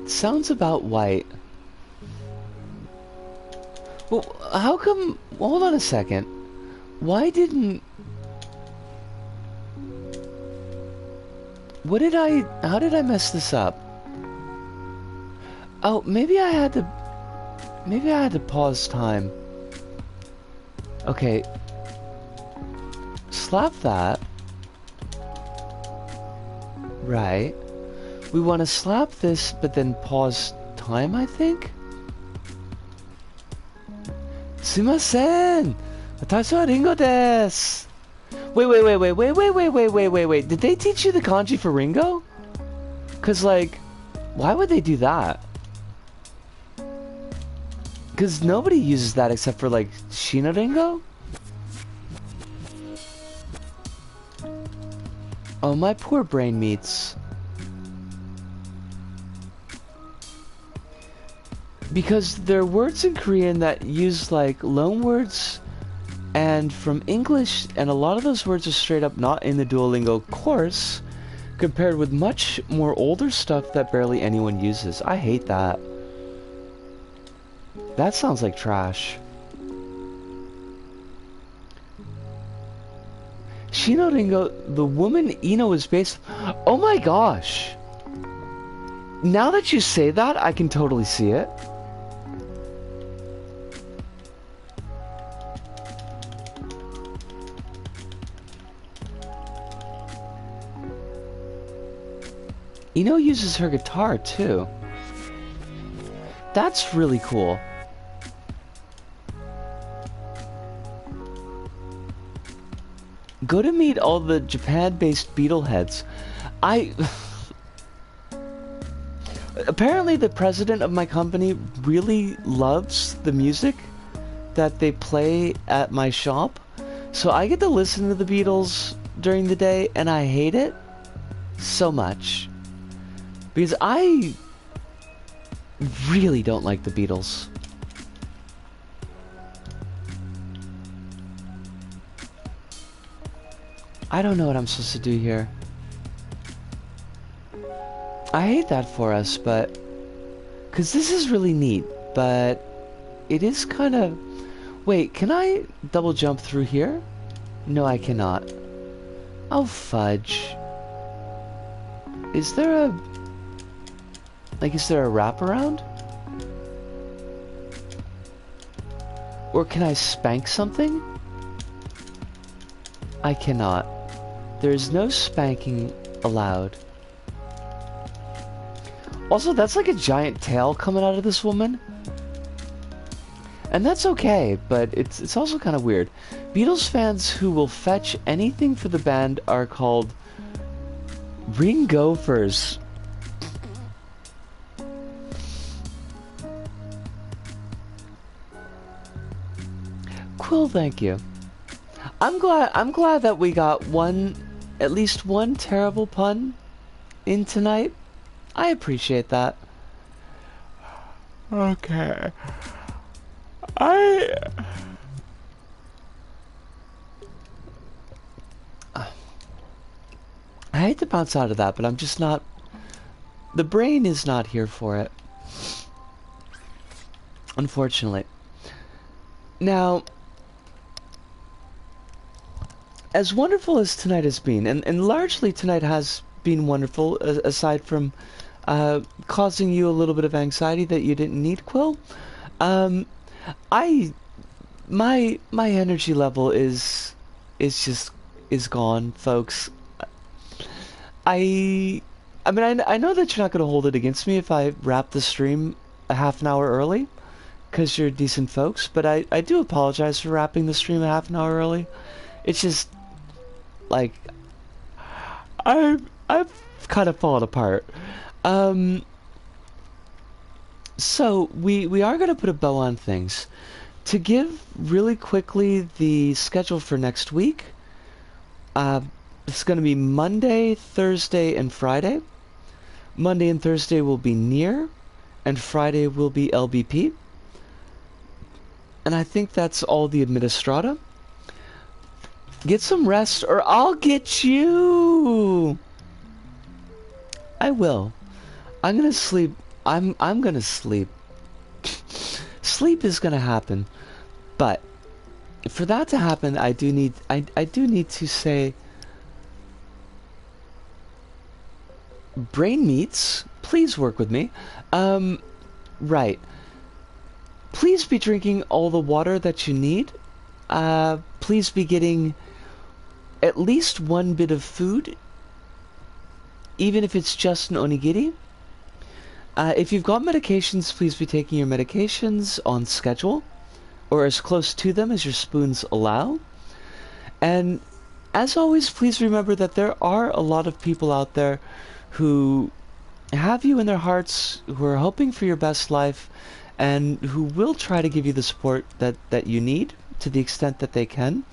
Sounds about white. Well, how come... Hold on a second. Why didn't... What did I... How did I mess this up? Oh, maybe I had to... Maybe I had to pause time. Okay. Slap that. Right. We want to slap this, but then pause time, I think? Sumimasen! Watashi wa Ringo desu! Wait. Did they teach you the kanji for Ringo? Cause like, why would they do that? Cause nobody uses that except for like Shina Ringo? Oh, my poor brain meats. Because there are words in Korean that use like loan words and from English, and a lot of those words are straight up not in the Duolingo course, compared with much more older stuff that barely anyone uses. I hate that. That sounds like trash. Shino Ringo, the woman Ino is based... Oh my gosh! Now that you say that, I can totally see it. Ino uses her guitar too. That's really cool. Go to meet all the Japan-based Beatle heads. Apparently the president of my company really loves the music that they play at my shop. So I get to listen to the Beatles during the day, and I hate it so much. Because I really don't like the Beatles. I don't know what I'm supposed to do here. I hate that for us, but... Because this is really neat, but... It is kind of... Wait, can I double jump through here? No, I cannot. Oh, fudge. Is there a... Like, is there a wraparound? Or can I spank something? I cannot. There is no spanking allowed. Also, that's like a giant tail coming out of this woman. And that's okay, but it's also kind of weird. Beatles fans who will fetch anything for the band are called ring gophers. Cool, thank you. I'm glad that we got at least one terrible pun in tonight. I appreciate that. Okay. I hate to bounce out of that, but I'm just not... The brain is not here for it. Unfortunately. Now, as wonderful as tonight has been, and largely tonight has been wonderful, aside from causing you a little bit of anxiety that you didn't need, Quill. Um, I my energy level is gone, folks. I I mean I know that you're not gonna hold it against me if I wrap the stream a half an hour early, because you're decent folks. But I do apologize for wrapping the stream a half an hour early. It's just like I've kind of fallen apart. So we are gonna put a bow on things. To give really quickly the schedule for next week, it's going to be Monday, Thursday, and Friday. Monday and Thursday will be Nier, and Friday will be LBP. And I think that's all the administrata. Get some rest, or I'll get you! I will. I'm gonna sleep. I'm gonna sleep. Sleep is gonna happen. But for that to happen, I do need to say, brain meats, please work with me. Right. Please be drinking all the water that you need. Please be getting at least one bit of food, even if it's just an onigiri. If you've got medications, please be taking your medications on schedule, or as close to them as your spoons allow. And as always, please remember that there are a lot of people out there who have you in their hearts, who are hoping for your best life, and who will try to give you the support that you need to the extent that they can.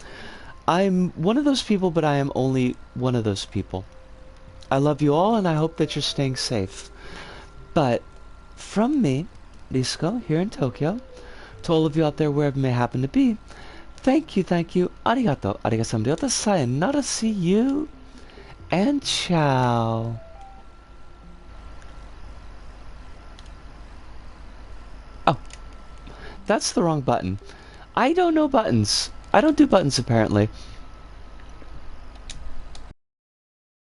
I'm one of those people, but I am only one of those people. I love you all, and I hope that you're staying safe. But from me, Risco, here in Tokyo, to all of you out there wherever you may happen to be, thank you, arigato, arigato, sayonara, see you, and ciao. Oh, that's the wrong button. I don't know buttons. I don't do buttons, apparently.